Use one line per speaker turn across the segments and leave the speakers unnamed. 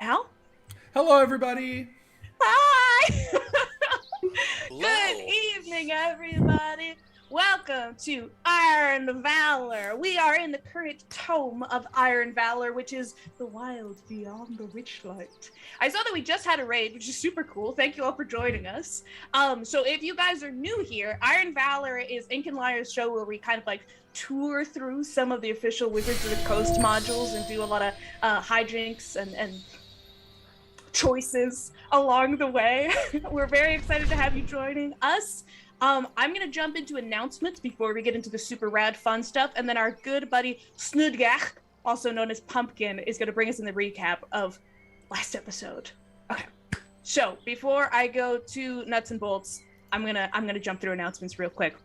Al?
Hello, everybody.
Hi!
Hello.
Good evening, everybody. Welcome to Iron Valor. We are in the current tome of Iron Valor, which is The Wild Beyond the Witchlight. I saw that we just had a raid, which is super cool. Thank you all for joining us. So if you guys are new here, Iron Valor is Ink and Liar's show where we kind of like tour through some of the official Wizards of the Coast modules and do a lot of hijinks and choices along the way. We're very excited to have you joining us. I'm going to jump into announcements before we get into the super rad fun stuff, and then our good buddy Snudgach, also known as Pumpkin, is going to bring us in the recap of last episode. Okay, so before I go to nuts and bolts, I'm gonna jump through announcements real quick.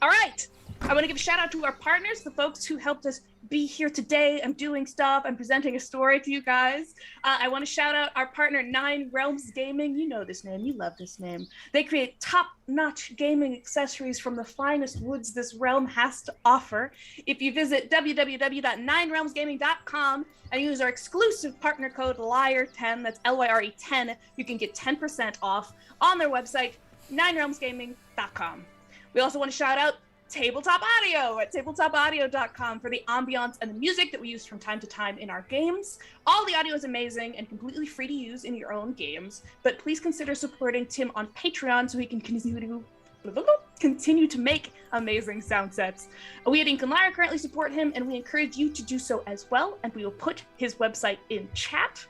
All right, I want to give a shout out to our partners, the folks who helped us be here today and doing stuff and presenting a story to you guys. I want to shout out our partner, 9 Realms Gaming. You know this name. You love this name. They create top-notch gaming accessories from the finest woods this realm has to offer. If you visit www.9realmsgaming.com and use our exclusive partner code LYRE10, that's LYRE10, you can get 10% off on their website, 9realmsgaming.com. We also want to shout out Tabletop Audio at tabletopaudio.com for the ambiance and the music that we use from time to time in our games. All the audio is amazing and completely free to use in your own games, but please consider supporting Tim on Patreon so he can continue to make amazing sound sets. We at Ink and Lyre currently support him, and we encourage you to do so as well, and we will put his website in chat.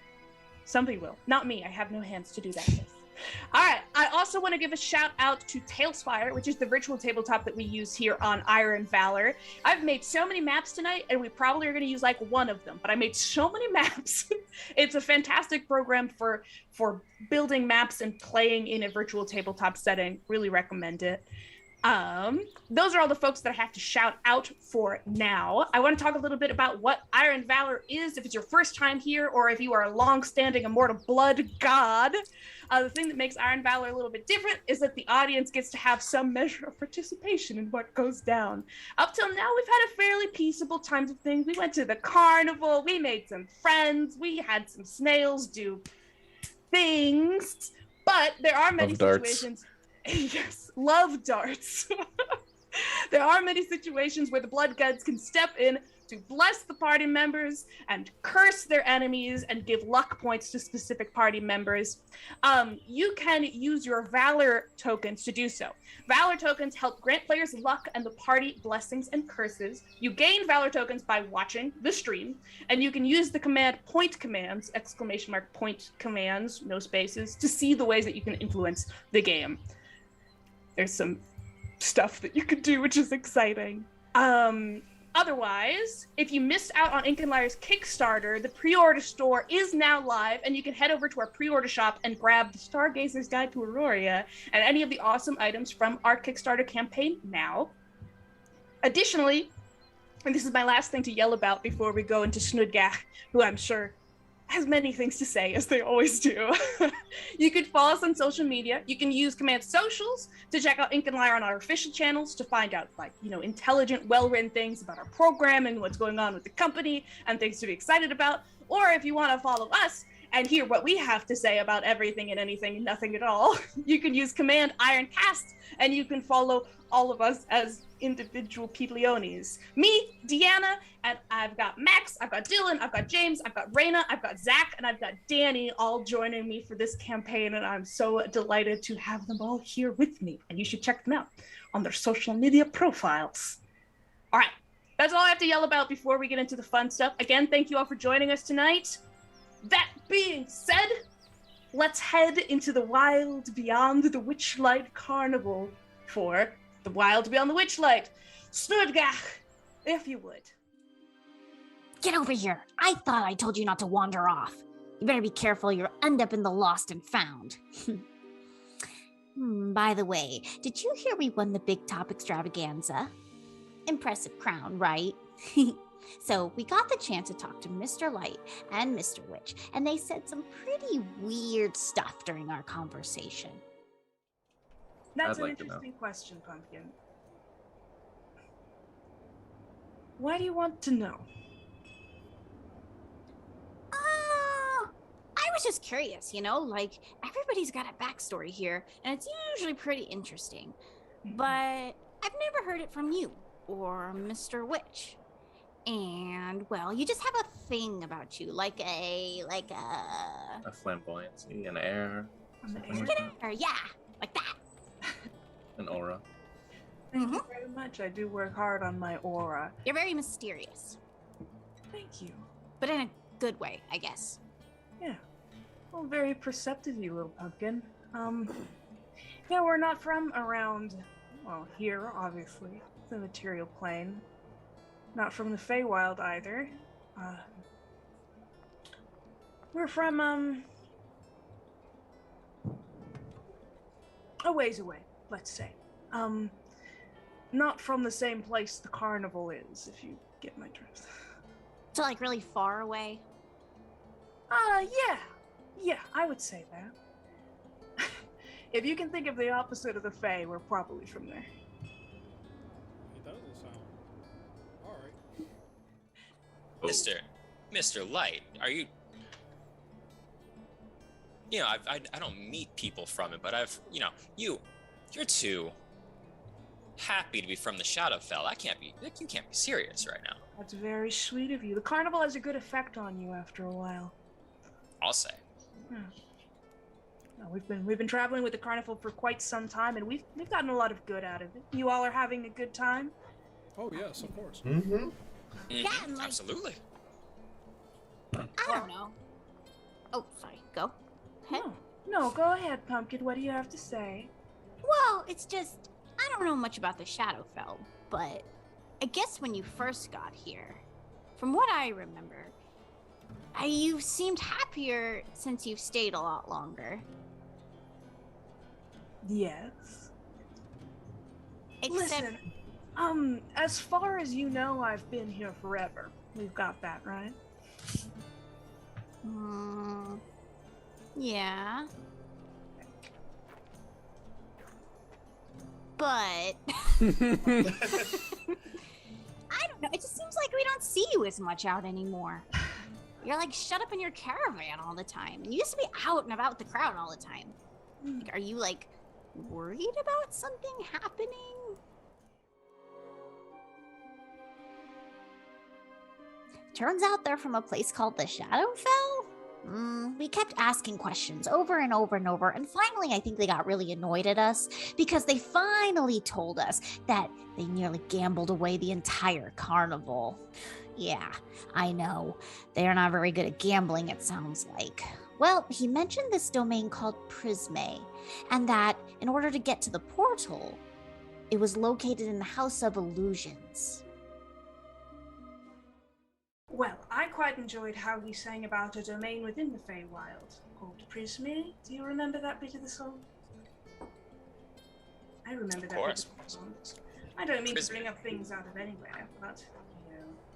Somebody will. Not me. I have no hands to do that with. All right, I also want to give a shout out to Talespire, which is the virtual tabletop that we use here on Iron Valor. I've made so many maps tonight, and we probably are going to use like one of them, but I made so many maps. It's a fantastic program for building maps and playing in a virtual tabletop setting. Really recommend it. Those are all the folks that I have to shout out for now. I want to talk a little bit about what Iron Valor is, if it's your first time here, or if you are a long-standing Immortal Blood god. The thing that makes Iron Valor a little bit different is that the audience gets to have some measure of participation in what goes down. Up till now, we've had a fairly peaceable time of things. We went to the carnival, we made some friends, we had some snails do things, but there are many situations... Yes, love darts. There are many situations where the blood gods can step in to bless the party members and curse their enemies and give luck points to specific party members. You can use your Valor tokens to do so. Valor tokens help grant players luck and the party blessings and curses. You gain Valor tokens by watching the stream, and you can use the command point commands, !point commands, no spaces, to see the ways that you can influence the game. There's some stuff that you could do, which is exciting. Otherwise, if you missed out on Ink and Liar's Kickstarter, the pre-order store is now live, and you can head over to our pre-order shop and grab the Stargazer's Guide to Auroria and any of the awesome items from our Kickstarter campaign now. Additionally, and this is my last thing to yell about before we go into Snudgach, who I'm sure has many things to say, as they always do. You can follow us on social media. You can use Command Socials to check out Ink and Lyre on our official channels to find out, like, intelligent, well-written things about our programming, what's going on with the company, and things to be excited about. Or if you want to follow us and hear what we have to say about everything and anything and nothing at all, you can use Command Ironcast, and you can follow all of us as individual Petleones. Me, Deanna, and I've got Max, I've got Dylan, I've got James, I've got Raina, I've got Zach, and I've got Danny all joining me for this campaign, and I'm so delighted to have them all here with me, and you should check them out on their social media profiles. All right, that's all I have to yell about before we get into the fun stuff. Again, thank you all for joining us tonight. That being said, let's head into the Wild Beyond the Witchlight Carnival for the Wild Beyond the Witchlight. Snudgach, if you would.
Get over here. I thought I told you not to wander off. You better be careful, you'll end up in the lost and found. By the way, did you hear we won the Big Top Extravaganza? Impressive crown, right? So we got the chance to talk to Mr. Light and Mr. Witch, and they said some pretty weird stuff during our conversation.
That's an interesting question, Pumpkin. Why do you want to know?
was just curious, like everybody's got a backstory here, and it's usually pretty interesting. But I've never heard it from you or Mr. Witch. And well, you just have a thing about you, like a
flamboyancy, an air.
yeah, like that.
An aura.
Thank you very much. I do work hard on my aura.
You're very mysterious.
Thank you.
But in a good way, I guess.
Yeah. Well, very perceptive, you little pumpkin. Yeah, we're not from around, well, here, obviously, the material plane. Not from the Feywild either. We're from, a ways away, let's say. Not from the same place the carnival is, if you get my drift.
So, like, really far away?
Yeah. Yeah, I would say that. If you can think of the opposite of the Fae, we're probably from there.
It doesn't sound... Alright.
Mr. Light, are you... I don't meet people from it, but you're too happy to be from the Shadowfell. You can't be serious right now.
That's very sweet of you. The carnival has a good effect on you after a while.
I'll say.
Yeah. No, we've been traveling with the carnival for quite some time, and we've gotten a lot of good out of it. You all are having a good time?
Oh, yes, of course.
Mm-hmm.
Yeah, and like,
absolutely.
I don't know. Oh, sorry. Go.
No, go ahead, Pumpkin. What do you have to say?
Well, it's just, I don't know much about the Shadowfell, but I guess when you first got here, from what I remember, you've seemed happier since you've stayed a lot longer.
Yes.
Except,
Listen, as far as you know, I've been here forever. We've got that, right?
Yeah. But I don't know. It just seems like we don't see you as much out anymore. You're like shut up in your caravan all the time. You used to be out and about with the crowd all the time. Like, are you like worried about something happening? Turns out they're from a place called the Shadowfell? We kept asking questions over and over and over, and finally I think they got really annoyed at us because they finally told us that they nearly gambled away the entire carnival. Yeah, I know. They're not very good at gambling, it sounds like. Well, he mentioned this domain called Prisme, and that in order to get to the portal, it was located in the House of Illusions.
Well, I quite enjoyed how he sang about a domain within the Feywild called Prisme. Do you remember that bit of the song? I remember that bit of the song. I don't mean to bring up things out of anywhere, but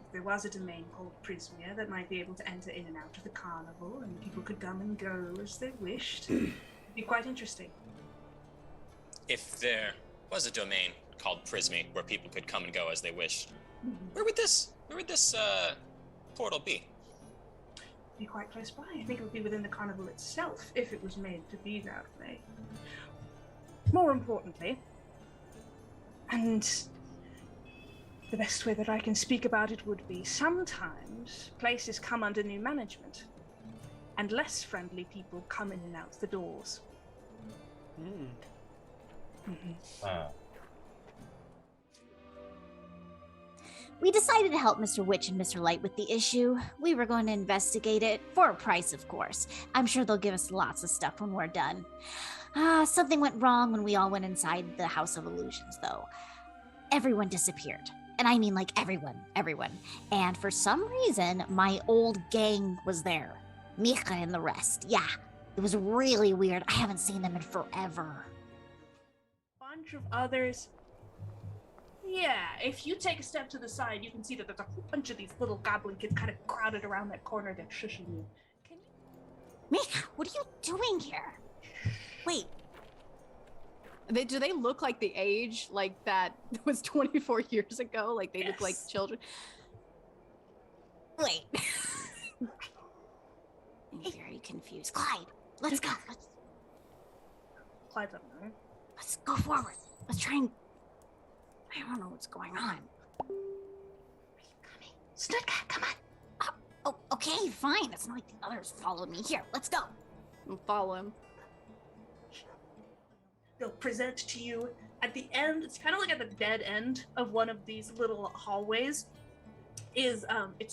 if there was a domain called Prisme that might be able to enter in and out of the carnival, and people could come and go as they wished, it'd be quite interesting.
If there was a domain called Prisme where people could come and go as they wished, where would this portal be?
Be quite close by. I think it would be within the carnival itself if it was made to be that way. More importantly, and the best way that I can speak about it would be sometimes places come under new management and less friendly people come in and out the doors.
We decided to help Mr. Witch and Mr. Light with the issue. We were going to investigate it, for a price, of course. I'm sure they'll give us lots of stuff when we're done. Something went wrong when we all went inside the House of Illusions, though. Everyone disappeared. And I mean, like, everyone. And for some reason, my old gang was there. Mika and the rest. Yeah, it was really weird. I haven't seen them in forever.
Bunch of others. Yeah, if you take a step to the side, you can see that there's a whole bunch of these little goblin kids kind of crowded around that corner that's shushing you. Can you...
Mika, what are you doing here? Wait.
Do they look like the age like that was 24 years ago? Like they look like children?
Wait. I'm very confused. Clyde, let's go.
Clyde's up there.
Let's go forward. Let's try and... I don't know what's going on. Are you coming? Snudcat, come on. Oh, okay, fine. It's not like the others followed me. Here, let's go.
I'll follow him.
They'll present to you at the end. It's kind of like at the dead end of one of these little hallways. It's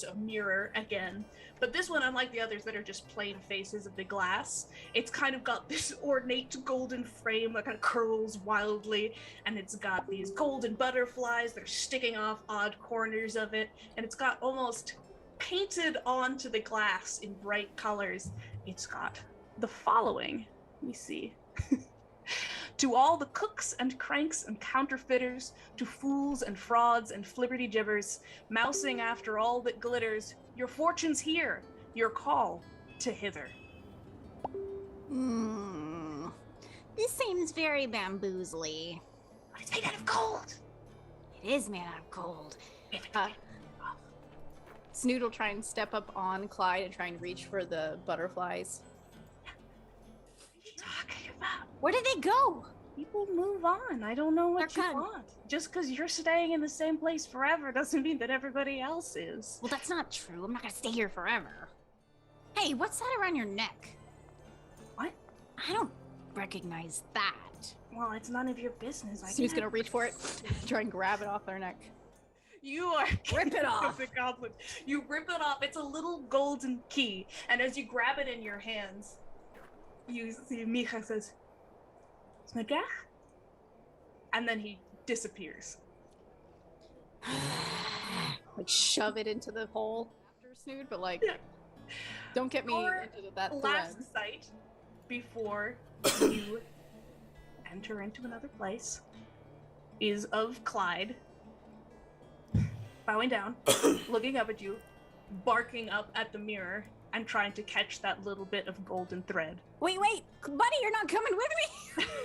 a mirror again, but this one, unlike the others that are just plain faces of the glass, it's kind of got this ornate golden frame that kind of curls wildly, and it's got these golden butterflies that are sticking off odd corners of it, and it's got almost painted onto the glass in bright colors. It's got the following. Let me see. To all the cooks and cranks and counterfeiters, to fools and frauds and flibberty-gibbers, mousing after all that glitters, your fortune's here, your call to Hither.
This seems very bamboozly. But it's made out of gold. It is made out of gold.
Snood will try and step up on Clyde and try and reach for the butterflies.
What are you talking about?
Where did they go?
People move on. I don't know what
They're
you
gone.
want. Just because you're staying in the same place forever doesn't mean that everybody else is.
Well, that's not true. I'm not gonna stay here forever. Hey, what's that around your neck?
What?
I don't recognize that.
Well, it's none of your business.
Snood's gonna reach for it, try and grab it off their neck.
You are
Rip it off.
the goblin. You rip it off. It's a little golden key, and as you grab it in your hands, you see Mija says, "Snudcat," and then he disappears.
Like shove it into the hole after Snood, but like,
Yeah.
don't get me
Your
into that
last
thread.
sight before you enter into another place is of Clyde bowing down, looking up at you, barking up at the mirror, and trying to catch that little bit of golden thread.
Wait, buddy, you're not coming with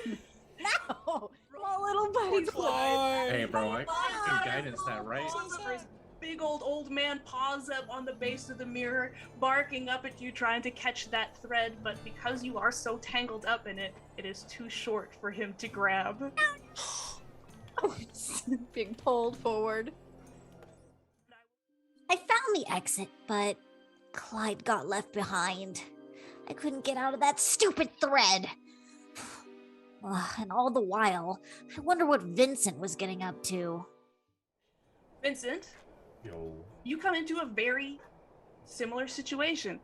me. No, my little buddy.
Clyde!
Hey, bro, I can guidance that, right?
His big old man paws up on the base of the mirror, barking up at you, trying to catch that thread, but because you are so tangled up in it, it is too short for him to grab.
Being pulled forward.
I found the exit, but Clyde got left behind. I couldn't get out of that stupid thread. And all the while, I wonder what Vincent was getting up to.
Vincent,
Yo.
you come into a very similar situation.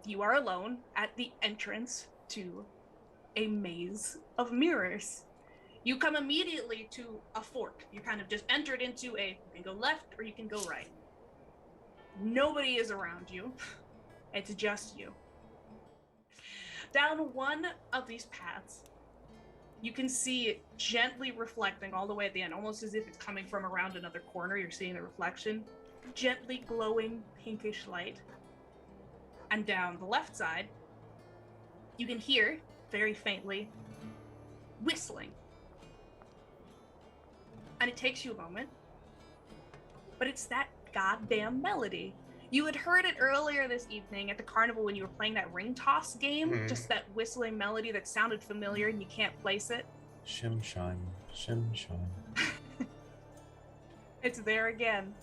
You are alone at the entrance to a maze of mirrors. You come immediately to a fork. You kind of just entered into you can go left or you can go right. Nobody is around you. It's just you. Down one of these paths, you can see it gently reflecting all the way at the end, almost as if it's coming from around another corner. You're seeing the reflection. Gently glowing pinkish light. And down the left side, you can hear, very faintly, whistling. And it takes you a moment, but it's that goddamn melody. You had heard it earlier this evening at the carnival when you were playing that ring toss game, just that whistling melody that sounded familiar and you can't place it.
Shim shine, shim shine.
It's there again.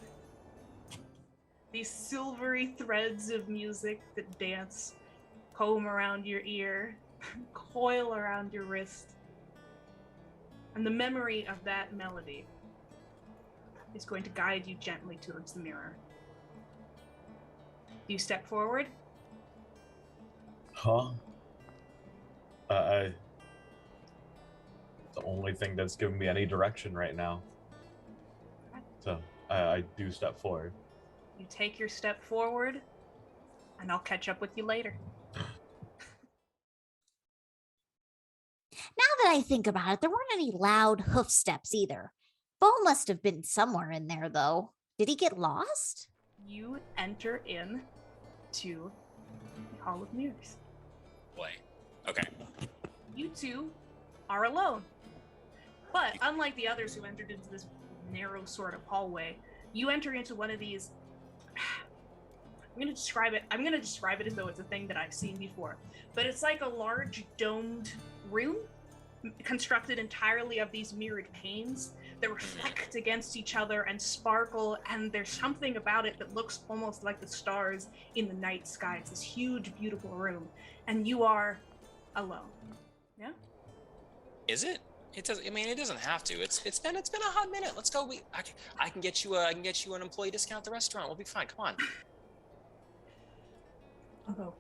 These silvery threads of music that dance, comb around your ear, coil around your wrist. And the memory of that melody is going to guide you gently towards the mirror. You step forward.
Huh? The only thing that's giving me any direction right now. So I do step forward.
You take your step forward, and I'll catch up with you later.
Now that I think about it, there weren't any loud hoof steps either. Bo must have been somewhere in there, though. Did he get lost?
You enter in to the Hall of Mirrors.
Boy. Okay.
You two are alone. But unlike the others who entered into this narrow sort of hallway, you enter into one of these I'm gonna describe it as though it's a thing that I've seen before. But it's like a large domed room constructed entirely of these mirrored panes that reflect against each other and sparkle, and there's something about it that looks almost like the stars in the night sky. It's this huge, beautiful room, and you are alone. Yeah?
Is it? It does. I mean, it doesn't have to. It's been a hot minute. Let's go. I can get you an employee discount at the restaurant. We'll be fine. Come on.
Oh.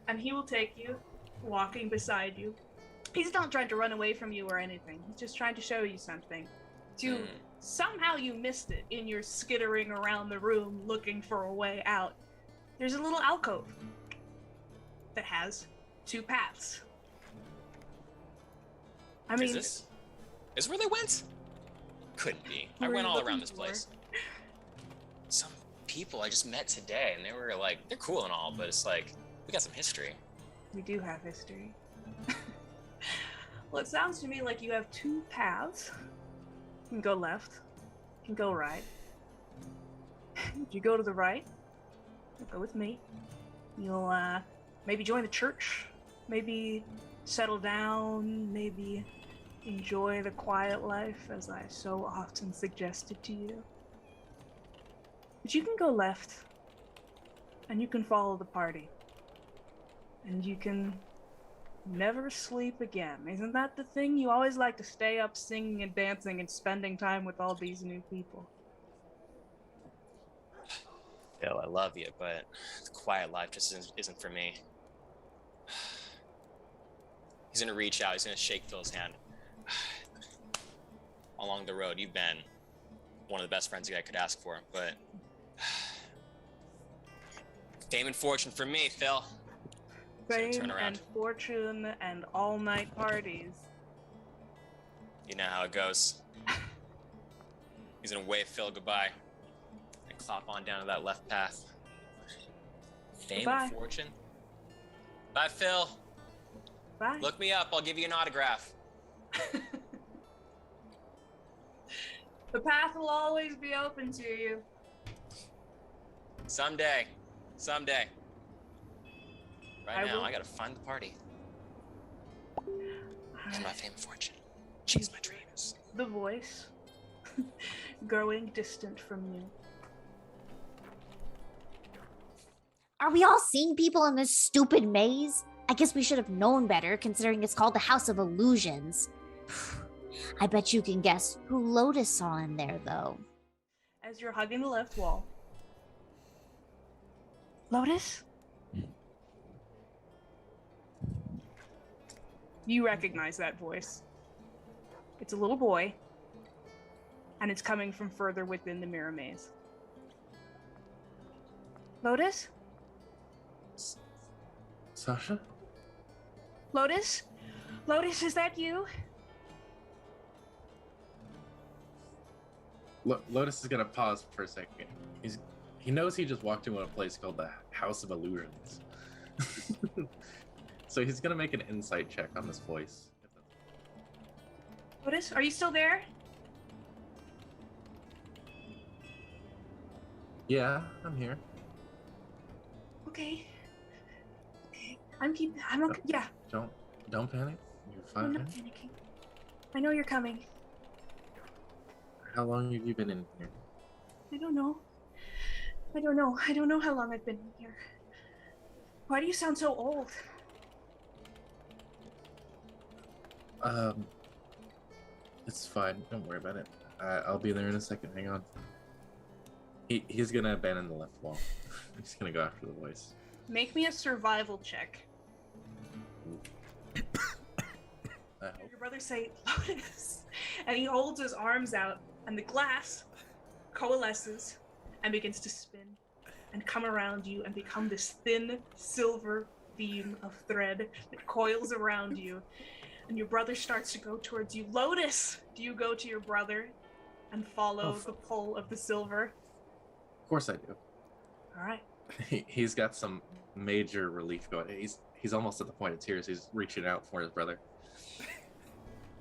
And he will take you, walking beside you. He's not trying to run away from you or anything. He's just trying to show you something. Somehow you missed it in your skittering around the room looking for a way out. There's a little alcove that has 2 paths. I mean,
is this where they went? Couldn't be. I
Where
went
are you
all around
looking
this
for?
place. Some people I just met today, and they were like, they're cool and all, but it's like, we got some history.
we do have history. Well, it sounds to me like you have 2 paths. You can go left, you can go right. If you go to the right, you'll go with me. You'll maybe join the church, maybe settle down, maybe enjoy the quiet life as I so often suggested to you. But you can go left, and you can follow the party. And you can never sleep again. Isn't that the thing? You always like to stay up singing and dancing and spending time with all these new people.
Phil, I love you, but the quiet life just isn't for me. He's gonna reach out, he's gonna shake Phil's hand. Along the road, you've been one of the best friends I could ask for, but fame and fortune for me, Phil.
Fame
turn around.
and fortune and all-night parties.
You know how it goes. He's gonna wave Phil goodbye and clop on down to that left path. Fame
Goodbye.
and fortune. Bye, Phil.
Bye.
Look me up. I'll give you an autograph.
The path will always be open to you.
Someday. Right now,
will-
I gotta find the party. And my fame and fortune. Chase my dreams.
The voice growing distant from you.
Are we all seeing people in this stupid maze? I guess we should have known better, considering it's called the House of Illusions. I bet you can guess who Lotus saw in there, though.
As you're hugging the left wall. Lotus? You recognize that voice. It's a little boy, and it's coming from further within the mirror maze. Lotus?
Sasha?
Lotus? Lotus, is that you?
Lotus is gonna pause for a second. He knows he just walked into a place called the House of Illusions. So he's gonna make an insight check on this voice.
Lotus, are you still there?
Yeah, I'm here.
Okay. I'm okay. Yeah,
Don't panic. You're
I'm
fine.
not panicking. I know you're coming.
How long have you been in here?
I don't know how long I've been here. Why do you sound so old?
It's fine. Don't worry about it. I'll be there in a second. Hang on. He's gonna abandon the left wall. He's gonna go after the voice.
Make me a survival check. Your brother say, Lotus, and he holds his arms out, and the glass coalesces and begins to spin and come around you and become this thin silver beam of thread that coils around you. And your brother starts to go towards you. Lotus, do you go to your brother and follow the pull of the silver?
Of course I do.
All right.
He's got some major relief going. He's almost at the point of tears. He's reaching out for his brother.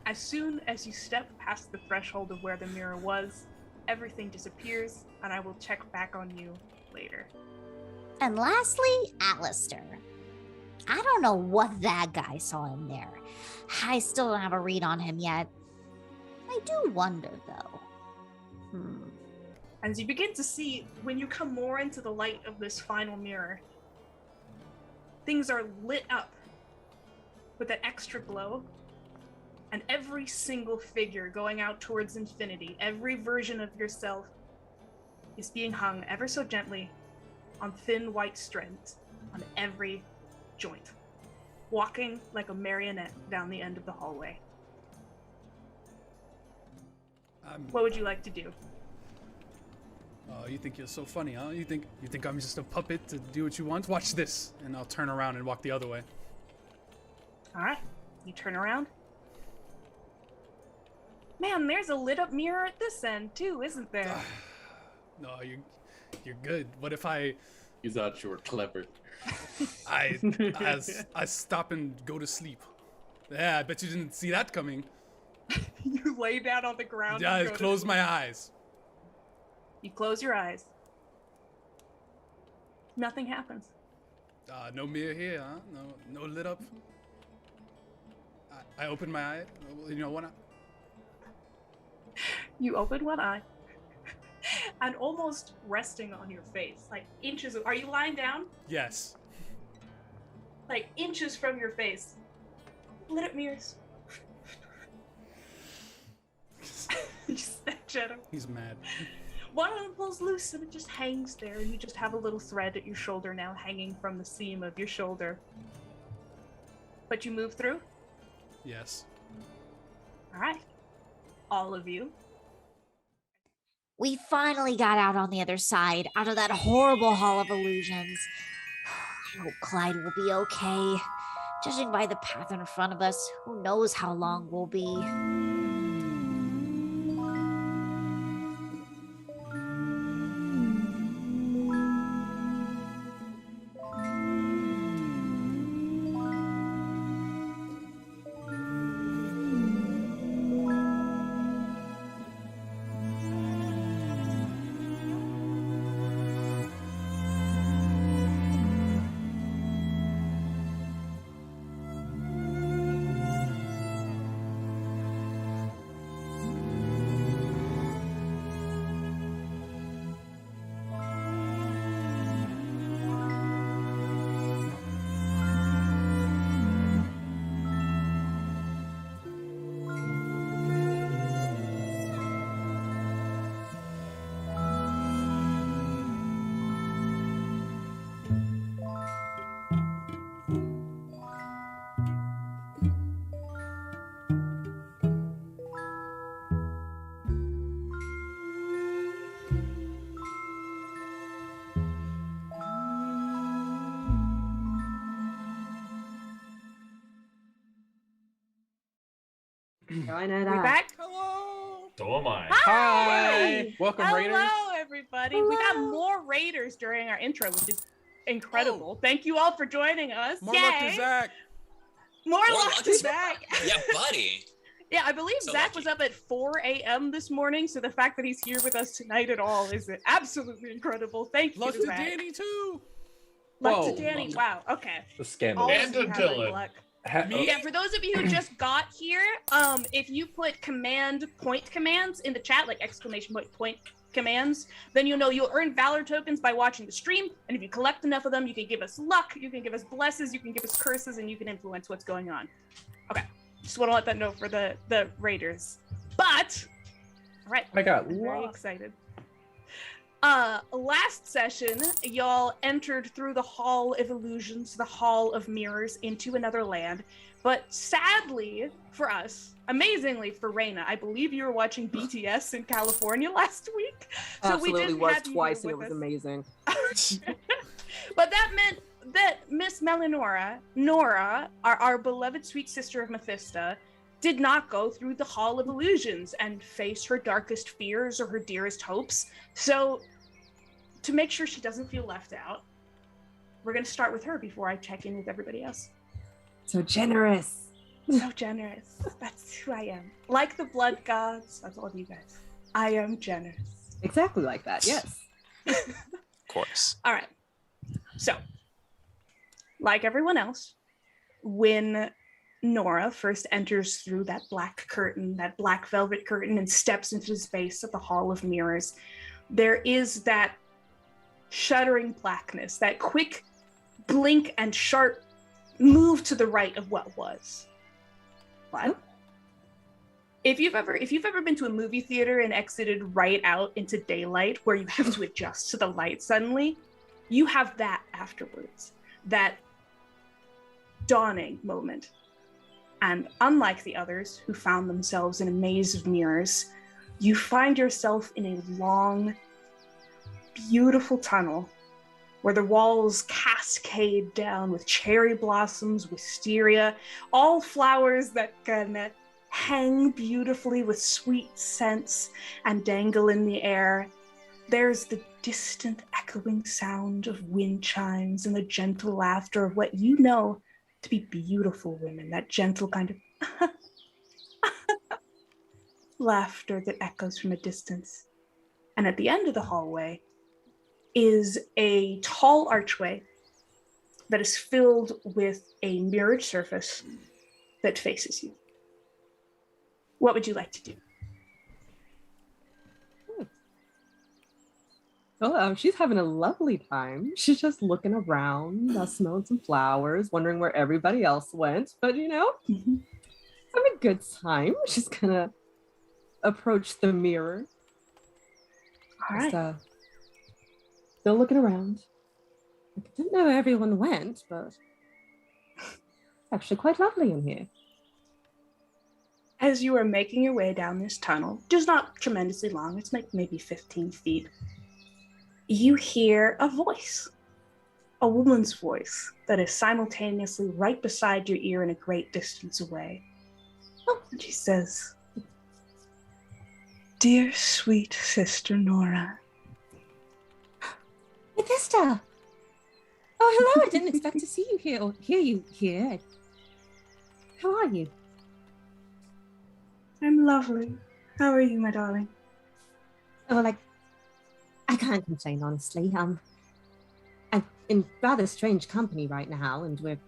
As soon as you step past the threshold of where the mirror was, everything disappears, and I will check back on you later.
And lastly, Alistair. I don't know what that guy saw in there. I still don't have a read on him yet. I do wonder, though.
As you begin to see, when you come more into the light of this final mirror, things are lit up with that extra glow, and every single figure going out towards infinity, every version of yourself is being hung ever so gently on thin white strands on every joint, walking like a marionette down the end of the hallway. What would you like to do?
You think you're so funny, huh? You think I'm just a puppet to do what you want? Watch this, and I'll turn around and walk the other way.
All right, you turn around. Man, there's a lit up mirror at this end too, isn't there?
No, you're good. What if I?
You thought you were clever.
I stop and go to sleep. Yeah, I bet you didn't see that coming.
You lay down on the ground.
Yeah, I
and go to
close
sleep.
my eyes.
You close your eyes. Nothing happens.
No mirror here, huh? No lit up. I open my eye. One eye.
You open one eye, and almost resting on your face, like inches of, are you lying down?
Yes.
Like inches from your face. Lit up mirrors. You snatch at him.
He's mad.
One of them pulls loose and it just hangs there, and you just have a little thread at your shoulder now hanging from the seam of your shoulder. But you move through?
Yes.
Alright. All of you.
We finally got out on the other side, out of that horrible Hall of Illusions. I hope Clyde will be okay. Judging by the path in front of us, who knows how long we'll be.
Join it
We
up.
back?
Hello.
So am I.
Hi!
Welcome,
Hello,
Raiders.
everybody. We got
Hello.
more Raiders during our intro, which is incredible. Thank you all for joining us.
More
Yay!
luck to Zach.
More
More
luck
luck
to
to
Zach.
Yeah, buddy.
Yeah, I believe
So
Zach
lucky.
was up at 4 a.m. this morning, so the fact that he's here with us tonight at all is absolutely incredible. Thank
Luck
you,
to
Zach.
Danny too.
Luck
Whoa.
to Danny. Wow. Okay.
The scandal.
All of
And
you
to
have luck.
Dylan.
Me?
Yeah, for those of you who just got here, if you put point commands in the chat, like exclamation point commands, then you'll know you'll earn valor tokens by watching the stream. And if you collect enough of them, you can give us luck, you can give us blesses, you can give us curses, and you can influence what's going on. Okay, just want to let that know for the Raiders. But, all right,
I got
I'm very
luck.
excited. Last session, y'all entered through the Hall of Illusions, the Hall of Mirrors, into another land. But sadly for us, amazingly for Reina, I believe you were watching BTS in California last week. So
Absolutely
we didn't
was
have you
twice,
here
and it was
with us.
amazing.
But that meant that Miss Melanora, Nora, our beloved sweet sister of Mephisto, did not go through the Hall of Illusions and face her darkest fears or her dearest hopes. So, to make sure she doesn't feel left out, we're going to start with her before I check in with everybody else.
So generous.
So generous. That's who I am. Like the blood gods, that's all of you guys. I am generous.
Exactly like that, yes.
Of course.
All right. So, like everyone else, when Nora first enters through that black curtain, that black velvet curtain, and steps into the space of the Hall of Mirrors, there is that shuddering blackness, that quick blink and sharp move to the right of what was. But if you've ever been to a movie theater and exited right out into daylight where you have to adjust to the light suddenly, you have that afterwards. That dawning moment. And unlike the others who found themselves in a maze of mirrors, you find yourself in a long, beautiful tunnel where the walls cascade down with cherry blossoms, wisteria, all flowers that can hang beautifully with sweet scents and dangle in the air. There's the distant echoing sound of wind chimes and the gentle laughter of what you know to be beautiful women, that gentle kind of laughter that echoes from a distance. And at the end of the hallway is a tall archway that is filled with a mirrored surface that faces you. What would you like to do?
Well, she's having a lovely time. She's just looking around, smelling some flowers, wondering where everybody else went. But, having a good time. She's gonna approach the mirror.
All right.
Just, still looking around. I didn't know where everyone went, but it's actually quite lovely in here.
As you are making your way down this tunnel, just not tremendously long, it's like maybe 15 feet, you hear a voice, a woman's voice that is simultaneously right beside your ear and a great distance away. And she says, "Dear sweet sister Nora."
Hither! Oh, hello, I didn't expect to see you here or hear you here. How are you?
I'm lovely. How are you, my darling?
Oh, well, I can't complain, honestly. I'm in rather strange company right now, and we're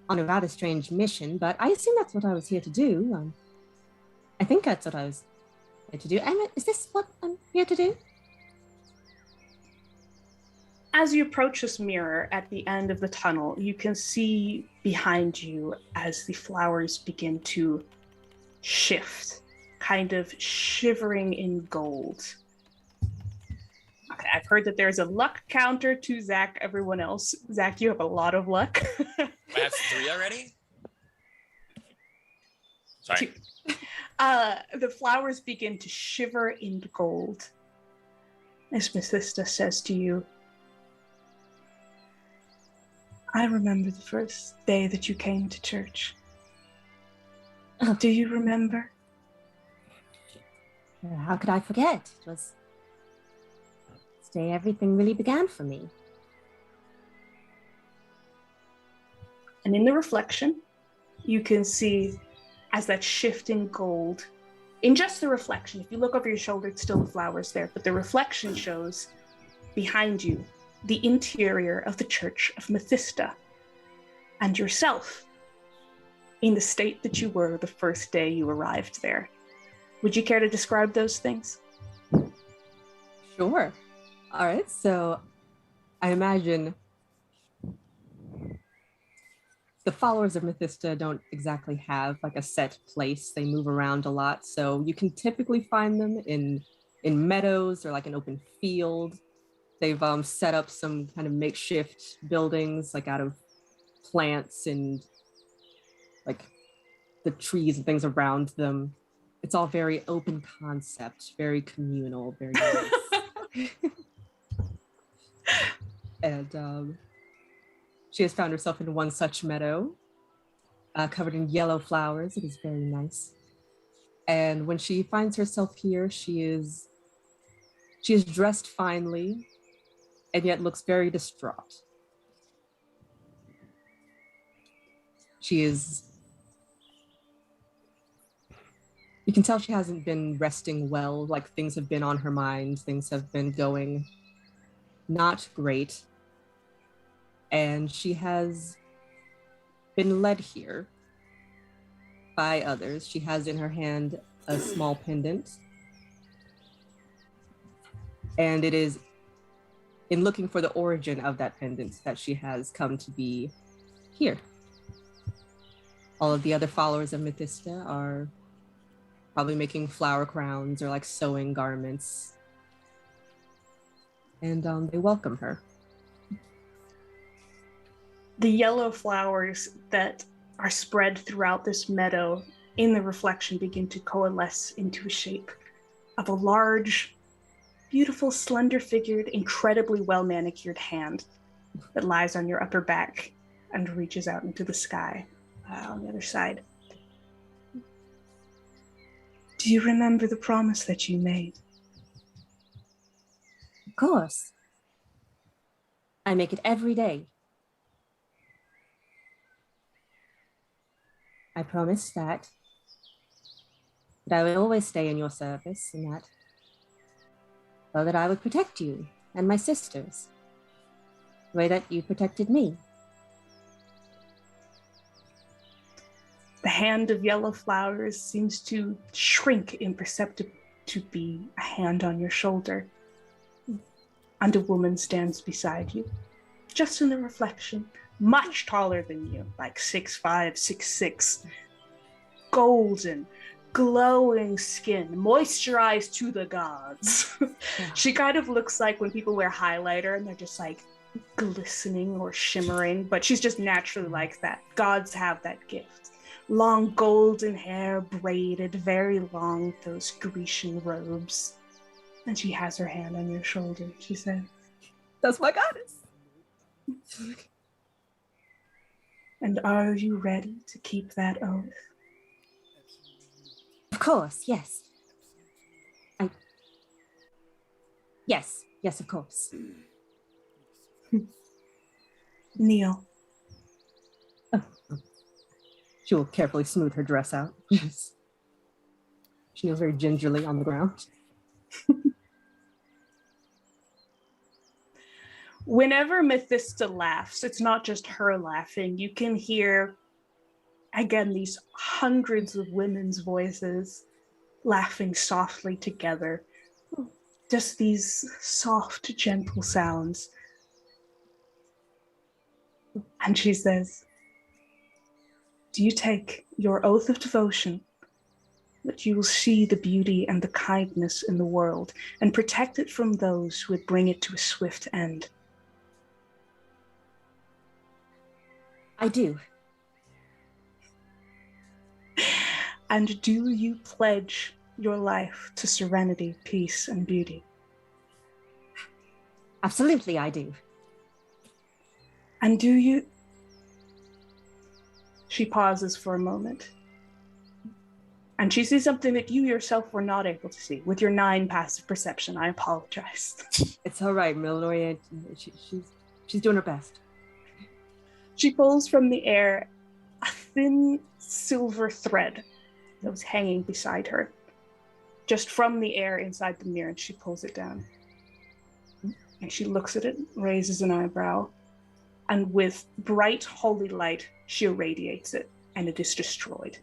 on a rather strange mission, but I assume that's what I was here to do. I think that's what I was here to do. Is this what I'm here to do?
As you approach this mirror at the end of the tunnel, you can see behind you as the flowers begin to shift, kind of shivering in gold. Okay, I've heard that there's a luck counter to Zach, everyone else. Zach, you have a lot of luck.
I have 3 already? Sorry.
2. The flowers begin to shiver in gold. As Miss Vista says to you, "I remember the first day that you came to church.
Oh.
Do you remember?"
How could I forget? It was this day everything really began for me.
And in the reflection, you can see as that shifting gold, in just the reflection, if you look over your shoulder, it's still the flowers there, but the reflection shows behind you the interior of the Church of Mephisto and yourself in the state that you were the first day you arrived there. Would you care to describe those things?
Sure. All right, so I imagine the followers of Mephisto don't exactly have like a set place. They move around a lot, so you can typically find them in meadows or like an open field. They've set up some kind of makeshift buildings like out of plants and like the trees and things around them. It's all very open concept, very communal, very nice. And she has found herself in one such meadow, covered in yellow flowers. It is very nice. And when she finds herself here, she is dressed finely, and yet looks very distraught. You can tell she hasn't been resting well, like things have been on her mind, things have been going not great. and she has been led here by others. She has in her hand a small pendant, and it is in looking for the origin of that pendant that she has come to be here. All of the other followers of Methista are probably making flower crowns or like sewing garments, and they welcome her.
The yellow flowers that are spread throughout this meadow in the reflection begin to coalesce into a shape of a large, beautiful, slender-figured, incredibly well-manicured hand that lies on your upper back and reaches out into the sky on the other side. Do you remember the promise that you made?
Of course. I make it every day. I promise that I will always stay in your service and that I would protect you and my sisters the way that you protected me.
The hand of yellow flowers seems to shrink imperceptibly to be a hand on your shoulder. And a woman stands beside you, just in the reflection, much taller than you, like 6'5", 6'6", golden, glowing skin, moisturized to the gods. She kind of looks like when people wear highlighter and they're just like glistening or shimmering, but she's just naturally like that. Gods have that gift. Long golden hair, braided, very long, those Grecian robes. And she has her hand on your shoulder. She said,
That's my goddess.
and are you ready to keep that oath?
Of course, yes. Yes, of course.
Kneel.
She will carefully smooth her dress out. She kneels very gingerly on the ground.
Whenever Methista laughs, it's not just her laughing. You can hear, again, these hundreds of women's voices laughing softly together. Just these soft, gentle sounds. And she says, do you take your oath of devotion that you will see the beauty and the kindness in the world and protect it from those who would bring it to a swift end?
I do.
And do you pledge your life to serenity, peace, and beauty?
Absolutely, I do.
And do you... She pauses for a moment. And she sees something that you yourself were not able to see with your 9 passive perception. I apologize.
It's all right, Milroy. She's doing her best.
She pulls from the air a thin silver thread that was hanging beside her. Just from the air inside the mirror, and she pulls it down. And she looks at it, raises an eyebrow, and with bright holy light, she irradiates it, and it is destroyed.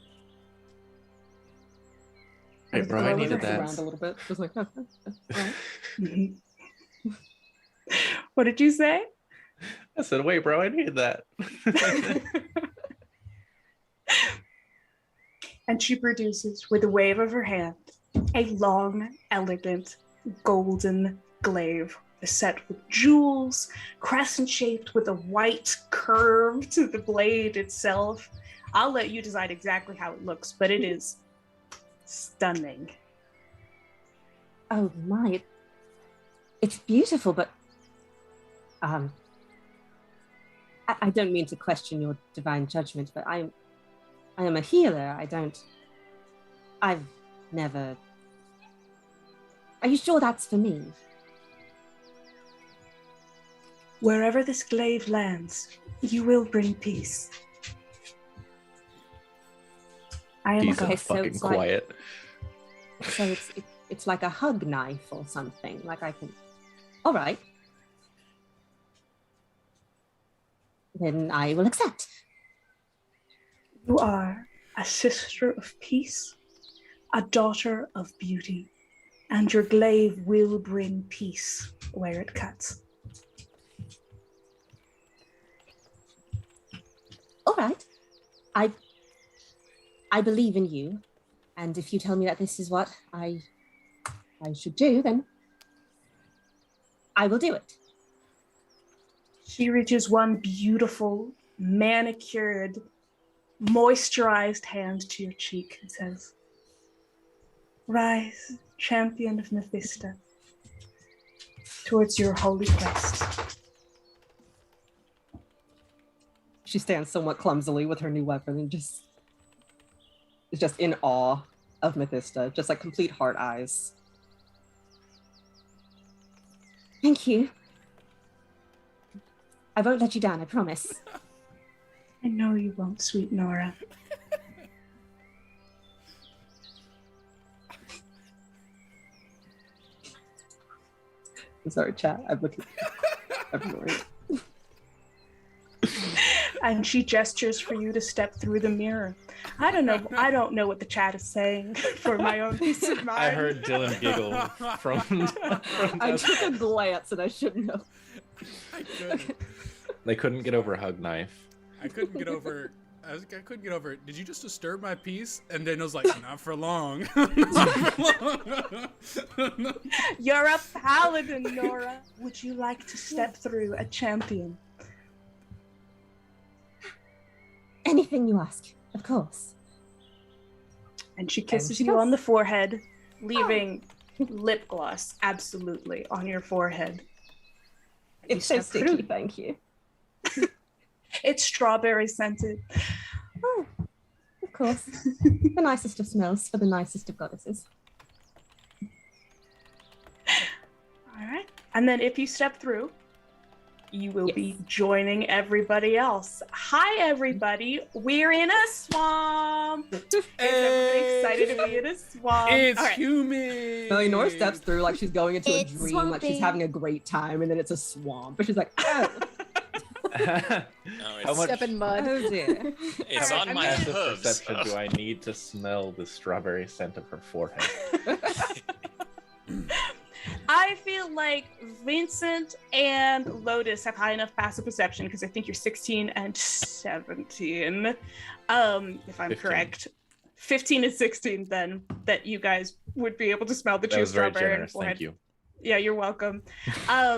Hey, bro, I needed
Looks
that.
around a little bit. Just like, all right.
Mm-hmm. What did you say?
I said, wait, bro, I needed that.
And she produces, with a wave of her hand, a long, elegant, golden glaive set with jewels, crescent-shaped with a white curve to the blade itself. I'll let you decide exactly how it looks, but it is stunning.
Oh my, it's beautiful, but I don't mean to question your divine judgment, but I am a healer. I've never... Are you sure that's for me?
Wherever this glaive lands, you will bring peace. I am
Peace
a
and
ghost.
so
fucking
it's like-
quiet.
So it's like a hug knife or something. Like I can... All right.
then I will accept.
You are a sister of peace, a daughter of beauty, and your glaive will bring peace where it cuts.
All right. I believe in you, and if you tell me that this is what I should do, then I will do it.
She reaches one beautiful, manicured, moisturized hand to your cheek and says, "Rise, champion of Mephisto, towards your holy quest."
She stands somewhat clumsily with her new weapon and is just in awe of Mephisto, just like complete heart eyes.
Thank you. I won't let you down, I promise.
I know you won't, sweet Nora.
I'm sorry, chat. I'm looking. I'm ignoring it.
And she gestures for you to step through the mirror. I don't know what the chat is saying for my own peace of mind.
I heard Dylan giggle from
I took a glance and I shouldn't have.
I couldn't.
They couldn't get over Hug Knife.
I couldn't get over it. Did you just disturb my peace? And then it was like, not for long. Not for long.
You're a paladin, Nora. Would you like to step through a champion?
Anything you ask, of course.
And she kisses you on the forehead, leaving lip gloss absolutely on your forehead.
It's so sticky, thank you.
It's strawberry scented.
Oh, of course. The nicest of smells for the nicest of goddesses.
All right. And then if you step through, you will be joining everybody else. Hi, everybody. We're in a swamp. Is everybody excited to be in a swamp?
It's humid.
Nora steps through like she's going into
It's
a dream, like she's
swampy.
having a great time, and then it's a swamp. But she's like, oh,
No,
How much
Step in mud.
oh dear.
it's on my
passive
hooves.
perception do I need to smell the strawberry scent of her forehead?
I feel like Vincent and Lotus have high enough passive perception because I think you're 16 and 17. If I'm
15.
correct. 15 and 16 then, that you guys would be able to smell the
That
true
was very
strawberry.
generous. Thank you.
Yeah, you're welcome. I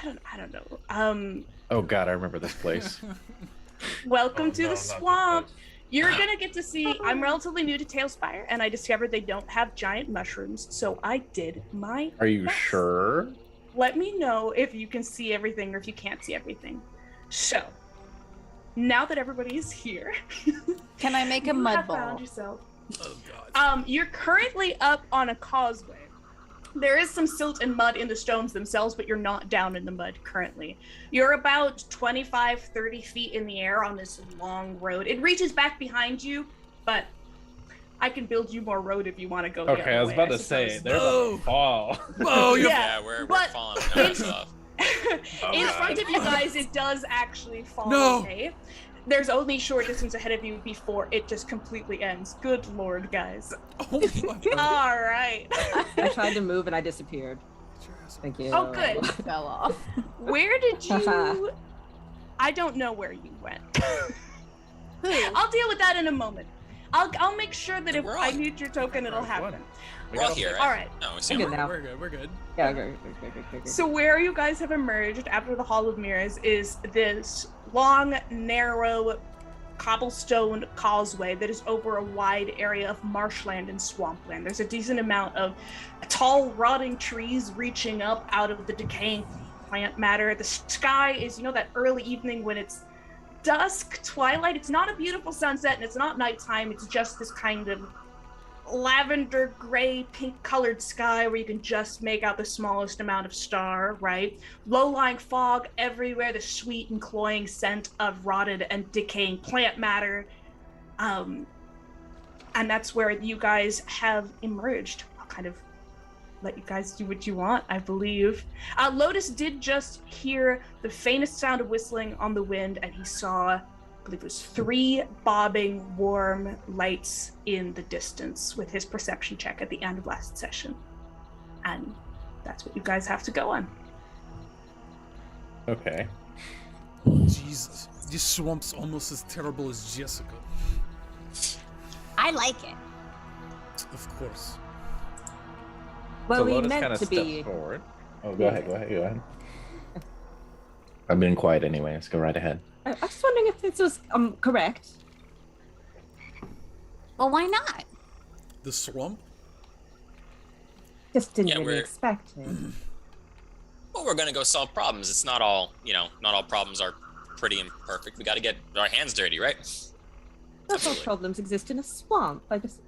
don't know.
Oh God, I remember this place.
Welcome to
no,
the
not this
swamp.
place.
You're gonna get to see. I'm relatively new to Tailspire, and I discovered they don't have giant mushrooms, so I did my
Are you
best.
sure?
Let me know if you can see everything or if you can't see everything. So, now that everybody is here,
Can I make a
you
mud
have
ball?
found yourself.
Oh god.
You're currently up on a causeway. There is some silt and mud in the stones themselves, but you're not down in the mud currently. You're about 25, 30 feet in the air on this long road. It reaches back behind you, but I can build you more road if you want to go the
Okay,
other
I was
way,
about to say
suppose.
they're about to fall.
Oh, you're
Yeah,
we're
but
falling down off.
in front of you guys, it does actually fall
No.
away. There's only short distance ahead of you before it just completely ends. Good lord, guys.
Oh my god.
All right.
I tried to move and I disappeared. Thank you.
Oh, good.
Fell off.
Where did you... I don't know where you went. I'll deal with that in a moment. I'll make sure that if
We're
I
on.
need your token, it'll happen.
We're all here,
All
right?
right.
No, we see
I'm good
we're-
now.
We're good.
Yeah, okay.
So where you guys have emerged after the Hall of Mirrors is this long, narrow, cobblestone causeway that is over a wide area of marshland and swampland. There's a decent amount of tall, rotting trees reaching up out of the decaying plant matter. The sky is, that early evening when it's dusk, twilight. It's not a beautiful sunset and it's not nighttime. It's just this kind of lavender gray pink colored sky where you can just make out the smallest amount of star, right? Low-lying fog everywhere, the sweet and cloying scent of rotted and decaying plant matter, and that's where you guys have emerged. I'll kind of let you guys do what you want, I believe. Lotus did just hear the faintest sound of whistling on the wind, and he saw, I believe it was 3 bobbing warm lights in the distance with his perception check at the end of last session. And that's what you guys have to go on.
Okay.
Jesus, this swamp's almost as terrible as Jessica.
I like it.
Of course.
Well,
so
we
Lotus
meant
kind of
to
steps
be.
forward. Oh, go ahead. I've been quiet anyway. Let's go right ahead.
I was just wondering if this was correct.
Well, why not?
The swamp?
Just didn't
Yeah,
really
we're-
expect it.
Well, we're gonna go solve problems. It's not all, not all problems are pretty and perfect. We gotta get our hands dirty, right?
Not all
Absolutely.
problems exist in a swamp. I just.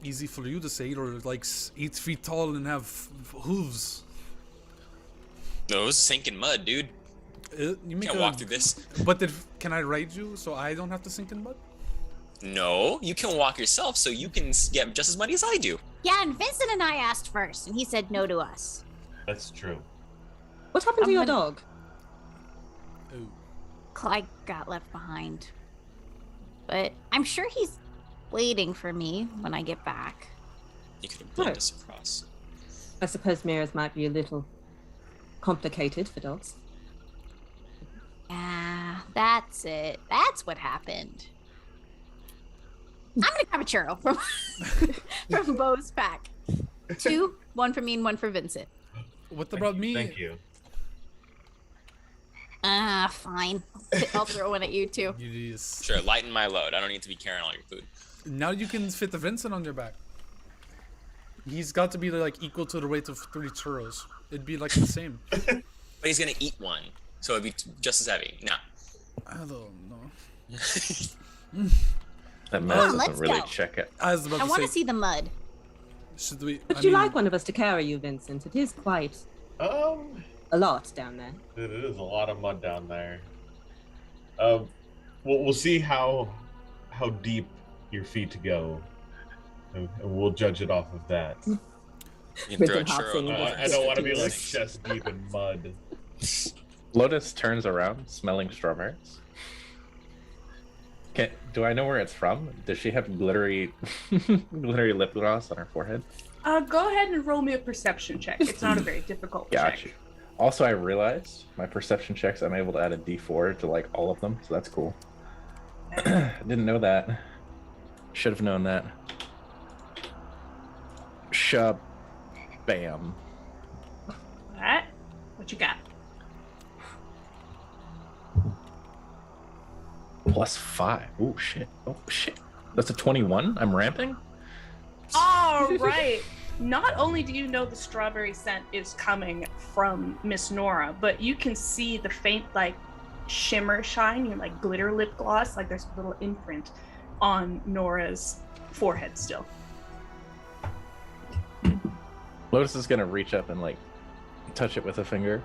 Easy for you to say. You're like 8 feet tall and have hooves.
Those sink in mud, dude.
You make
Can't walk through this.
But can I ride you so I don't have to sink in mud?
No, you can walk yourself, so you can get just as muddy as I do.
Yeah, and Vincent and I asked first, and he said no to us.
That's true.
What happened to
I'm
your
gonna-
dog?
Oh.
Clyde got left behind. But I'm sure he's waiting for me when I get back.
You could have bled us across.
I suppose mirrors might be a little complicated for dogs.
Yeah, that's it. That's what happened. I'm gonna grab a churro from Bo's pack. 2, 1 for me and 1 for Vincent.
What about me?
Thank you.
Fine. I'll throw one at you too.
Yes.
Sure, lighten my load. I don't need to be carrying all your food.
Now you can fit the Vincent on your back. He's got to be like equal to the weight of 3 churros. It'd be like the same.
But he's gonna eat one, so it'd be just as heavy. Nah.
I don't know.
That mess
on,
doesn't
let's
really
go.
check it.
I was about
I
to
want
say,
to see the mud.
should we?
Would
I
you
mean,
like one of us to carry you, Vincent? It is quite a lot down there.
It is a lot of mud down there. We'll see how deep your feet go, and we'll judge it off of that.
You can
With
throw a
them hopping
churro.
against
I don't want to be like
Yes.
chest deep in mud.
Lotus turns around, smelling strawberries. Do I know where it's from? Does she have glittery lip gloss on her forehead?
Go ahead and roll me a perception check. It's not a very difficult
Got
check.
you. Also, I realized my perception checks, I'm able to add a D4 to like all of them, so that's cool. Didn't know that. Should have known that. Bam.
Alright. What you got?
+5. Oh shit. Oh shit. That's a 21. I'm ramping.
All right. Not only do you know the strawberry scent is coming from Miss Nora, but you can see the faint, like, shimmer shine, like glitter lip gloss. Like there's a little imprint on Nora's forehead still.
Lotus is gonna reach up and like touch it with a finger.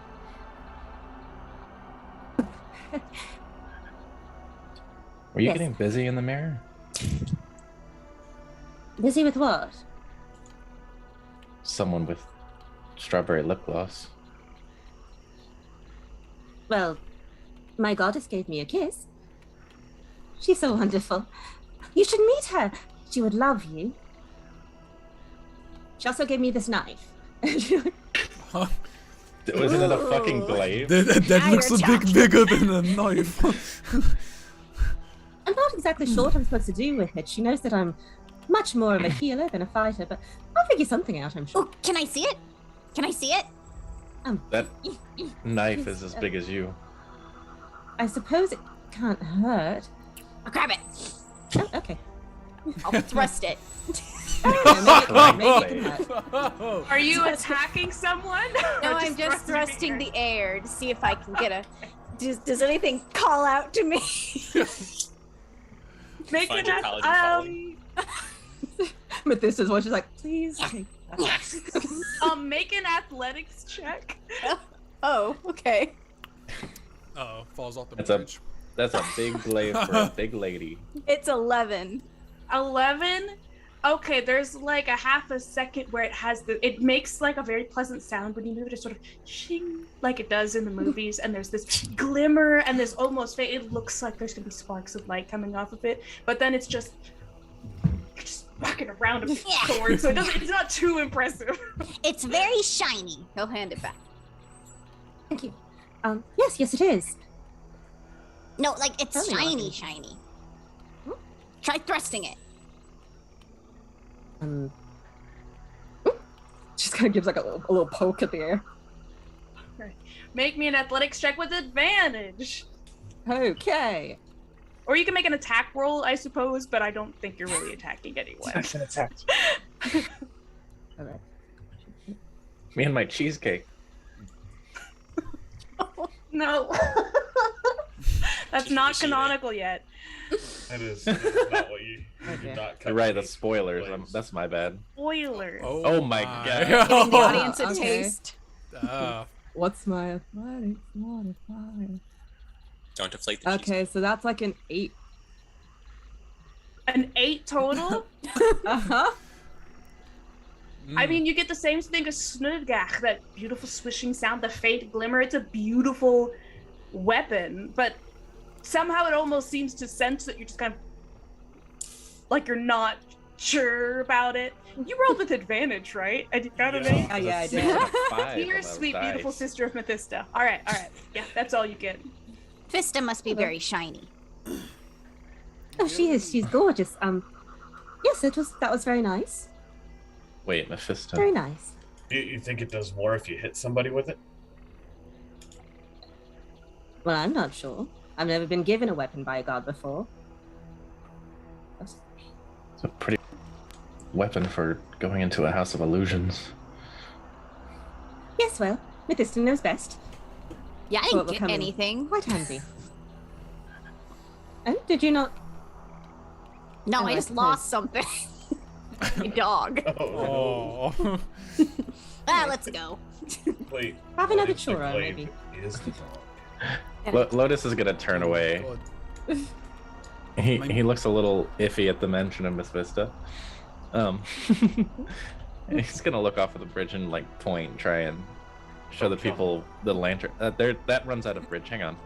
Were you
Yes.
getting busy in the mirror?
Busy with what?
Someone with strawberry lip gloss.
Well, my goddess gave me a kiss. She's so wonderful. You should meet her. She would love you. She also gave me this knife.
Huh?
Wasn't it a fucking blade?
That
Now
looks a
you're
bit bigger than a knife.
I'm not exactly sure what I'm supposed to do with it. She knows that I'm much more of a healer than a fighter, but I'll figure something out, I'm sure.
Oh, can I see it? Can I see it?
That knife is as big as you.
I suppose it can't hurt.
I'll grab it.
Oh, okay.
I'll thrust it.
Maybe it can hurt.
Are you attacking someone?
No,
Or
I'm just thrusting
me?
the air to see if I can get a. Does anything call out to me?
Make
Find
an
your college calling.
But this is what she's like, please take that.
Make an athletics check.
Oh, okay.
Uh-oh, falls off the
That's a-
bridge.
That's a big blade for a big lady.
It's 11.
11. Okay, there's like a half a second where it makes like a very pleasant sound when you move it, just sort of shing, like it does in the movies, and there's this glimmer and this almost it looks like there's gonna be sparks of light coming off of it, but then it's just walking around a sword, so it's not too impressive.
It's very shiny.
He'll hand it back.
Thank you. Yes, it is.
No, like it's
Tell me
shiny. Try thrusting it.
Just kind of gives like a little poke at the air.
Make me an athletics check with advantage.
Okay.
Or you can make an attack roll, I suppose, but I don't think you're really attacking anyone.
That's an attack.
All right.
Me and my cheesecake.
No. That's not canonical yet.
That is not what you
Okay.
did not
You're right, that's spoilers. That's my bad.
Spoilers.
Oh my God.
Giving the audience a
Okay.
taste.
What's my athletics modifier?
Don't deflate the cheese.
Okay, so that's like an 8.
An 8 total?
Uh-huh.
I mean, you get the same thing as Snudgach, that beautiful swishing sound, the faint glimmer. It's a beautiful weapon, but somehow it almost seems to sense that you're just kind of like you're not sure about it. You rolled with advantage, right? I got an 8.
Yeah, I did.
You're a sweet, beautiful sister of Mephisto. All right. Yeah, that's all you get.
Fista must be very shiny.
Oh, she is. She's gorgeous. Yes, that was very nice.
Wait, Mephisto.
Very nice.
You think it does more if you hit somebody with it?
Well, I'm not sure. I've never been given a weapon by a god before.
It's a pretty weapon for going into a house of illusions.
Yes, well, Mephisto knows best.
Yeah, I
Well,
didn't get
becoming
anything.
Quite handy. Oh, did you not?
No,
Oh,
I
I
just
suppose.
lost something. My dog.
Oh.
Let's go.
Wait.
Have
what
another
if the
churro,
glaive
maybe.
Is the dog?
Lotus is gonna turn away.
God.
He looks a little iffy at the mention of Miss Vista. He's gonna look off of the bridge and like point and try and show the people the lantern. That runs out of bridge. Hang on.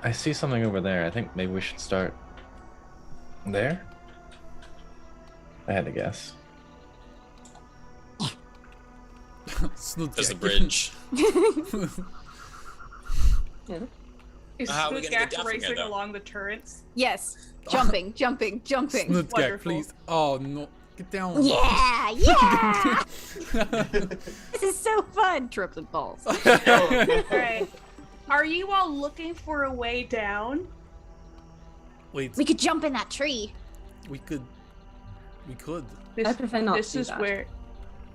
I see something over there. I think maybe we should start there. I had to guess.
There's the bridge.
Is
How are we gonna get
Snudgach
down from here,
racing
though?
along the turrets?
Yes. Jumping.
Snudgach,
Wonderful.
please. Oh no, get down.
Yeah.
This is so fun. Trips and falls.
Alright. Are you all looking for a way down?
Wait,
We could jump in that tree.
we could.
I prefer not
This
to do
is
that.
where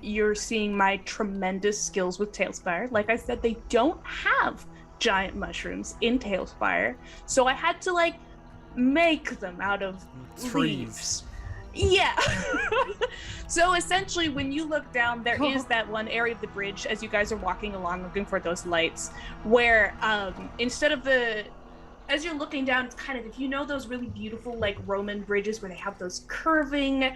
you're seeing my tremendous skills with Tailspire. Like I said, they don't have giant mushrooms in Tailspire, so I had to like make them out of
Trees.
leaves. Yeah. So essentially, when you look down, there is that one area of the bridge as you guys are walking along looking for those lights, where instead of as you're looking down, it's kind of, if you know those really beautiful like Roman bridges where they have those curving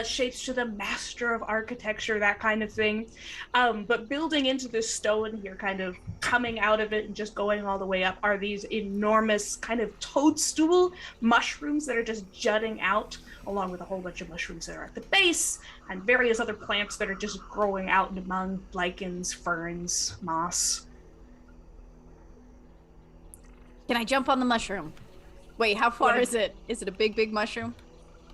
shapes to the master of architecture, that kind of thing. But building into this stone here, kind of coming out of it and just going all the way up, are these enormous kind of toadstool mushrooms that are just jutting out, along with a whole bunch of mushrooms that are at the base, and various other plants that are just growing out among lichens, ferns, moss.
Can I jump on the mushroom? Wait, how far is it? Is it a big mushroom?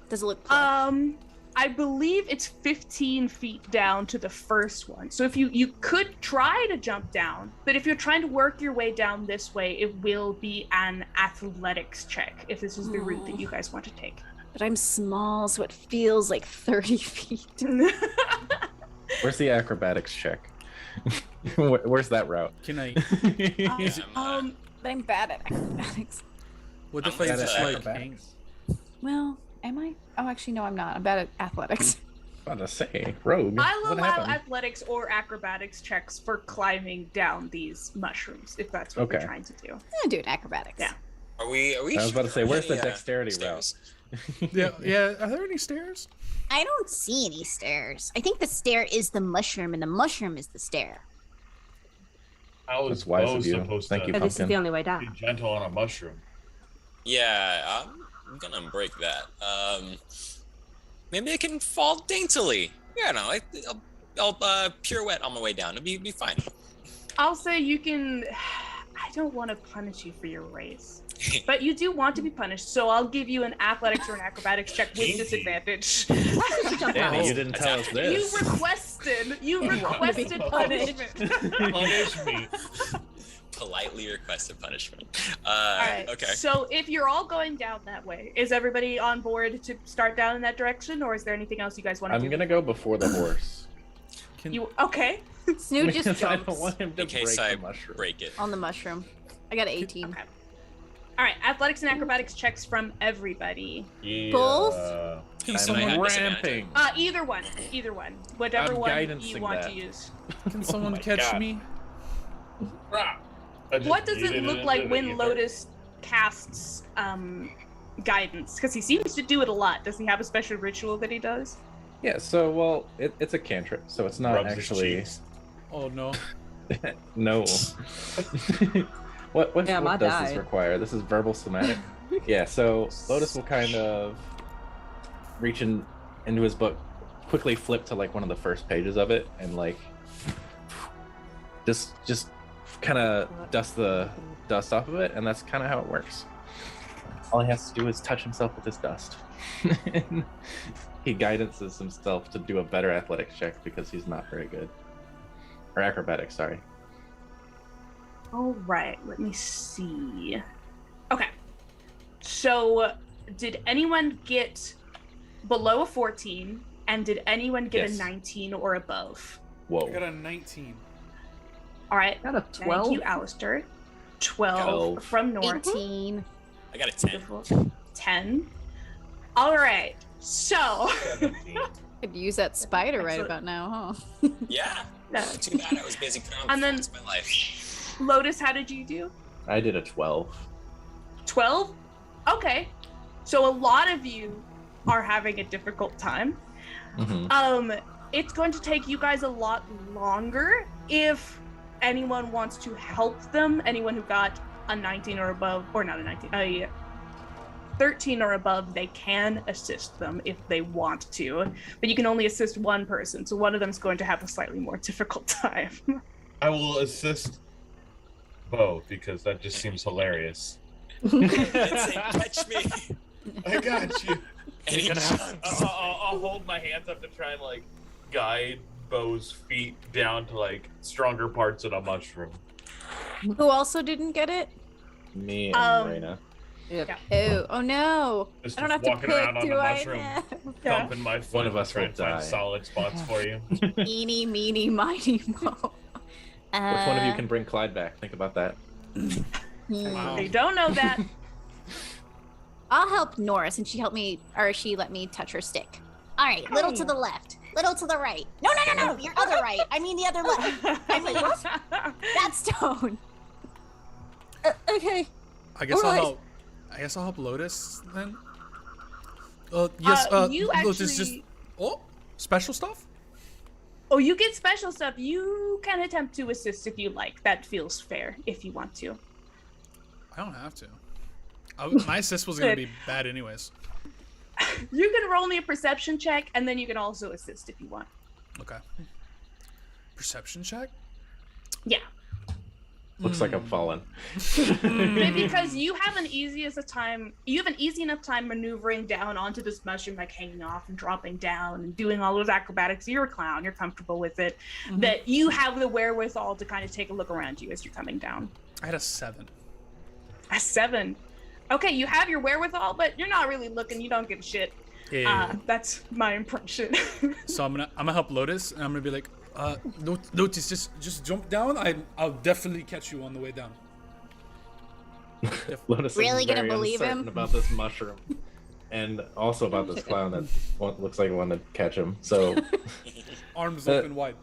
Does it look plump?
I believe it's 15 feet down to the first one. So if you could try to jump down, but if you're trying to work your way down this way, it will be an athletics check if this is the route that you guys want to take.
But I'm small, so it feels like 30 feet.
Where's the acrobatics check? Where's that route?
Can I?
But I'm bad at acrobatics.
What if
I'm
I
bad
just
at
like
acrobatics.
Well, am I? Oh, actually, no, I'm not. I'm bad at athletics.
About to say, rogue.
I'll
What
allow
happened?
athletics or acrobatics checks for climbing down these mushrooms, if that's what you're
Okay.
trying to do.
I'm doing acrobatics.
Yeah.
Are we?
I was about to say, where's the
any,
dexterity
stairs?
Yeah. Are there any stairs?
I don't see any stairs. I think the stair is the mushroom, and the mushroom is the stair.
How is
That's wise
Bo
of you.
supposed
Thank
to
you,
So this is
Pumpkin.
the only way
be
down.
gentle on a mushroom?
Yeah, I'm gonna break that. Maybe I can fall daintily. Yeah, no, I'll pirouette on my way down. It'll be fine.
I'll say you can. I don't want to punish you for your race, but you do want to be punished, so I'll give you an athletics or an acrobatics check with disadvantage.
Danny, you didn't tell us
You
this.
requested punishment.
Punish me.
Politely requested punishment.
All right.
Okay.
So if you're all going down that way, is everybody on board to start down in that direction, or is there anything else you guys want to do?
I'm gonna go before the horse.
You okay?
Snoot just
Because I
jumps
don't want him to
In case
break
I
the mushroom.
break it.
on the mushroom. I got an 18.
Okay. All right. Athletics and acrobatics checks from everybody.
Yeah.
Both?
So I
I'm
had
ramping.
Either one. Whatever
I'm
one
guidancing
you want
that.
to use.
Can someone
my
catch
God.
me?
What does it look like when Lotus casts guidance? Because he seems to do it a lot. Does he have a special ritual that he does?
Yeah, so, well, it's a cantrip, so it's not
Rubs his
actually...
cheeks.
Oh no.
No. What
Yeah,
does
died.
this require? This is verbal somatic? Yeah, so Lotus will kind of reach into his book, quickly flip to like one of the first pages of it, and like just kind of dust the dust off of it, and that's kind of how it works. All he has to do is touch himself with his dust. He guidances himself to do a better athletics check because he's not very good. Or acrobatics, sorry.
All right. Let me see. Okay. So, did anyone get below a 14? And did anyone get
Yes.
a 19 or above?
Whoa.
I got a 19.
All right.
Got a 12.
Thank you, Alistair. 12
12.
from North.
18.
I got a 10.
Beautiful. 10. All right. So,
Could use that spider right
Excellent.
about now, huh?
Yeah.
uh,
Too bad I was busy putting on
And then-
performance of my life.
Lotus, how did you do?
I did a 12.
12? Okay. So a lot of you are having a difficult time.
Mm-hmm.
It's going to take you guys a lot longer if anyone wants to help them. Anyone who got a 19 or above, or not a 19, a 13 or above, they can assist them if they want to. But you can only assist one person, so one of them is going to have a slightly more difficult time.
I will assist Bo because that just seems hilarious.
It's a catch me.
I got you.
And he jumps.
I'll hold my hands up to try and like guide Bo's feet down to like
Stronger parts in a mushroom.
Who also didn't get it?
Me and Marina.
Oh no.
Just
I don't have to
walking
pick,
around on
do
the
I?
mushroom,
Yeah.
thumping my foot.
One of us
trying
will
to find
die.
solid spots for you.
Eeny, meeny, miny, mo.
Which one of you can bring Clyde back? Think about that.
Wow.
They don't know that.
I'll help Norris, and she let me touch her stick. All right, little to the left, little to the right. No, your other right. I mean the other left. I mean that stone.
Okay.
I guess
Alright.
I'll help Lotus then. Yes.
You
Lotus just.
actually-
Oh, special stuff.
Oh, you get special stuff. You can attempt to assist if you like. That feels fair if you want to.
I don't have to. My assist was gonna be bad anyways.
You can roll me a perception check, and then you can also assist if you want.
Okay. Perception check.
Yeah.
Looks like I'm falling.
Because you have an easy enough time maneuvering down onto this mushroom, like hanging off and dropping down and doing all those acrobatics. You're a clown, you're comfortable with it, that you have the wherewithal to kind of take a look around you as you're coming down.
I had a 7.
A 7. Okay, you have your wherewithal, but you're not really looking, you don't give a shit.
Yeah.
That's my impression.
So I'm gonna help Lotus, and I'm gonna be like, Lotus, just jump down. I'll definitely catch you on the way down.
Lotus
Really
is
gonna
very
believe
uncertain
him?
about this mushroom, and also about this clown that looks like he wanted to catch him. So
Arms open wide.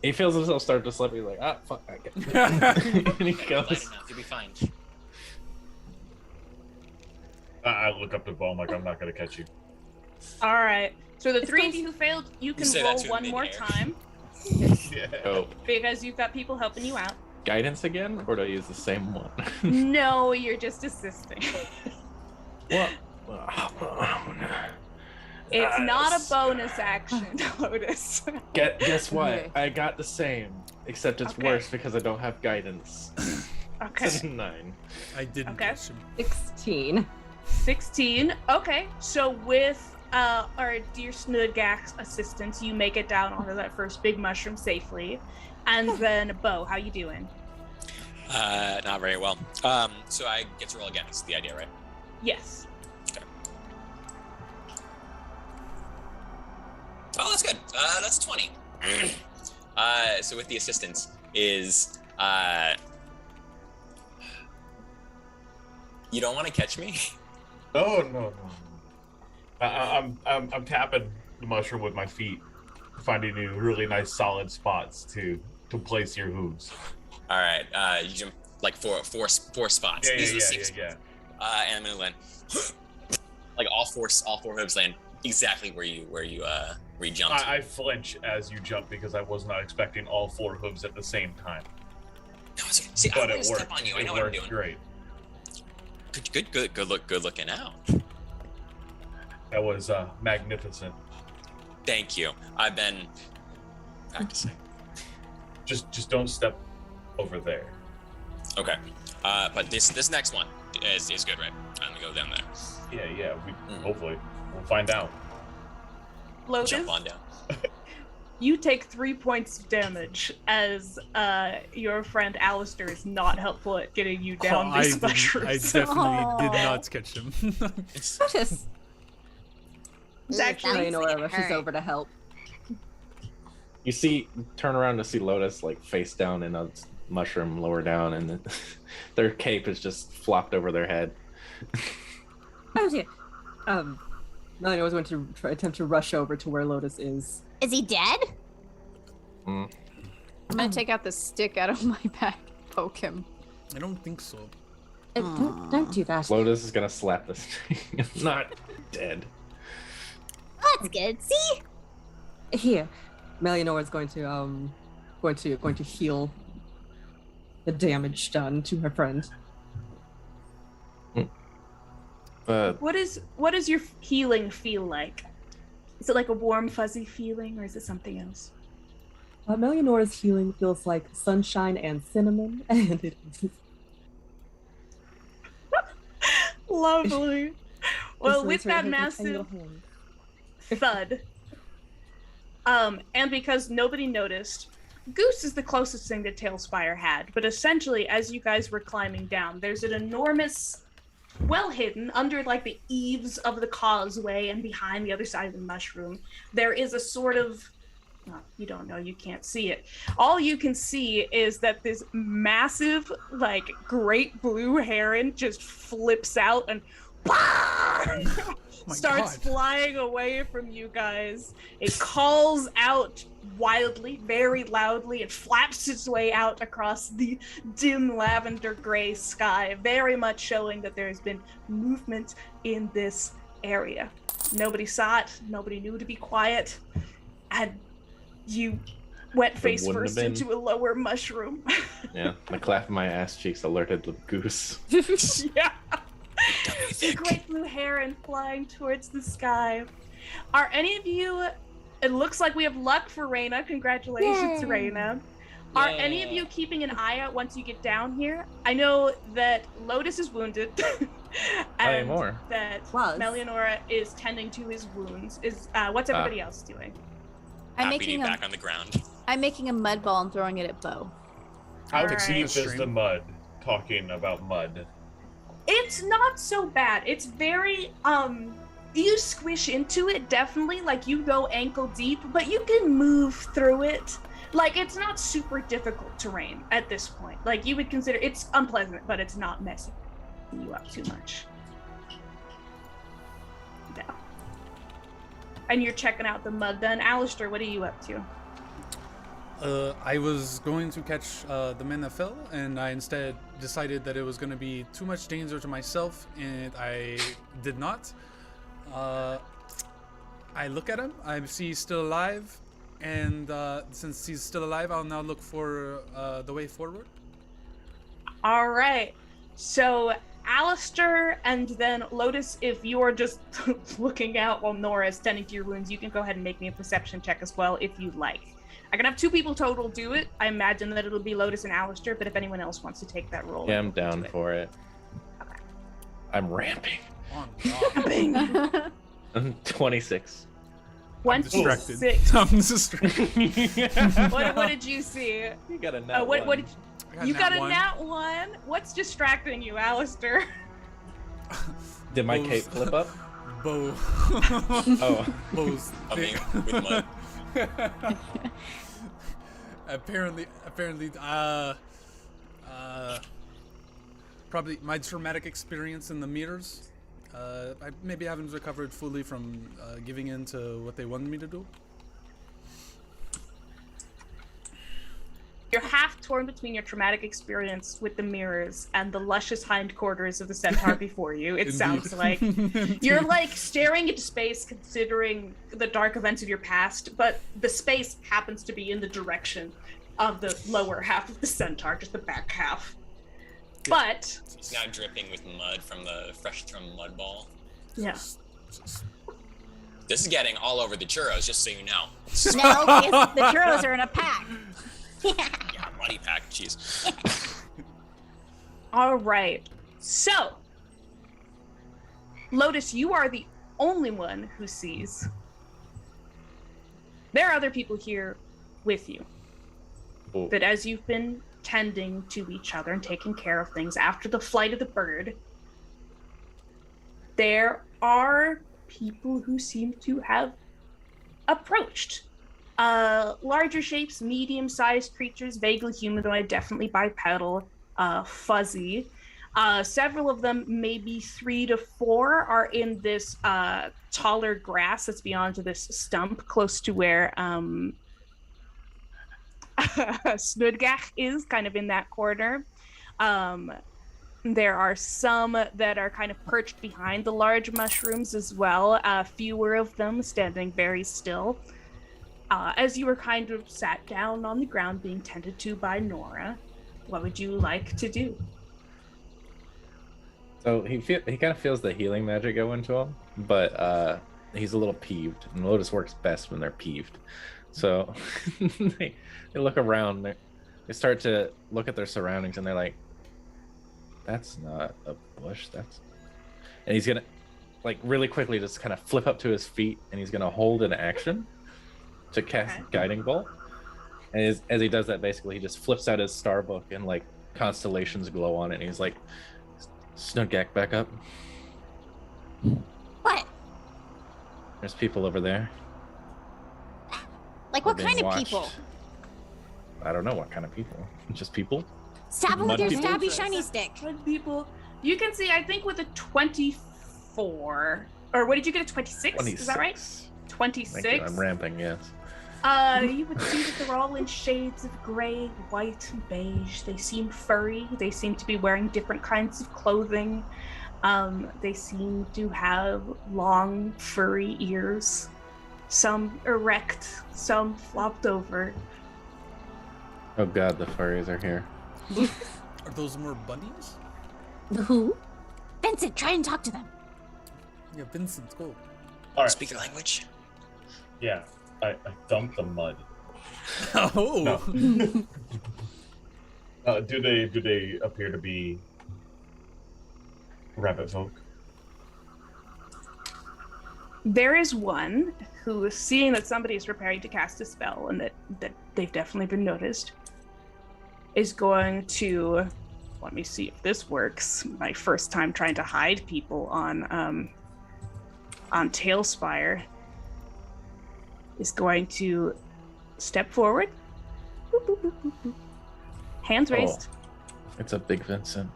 he feels himself start to slip. He's like, ah, fuck. And he
Light
goes.
enough, you'll be fine.
I look up to Bo. I'm like, I'm not gonna catch you.
All right. So the three of you who failed, you can
say that
roll
to him
one more
mid-air.
time
Yeah.
Oh,
because you've got people helping you out.
guidance again, or do I use the same one?
No, you're just assisting.
What?
It's not a bonus action, Lotus.
Guess what?
Okay.
I got the same, except it's
Okay.
worse because I don't have guidance.
Okay.
9.
I didn't
Okay.
catch him.
16.
16. Okay. So with our dear Snudgak's assistance, you make it down onto that first big mushroom safely. And then Bo, how you doing?
Not very well. So I get to roll again. That's the idea, right?
Yes.
Okay. Oh, that's good. That's 20. So with the assistance is you don't want to catch me?
No. I'm tapping the mushroom with my feet, finding you really nice solid spots to place your hooves.
All right. You jump like four spots.
Yeah,
These are the
yeah,
six.
yeah.
And I'm gonna land like all four hooves land exactly where you jumped.
I flinch as you jump because I was not expecting all 4 hooves at the same time.
No, it's okay. See, I
But
want
it
to
worked.
step on you. I
It
know what I'm
worked
doing.
great.
Good looking out.
That was magnificent.
Thank you. I've been practicing.
Just don't step over there.
Okay. But this next one is good, right? I'm gonna go down there.
Yeah. Hopefully we'll find out.
Lotus,
Jump on down.
you take 3 points of damage as your friend Alistair is not helpful at getting you down
I
these
didn't-
mushrooms.
I definitely did
Aw.
not catch him.
Lotus.
It's actually
Leonora
it
rushes
hurt.
over to help.
You turn around to see Lotus like face down in a mushroom lower down, and their cape is just flopped over their head.
Oh dear. Melanie was going to attempt to rush over to where Lotus is.
Is he dead?
Mm.
I'm gonna take out the stick out of my bag, poke him.
I don't think so.
Don't do that.
Lotus is gonna slap this thing. Not dead.
That's good. See?
Here, Melionora is going to heal the damage done to her friend.
But
What does your healing feel like? Is it like a warm, fuzzy feeling, or is it something else?
Melionora's healing feels like sunshine and cinnamon, and it is.
Lovely. Well,
Just
with
raise her
that
tiny little
massive
hand.
thud, and because nobody noticed, Goose is the closest thing that Tailspire had. But essentially, as you guys were climbing down, there's an enormous, well hidden under like the eaves of the causeway and behind the other side of the mushroom, there is a sort of, well, you don't know, you can't see it. All you can see is that this massive, like, great blue heron just flips out and
My
starts
God.
flying away from you guys. It calls out wildly, very loudly. It flaps its way out across the dim lavender gray sky, very much showing that there has been movement in this area. Nobody saw it, nobody knew to be quiet, and you went face
wouldn't
first
have been-
into a lower mushroom.
yeah, the clap of my ass cheeks alerted the goose.
Yeah. The great blue heron flying towards the sky. Are any of you? It looks like we have luck for Raina. Congratulations,
Yay.
Raina. Are any of you keeping an eye out once you get down here? I know that Lotus is wounded, and
more.
that
Was.
Melionora is tending to his wounds. What's everybody else doing?
I'm
Happy to be
making
back on the ground.
I'm making a mud ball and throwing it at Bo.
How
Alright.
deep is the
Stream.
mud? Talking about mud.
It's not so bad. It's very you squish into it, definitely, like you go ankle deep, but you can move through it. Like, it's not super difficult terrain at this point. Like, you would consider it's unpleasant, but it's not messing you up too much. No. And you're checking out the mud then. Alistair, what are you up to?
I was going to catch the man that fell, and I instead decided that it was going to be too much danger to myself, and I did not. I look at him, I see he's still alive, and since he's still alive, I'll now look for the way forward.
All right. So, Alistair and then Lotus, if you're just looking out while Nora is tending to your wounds, you can go ahead and make me a perception check as well if you'd like. I can have 2 people total do it. I imagine that it'll be Lotus and Alistair, but if anyone else wants to take that role.
Yeah, I'm down for it.
Okay.
I'm ramping.
Oh, God.
I'm 26.
I'm distracted.
26.
I'm distracted.
What did you see?
You got a nat
What
one.
did you got a nat 1? What's distracting you, Alistair?
Did my cape flip up?
Bow.
Oh.
Bow's
I mean,
thick.
with mud.
apparently, probably my traumatic experience in the mirrors. I maybe haven't recovered fully from giving in to what they wanted me to do.
You're half torn between your traumatic experience with the mirrors and the luscious hindquarters of the centaur before you. It sounds like you're like staring into space, considering the dark events of your past, but the space happens to be in the direction of the lower half of the centaur, just the back half. But
It's now dripping with mud from the fresh thrown mud ball.
yeah,
This is getting all over the churros, just so you know.
No, the churros are in a pack.
Yeah, muddy pack, jeez.
all right. So, Lotus, you are the only one who sees. There are other people here with you.
Oh.
But as you've been tending to each other and taking care of things after the flight of the bird, there are people who seem to have approached. Larger shapes, medium-sized creatures, vaguely humanoid, definitely bipedal, fuzzy. Several of them, maybe 3 to 4, are in this taller grass that's beyond this stump close to where Snudgach is, kind of in that corner. There are some that are kind of perched behind the large mushrooms as well, fewer of them standing very still. As you were kind of sat down on the ground being tended to by Nora, what would you like to do?
So he kind of feels the healing magic go into him, but he's a little peeved, and Lotus works best when they're peeved. So they look around, they start to look at their surroundings, and they're like, "That's not a bush. That's," and he's gonna like really quickly just kind of flip up to his feet, and he's gonna hold an action to cast Guiding Bolt. And as he does that, basically he just flips out his star book, and like constellations glow on it, and he's like, "Snudgach, back up.
What?
There's people over there.
Like what
They're
kind
being
of
watched."
people?
I don't know what kind of people. Just people.
Stab them with
Mud
your
people?
stabby shiny stick.
Good people. You can see, I think with a 24, or what did you get, a 26? Is that right? 26?
Thank you. I'm ramping, yes.
You would see that they're all in shades of gray, white, and beige. They seem furry. They seem to be wearing different kinds of clothing. They seem to have long, furry ears. Some erect, some flopped over.
Oh god, the furries are here.
Are those more bunnies?
The who? Vincent, try and talk to them.
Yeah, Vincent, go.
All right.
Speak their language.
Yeah, I dumped the mud.
Oh.
No. Do they appear to be rabbit folk?
There is one who, seeing that somebody is preparing to cast a spell and that they've definitely been noticed, is going to, let me see if this works. My first time trying to hide people on Tailspire, is going to step forward. Boop, boop, boop, boop, boop. Hands raised.
It's a big Vincent.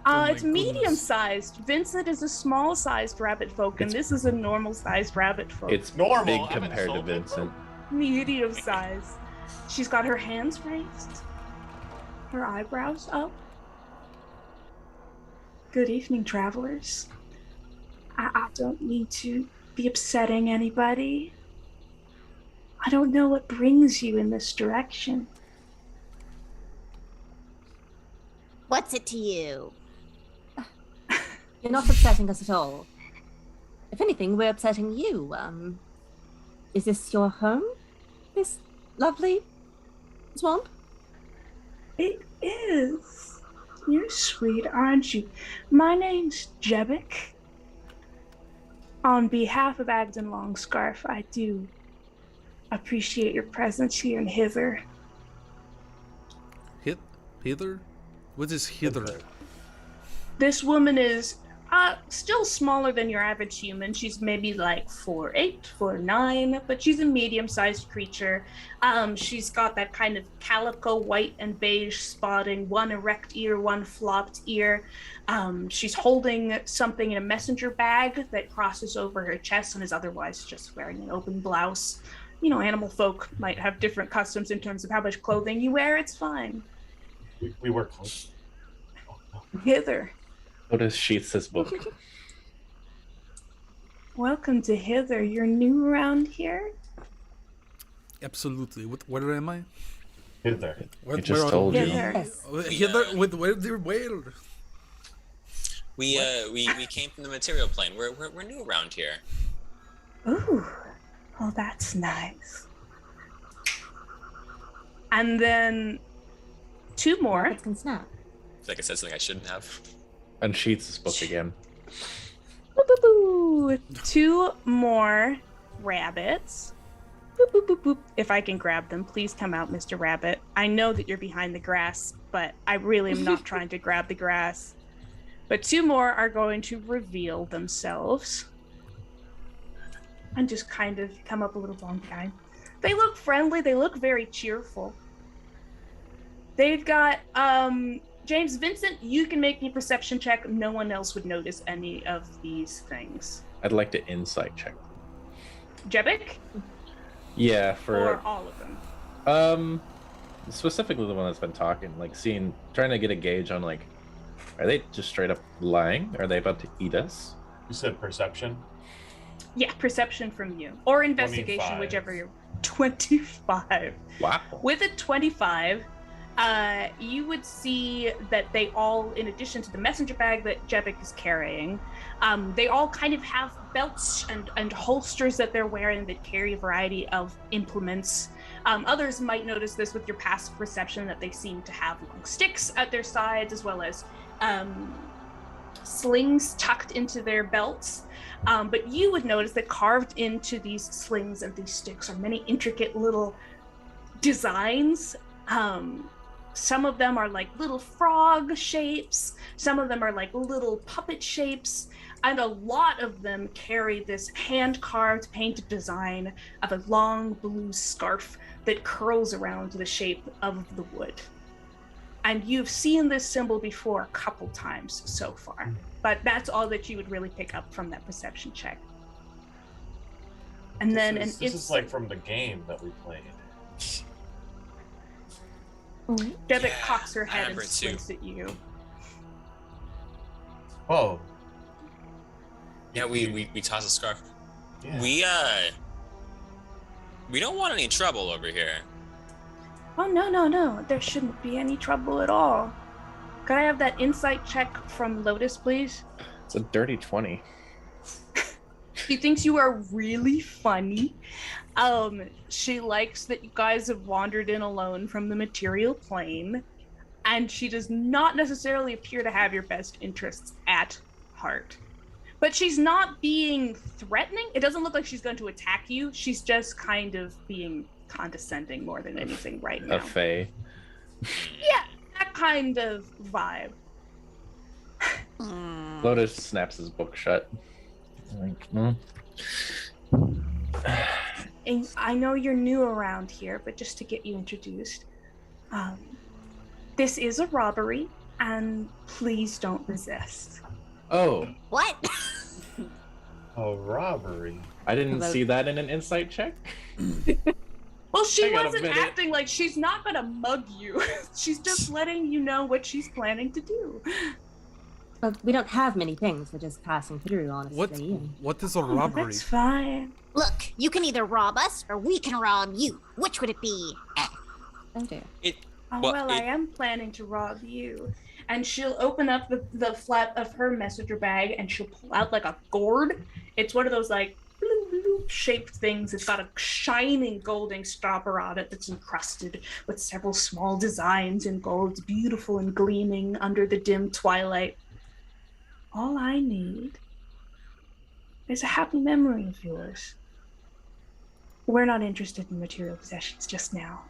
Oh
It's
my goodness.
medium-sized. Vincent is a small-sized rabbit folk, and
It's-
this is a normal-sized rabbit folk.
It's
Normal,
big
I'm
compared to
insulted.
Vincent.
Medium-sized. She's got her hands raised, her eyebrows up. Good evening, travelers. I don't need to be upsetting anybody. I don't know what brings you in this direction.
What's it to you?
You're not upsetting us at all. If anything, we're upsetting you. Is this your home? This lovely swamp?
It is. You're sweet, aren't you? My name's Jebic. On behalf of Agden Longscarf, I do appreciate your presence here in Hither.
Hither? What is Hither?
This woman is still smaller than your average human. She's maybe like 4'8", 4'9", but she's a medium-sized creature. She's got that kind of calico white and beige spotting, one erect ear, one flopped ear. She's holding something in a messenger bag that crosses over her chest and is otherwise just wearing an open blouse. You know, animal folk might have different customs in terms of how much clothing you wear. It's fine.
We work close.
Hither.
Otis sheaths his book.
Welcome to Hither. You're new around here?
Absolutely. Where am I?
Hither.
I just told you.
Hither.
Hither with the whale.
We came from the material plane. We're new around here.
Ooh, well, that's nice. And then 2 more.
Rabbits can snap.
I feel like I said something I shouldn't have.
Unsheaths his book again.
Boop, boop, boop. 2 more rabbits. Boop, boop, boop, boop. If I can grab them, please come out, Mr. Rabbit. I know that you're behind the grass, but I really am not trying to grab the grass. But 2 more are going to reveal themselves. And just kind of come up a little long behind. They look friendly. They look very cheerful. They've got, James Vincent, you can make me a perception check. No one else would notice any of these things.
I'd like to insight check.
Jebic?
Yeah,
Or
for
all of them?
specifically the one that's been talking, like trying to get a gauge on like, are they just straight up lying? Are they about to eat us?
You said perception?
Yeah, perception from you. Or investigation,
25.
whichever you're... 25.
Wow.
With a 25, you would see that they all, in addition to the messenger bag that Jebic is carrying, they all kind of have belts and holsters that they're wearing that carry a variety of implements. Others might notice this with your passive perception that they seem to have long sticks at their sides, as well as slings tucked into their belts. But you would notice that carved into these slings and these sticks are many intricate little designs. Some of them are like little frog shapes. Some of them are like little puppet shapes. And a lot of them carry this hand-carved, painted design of a long blue scarf that curls around the shape of the wood. And you've seen this symbol before a couple times so far. But that's all that you would really pick up from that perception check. And then
This is like from the game that we played.
Devitt
Yeah,
cocks her
I
head and
remember it too.
squints at you.
Oh,
Yeah, we toss a scarf.
yeah.
We don't want any trouble over here.
Oh, no. There shouldn't be any trouble at all. Could I have that insight check from Lotus, please?
It's a dirty 20.
She thinks you are really funny. She likes that you guys have wandered in alone from the material plane, and she does not necessarily appear to have your best interests at heart. But she's not being threatening. It doesn't look like she's going to attack you. She's just kind of being condescending more than anything right now.
A fae.
Yeah, that kind of vibe.
Lotus snaps his book shut. Like,
And I know you're new around here, but just to get you introduced, this is a robbery, and please don't resist.
Oh,
What?
A robbery.
I didn't see that in an insight check.
Well, she
I got a
wasn't
minute.
acting like she's not gonna mug you. She's just letting you know what she's planning to do.
But we don't have many things. We're just passing through, honestly.
What is a robbery?
That's fine.
Look, you can either rob us or we can rob you. Which would it be?
Oh dear.
Oh,
Well,
well, I am planning to rob you. And she'll open up the flap of her messenger bag and she'll pull out like a gourd. It's one of those like shaped things. It's got a shining golden stopper on it that's encrusted with several small designs in gold. It's beautiful and gleaming under the dim twilight. All I need is a happy memory of yours. We're not interested in material possessions just now.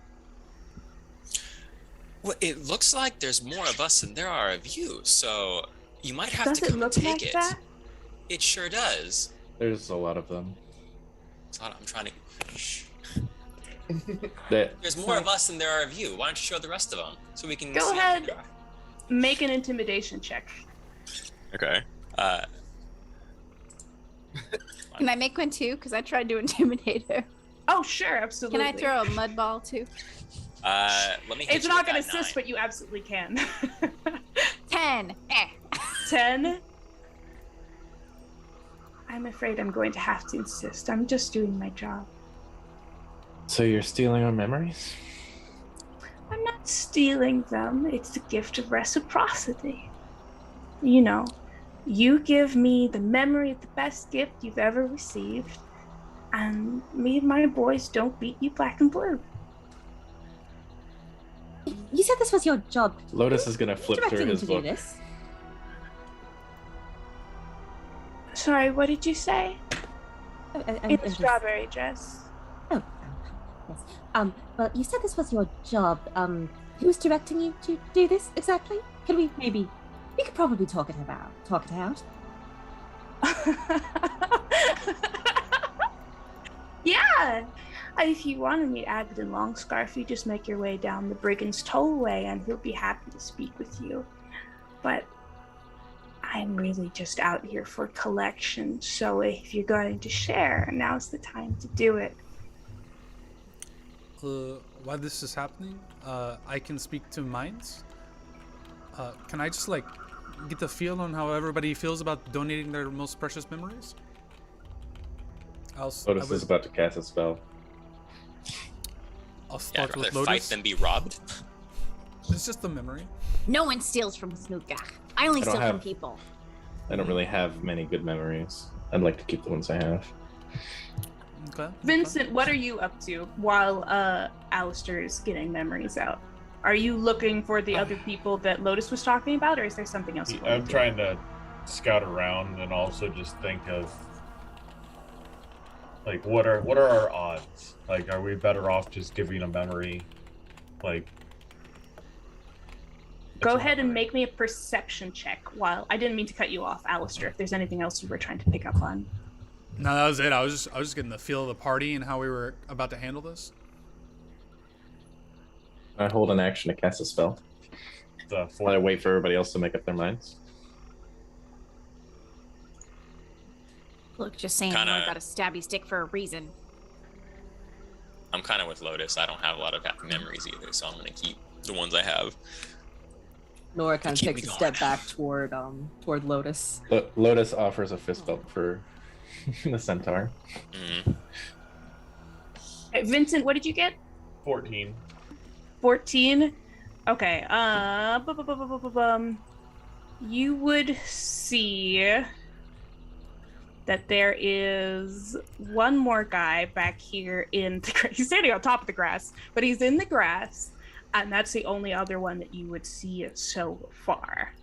Well, it looks like there's more of us than there are of you, so you might have
Does
to
it
come and
look
take
like
it.
that?
It sure does.
There's a lot of them.
So I'm trying to. Shh.
That
There's more of us than there are of you. Why don't you show the rest of them so we can
Go
see
ahead.
who you are?
Make an intimidation check.
Okay.
Can I make one too? Because I tried to intimidate her.
Oh, sure, absolutely.
Can I throw a mud ball too?
Let me. hit
It's
you
not
with
going to
that
assist,
9.
but you absolutely can.
10.
10. I'm afraid I'm going to have to insist. I'm just doing my job.
So you're stealing our memories?
I'm not stealing them. It's a gift of reciprocity. You know, you give me the memory of the best gift you've ever received, and me and my boys don't beat you black and blue.
You said this was your job.
Lotus is gonna flip
Directing
through
him
his
to do
book.
this.
Sorry, what did you say? In the strawberry dress.
Oh, yes. Well, you said this was your job. Who's directing you to do this exactly? Could we maybe? We could probably talk it out.
Yeah. If you wanted me to act in Longscarf, you just make your way down the Brigand's Tollway, and he'll be happy to speak with you. But I'm really just out here for collection, so if you're going to share, now's the time to do it.
While this is happening, I can speak to minds. Can I just like get the feel on how everybody feels about donating their most precious memories?
Lotus is about to cast a spell.
I'll
Yeah, I'd
start
rather
with
fight
Lotus.
than be robbed.
It's just a memory.
No one steals from Snooka. I only
I don't
steal from
have-
people.
I don't really have many good memories. I'd like to keep the ones I have.
Okay.
Vincent, what are you up to while Alistair is getting memories out? Are you looking for the other people that Lotus was talking about, or is there something else you want
I'm
to do?
trying to scout around and also just think of like what are our odds? Like, are we better off just giving a memory? Like,
Go
it's a
ahead and
memory.
make me a perception check while I didn't mean to cut you off, Alistair, if there's anything else you were trying to pick up on.
No, that was it. I was just getting the feel of the party and how we were about to handle this.
I hold an action to cast a spell.
The
While I wait for everybody else to make up their minds.
Look, just saying,
Kinda-
I got a stabby stick for a reason.
I'm kind of with Lotus. I don't have a lot of happy memories either, so I'm gonna keep the ones I have.
Nora kind of
Keep
takes
me
a
going.
step back toward Lotus.
Lotus offers a fist bump for the centaur.
Mm.
Vincent, what did you get?
14.
14? Okay, you would see that there is one more guy back here in the grass. He's standing on top of the grass, but he's in the grass, and that's the only other one that you would see so far.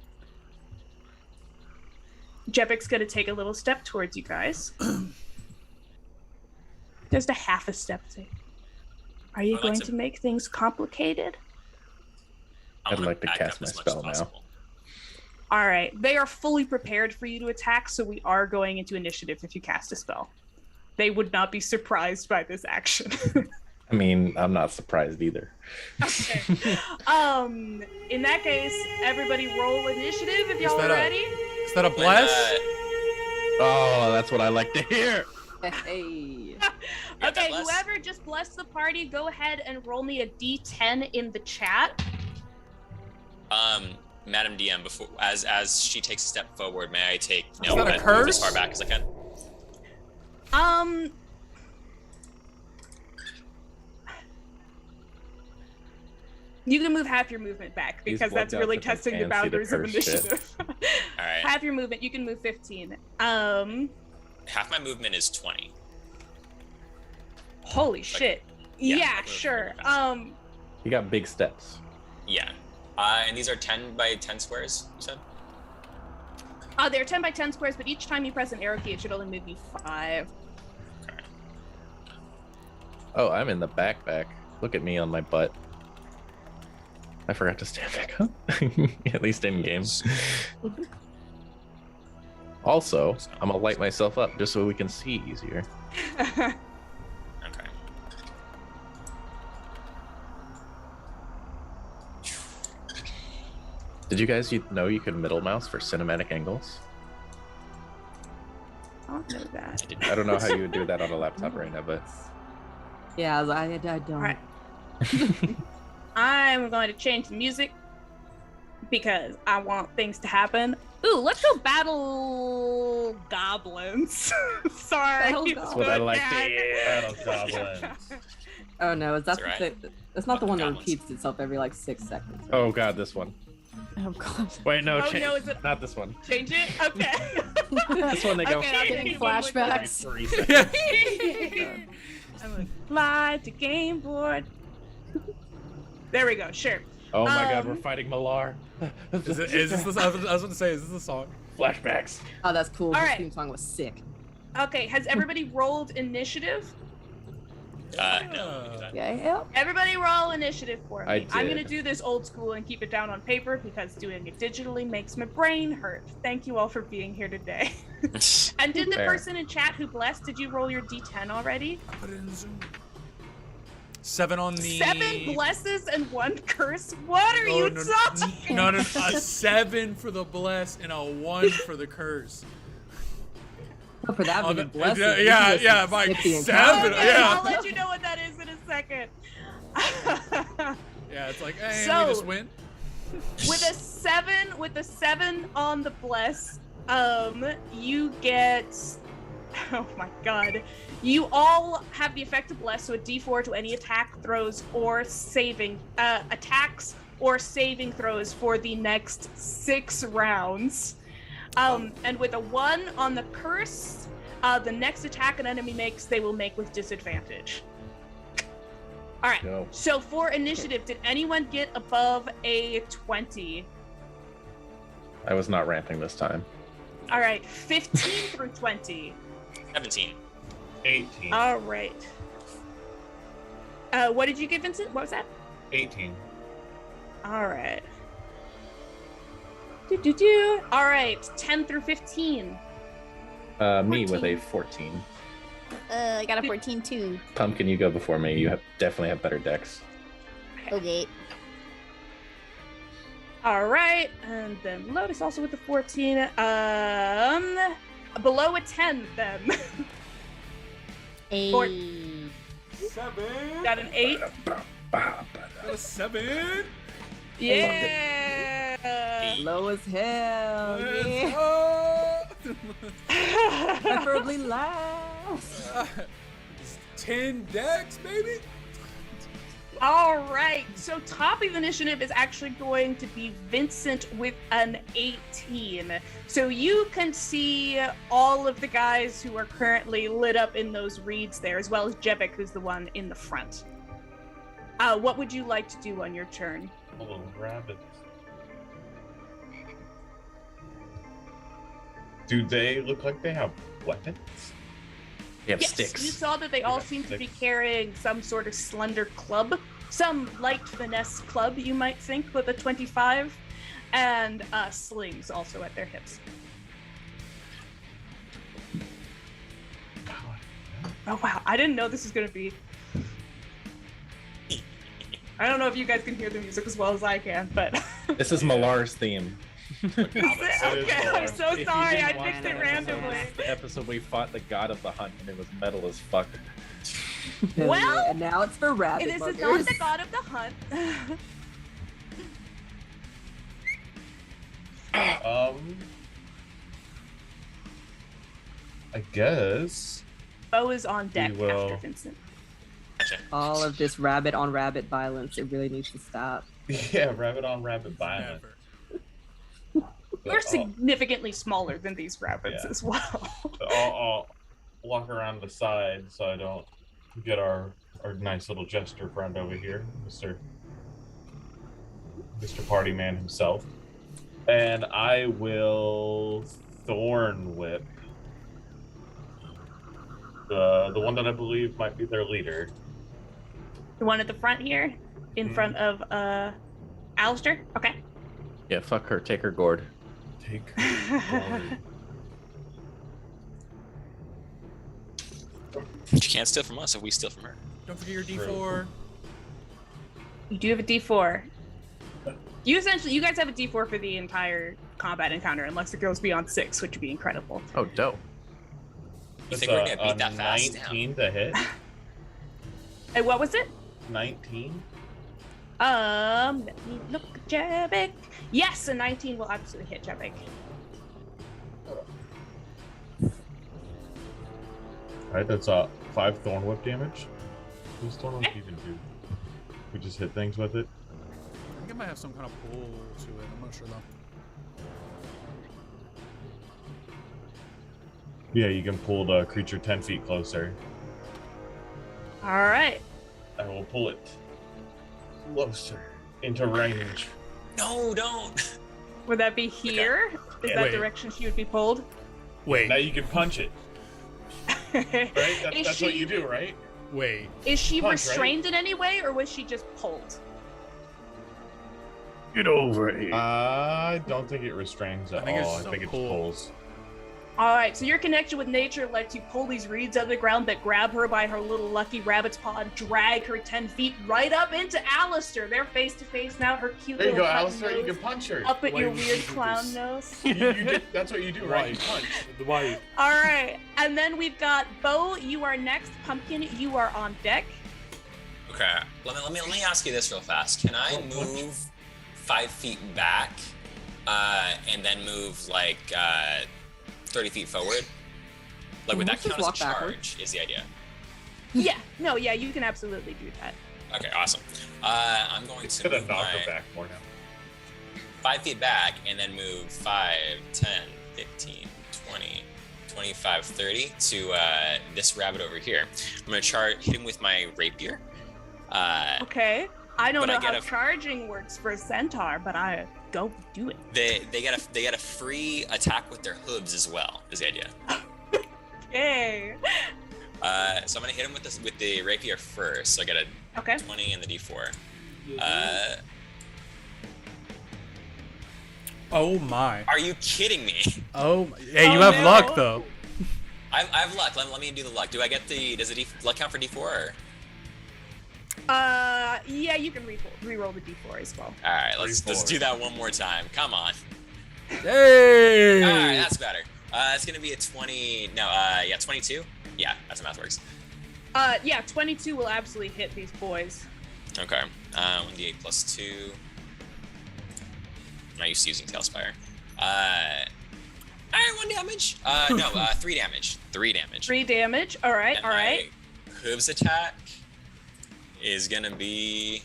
Jepic's gonna take a little step towards you guys. Just a half a step. Are you
I'd like
going
to-
to make things complicated?
I'm
I'd
gonna
like to
back
cast
up
my
as much
spell
as
now.
possible.
All right, they are fully prepared for you to attack, so we are going into initiative if you cast a spell. They would not be surprised by this action.
I mean, I'm not surprised either.
Okay. In that case, everybody roll initiative if y'all
Is
are
that a-
ready.
Is that a
When,
bless?
Oh, that's what I like to hear.
Hey.
Yeah,
Okay,
bless.
whoever just blessed the party, go ahead and roll me a d10 in the chat.
Madam DM, before as she takes a step forward, may I take
Is that a
move as
curse?
far back as I can?
You can move half your movement back
These
because
blood
that's really
gods
testing the
can't see the
boundaries of
curse shit.
initiative.
All right.
Half your movement, you can move 15.
Half my movement is 20.
Holy shit.
yeah,
Yeah,
like
sure.
You got big steps.
Yeah. And these are 10 by 10 squares, you said?
They're 10 by 10 squares, but each time you press an arrow key, it should only move you 5.
Okay.
Oh, I'm in the backpack. Look at me on my butt. I forgot to stand back up. At least in games. Also, I'm gonna light myself up just so we can see easier.
Okay.
Did you guys know you could middle mouse for cinematic angles?
I don't know that.
I didn't.
I don't know how you would do that on a laptop right now, but
Yeah, I don't.
Alright. I'm going to change the music because I want things to happen. Ooh, let's go battle goblins. Sorry.
Battle
that's what I like to hear.
Battle goblins.
Oh no, is that
That's
the,
alright.
that's not the one that
Goblins.
repeats itself every like 6 seconds. Right?
Oh god, this one.
Oh god.
Wait, no,
Oh,
change.
no, is it-
Not this one.
Change it? Okay.
This one they go.
Okay,
I'm getting flashbacks.
3 seconds.
Yeah.
I'm gonna fly to game board. There we go, sure.
Oh my god, we're
Um,
fighting Malar.
Is this the, I was going to say, is this the song?
Flashbacks.
Oh, that's cool.
All
This
right.
theme song was sick.
Okay, has everybody rolled initiative?
No.
Yeah.
Everybody roll initiative for me.
I
I'm
did.
gonna do this old school and keep it down on paper because doing it digitally makes my brain hurt. Thank you all for being here today. And did the
Fair.
person in chat who blessed, did you roll your d10 already?
Put it in Zoom. 7 on the...
7 blesses and 1 curse? What are you talking
no, a 7 for the bless and a 1 for the curse.
Oh, for that
Oh,
many
the-
blessings.
yeah, Mike,
skip the
7,
encounter.
Okay,
yeah.
I'll let you know what that is in a second.
Yeah, it's like, hey,
So-
we just win.
with a 7 on the bless, you get, oh my god, you all have the effect of bless, so a d4 to any attack, throws, or saving attacks or saving throws for the next 6 rounds. And with a 1 on the curse, the next attack an enemy makes, they will make with disadvantage. All right.
No.
So for initiative, did anyone get above a 20?
I was not ramping this time.
All right, 15 through 20.
17.
18.
All right. What did you get, Vincent? What was that?
18.
All right. All right, 10 through 15.
Me with
14.
a 14.
I got a 14 too.
Pumpkin, you go before me. You definitely have better decks.
Okay.
All right, and then Lotus also with the 14. Below a 10 then.
A.
Four-
7.
Got an 8.
Got a 7.
Yeah.
Low as hell.
Let's
Yeah.
go.
Preferably last.
10 decks, baby.
All right, so top of the initiative is actually going to be Vincent with an 18. So you can see all of the guys who are currently lit up in those reeds there, as well as Jebek, who's the one in the front. What would you like to do on your turn?
A little rabbits. Do they look like they have weapons?
You have
Yes,
sticks.
you saw that they all
Yeah,
seem to be
sticks.
carrying some sort of slender club. Some light finesse club, you might think, with a 25. And slings also at their hips. Oh wow, I didn't know this was gonna be... I don't know if you guys can hear the music as well as I can, but...
This is Malar's theme.
Okay, I'm so
If you
sorry.
didn't
I
watch
picked
that
it
episode,
randomly.
it's the episode we fought the god of the hunt, and it was metal as fuck.
Well,
and now it's for rabbit
this is
buggers.
not the god of the hunt.
I guess.
Bo is on deck
We will-
after Vincent.
Gotcha.
All of this rabbit on rabbit violence, it really needs to stop.
Yeah, rabbit on rabbit violence.
Never.
You're significantly smaller than these rabbits
Yeah.
as well.
I'll walk around the side so I don't get our nice little jester friend over here, Mr. Party Man himself. And I will Thorn Whip the one that I believe might be their leader.
The one at the front here, in front of Alistair. Okay.
Yeah, fuck her. Take her gourd.
Take Thorn.
She can't steal from us if we steal from her.
Don't forget your D4.
You do have a D4. You guys have a D4 for the entire combat encounter, unless the girl's beyond 6, which would be incredible.
Oh, dope.
You think we're gonna beat that fast?
19 to hit?
Hey, what was it?
19?
Let me look at Jabik. Yes, a 19 will absolutely hit Jabik.
Alright, that's 5 Thorn Whip damage. Who's Thorn Whip even do? We just hit things with it?
I think it might have some kind of pull to it. I'm not sure though.
Yeah, you can pull the creature 10 feet closer.
All right.
I will pull it closer into range.
No, don't.
Would that be here? Is that
Wait.
direction she would be pulled?
Wait,
Now you can punch it, right?
Is
That's what
she-
you do, right?
wait.
Is she
Punch, right?
restrained in any way, or was she just pulled?
Get over here.
I don't think it restrains at
I think it's
all. I
some
think it
pull.
pulls.
All right, so your connection with nature lets you pull these reeds out of the ground that grab her by her little lucky rabbit's paw and drag her 10 feet right up into Alistair. They're face to face now. Her cute
There you
little
go,
cut
Alistair. You
nose
can punch her.
up at
Why
your
would you
weird
do
clown
this?
nose.
You did, that's what you do, right? You punch.
Why?
All right, and then we've got Bo. You are next. Pumpkin, you are on deck.
Okay. Let me ask you this real fast. Can I move 5 feet back, and then move like 30 feet forward? Like, would that
Just
count as a
walk backward.
charge? Is the idea?
Yeah, no, yeah, you can absolutely do that.
Okay, awesome. I'm going to
Could have
move
knocked
my
her back more now.
5 feet back and then move 5, 10, 15, 20, 25, 30 to this rabbit over here. I'm going to hit him with my rapier.
Okay. I don't
But I
know
get
how
a-
charging works for a centaur, but I go do it.
They get a free attack with their hooves as well, is the idea.
Yay.
So I'm gonna hit him with the rapier first. So I get a
Okay.
20 and the D4.
Oh my.
Are you kidding me?
Oh. Hey, you
Oh,
have
no.
luck though.
I have luck. Let me do the luck. Do I get does the luck count for D4? Or?
Yeah, you can re-roll the D4 as well.
All right, let's
D4.
do that one more time. Come on.
Hey.
All right, that's better. It's gonna be a 20. No, yeah, 22. Yeah, that's how math works.
Yeah, 22 will absolutely hit these boys.
Okay. 1d8 plus 2. I'm not used to using Tailspire. Alright, 1 damage. No, 3 damage. 3 damage.
3 damage. All right,
And
all right.
my hooves attack is gonna be.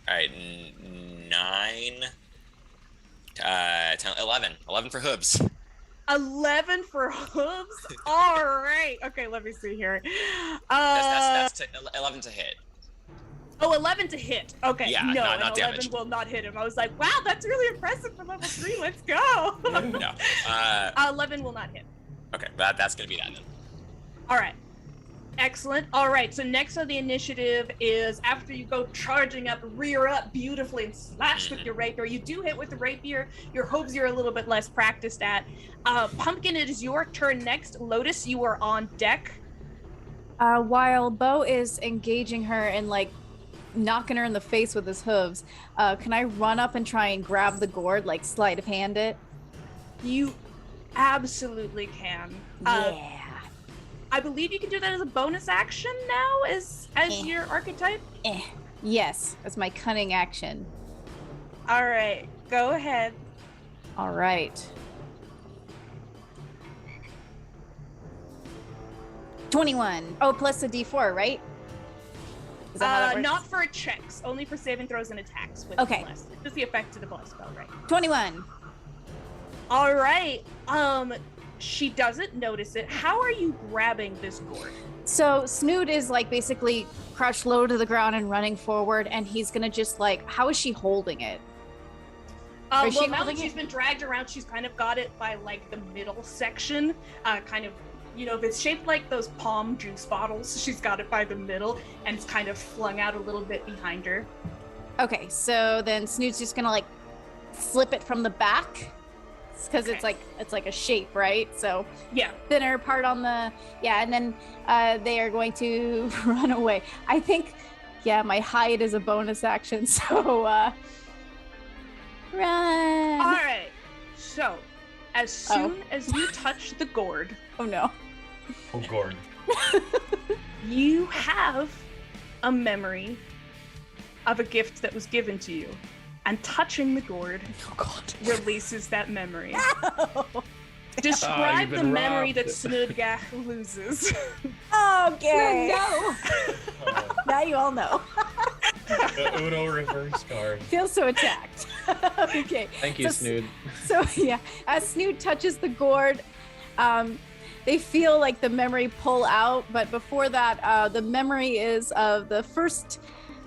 Alright, 9. 10, 11. 11 for hooves.
11 for hooves. All right. Okay, let me see here.
That's 11 to hit.
Oh, 11 to hit. Okay.
Yeah,
no,
not
an 11
damage.
will not hit him. I was like, wow, that's really impressive for level 3. Let's go.
No.
11 will not hit.
Okay, that's gonna be that then.
All right. Excellent. All right. So next on the initiative is after you go charging up, rear up beautifully and slash with your rapier. You do hit with the rapier. Your hooves you're a little bit less practiced at. Pumpkin, it is your turn next. Lotus, you are on deck.
While Bo is engaging her and like
knocking her in the face with his hooves. Can I run up and try and grab the gourd, like sleight of hand it?
You absolutely can.
Yeah.
I believe you can do that as a bonus action now, as your archetype.
Yes, that's my cunning action.
All right, go ahead.
All right. 21. Oh, plus a D4, right? Is that how that works?
Not for checks, only for saving throws and attacks with
Okay.
bless. It's just the effect of the bless spell, right?
21.
All right. She doesn't notice it. How are you grabbing this gourd?
So Snood is like basically crouched low to the ground and running forward, and he's gonna just like, how is she holding it? Is she
Well, now
holding
that she's
it?
been dragged around, she's kind of got it by like the middle section, kind of, if it's shaped like those palm juice bottles, she's got it by the middle, and it's kind of flung out a little bit behind her.
Okay, so then Snood's just gonna like slip it from the back, because it's like a shape, right? So
yeah,
thinner part on the and then they are going to run away. I think my hide is a bonus action, so run.
All right. So, as soon as you touch the gourd,
oh no,
Oh, gourd.
you have a memory of a gift that was given to you. And touching the gourd releases that memory. Describe the memory that Snudgach loses.
Okay. No. Now you all know.
The Uno reverse card.
Feels so attacked. Okay.
Thank you, Snood.
So as Snood touches the gourd, they feel like the memory pull out, but before that, the memory is of the first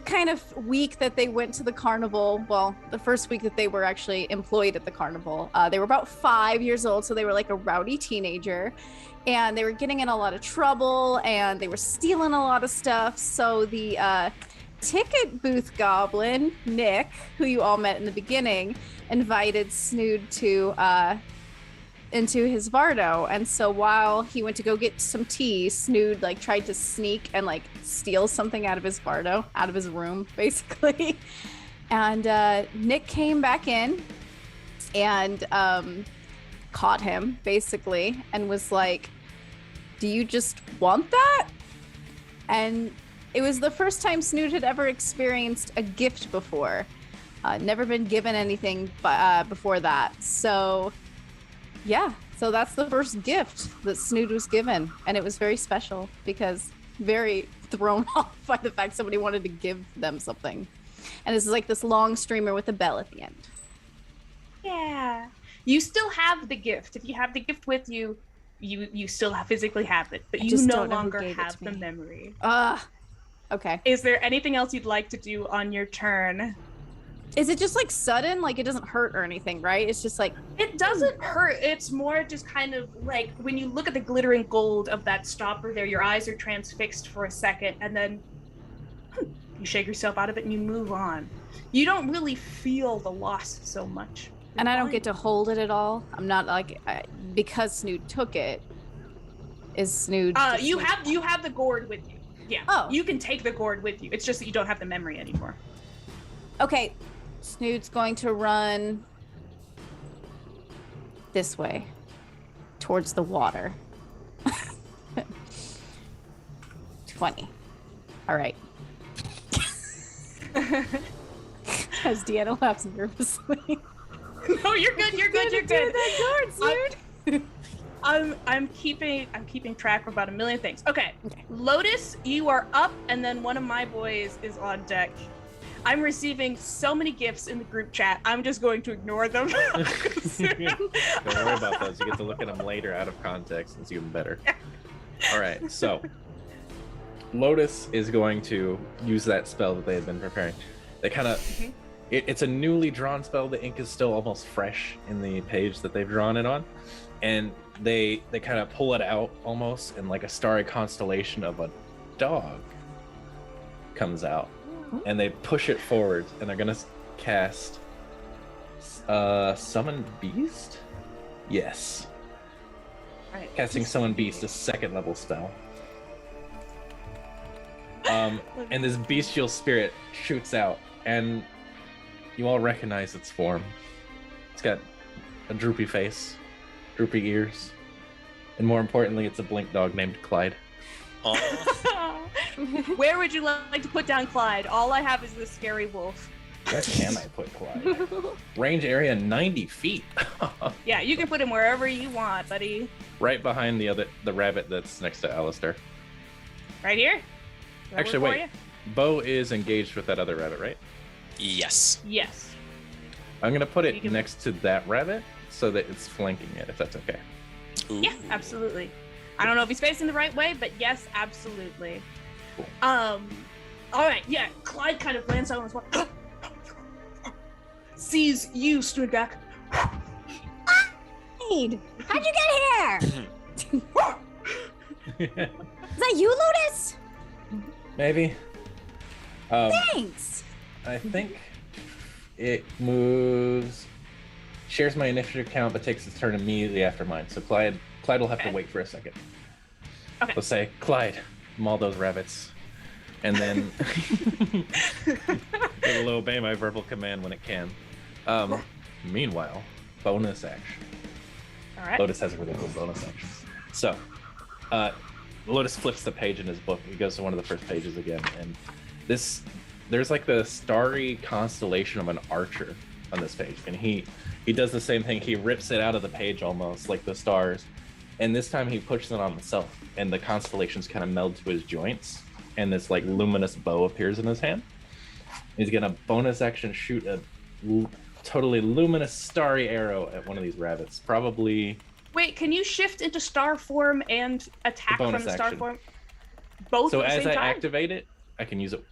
kind of week that they went to the carnival. Well, the first week that they were actually employed at the carnival. They were about 5 years old, so they were like a rowdy teenager, and they were getting in a lot of trouble, and they were stealing a lot of stuff. So the ticket booth goblin, Nick, who you all met in the beginning, invited Snood to into his Vardo. And so while he went to go get some tea, Snood like tried to sneak and like steal something out of his Vardo, out of his room, basically. And Nick came back in and caught him, basically, and was like, "Do you just want that?" And it was the first time Snood had ever experienced a gift before. Never been given anything before that. So so that's the first gift that Snood was given, and it was very special because very thrown off by the fact somebody wanted to give them something. And this is like this long streamer with a bell at the end.
Yeah. You still have the gift. If you have the gift with you, you still physically have it, but
I
you
just
no
don't know who
longer
gave it
have
to
the
me.
memory.
Okay.
Is there anything else you'd like to do on your turn?
Is it just like sudden? Like it doesn't hurt or anything, right? It's just like...
It doesn't hurt. It's more just kind of like when you look at the glittering gold of that stopper there, your eyes are transfixed for a second, and then you shake yourself out of it and you move on. You don't really feel the loss so much.
And I don't get to hold it at all. I'm not like... because Snood took it, is Snood...
You have the gourd with you. Yeah.
Oh.
You can take the gourd with you. It's just that you don't have the memory anymore.
Okay. Snood's going to run this way towards the water. 20. All right. As Deanna laughs nervously.
No, you're good. You're good. You're good.
That gourd, Snood.
I'm keeping track of about a million things. Okay. Lotus, you are up, and then one of my boys is on deck. I'm receiving so many gifts in the group chat. I'm just going to ignore them.
Don't worry about those. You get to look at them later out of context. It's even better. All right, so Lotus is going to use that spell that they had been preparing. They kind of... It's a newly drawn spell. The ink is still almost fresh in the page that they've drawn it on. And they kind of pull it out almost, and like a starry constellation of a dog comes out. And they push it forward, and they're gonna cast Summon Beast? Yes.
Right.
Casting Summon Beast, a 2nd level spell. And this bestial spirit shoots out, and you all recognize its form. It's got a droopy face, droopy ears, and more importantly, it's a blink dog named Clyde.
Where would you like to put down Clyde? All I have is this scary wolf.
Where can I put Clyde? Range area 90 feet.
Yeah, you can put him wherever you want, buddy.
Right behind the rabbit that's next to Alistair.
Right here? That
Actually,
work for
wait. Bo is engaged with that other rabbit, right?
Yes.
you? Yes.
I'm gonna put
You
it
can-
next to that rabbit so that it's flanking it, if that's okay.
Ooh.
Yeah, absolutely. I don't know if he's facing the right way, but yes, absolutely.
Cool.
All right, yeah. Clyde kind of lands on his one. Sees you, Studak.
Clyde, how'd you get here? Is that you, Lotus?
Maybe.
Thanks.
I think it moves, shares my initiative count, but takes its turn immediately after mine. So Clyde will have to wait for a second.
Okay.
Let's say, Clyde, maul those rabbits. And then it will obey my verbal command when it can. Meanwhile, bonus action.
All right.
Lotus has a really cool bonus action. So, Lotus flips the page in his book. He goes to one of the first pages again, and there's like the starry constellation of an archer on this page, and he does the same thing. He rips it out of the page almost like the stars, and this time he pushes it on himself, and the constellations kind of meld to his joints, and this like luminous bow appears in his hand. He's gonna bonus action shoot a totally luminous starry arrow at one of these rabbits. Probably.
Wait, can you shift into star form and attack from
bonus
the star
action.
form? Both
So
at the
as
same
I
time?
activate it, I can use it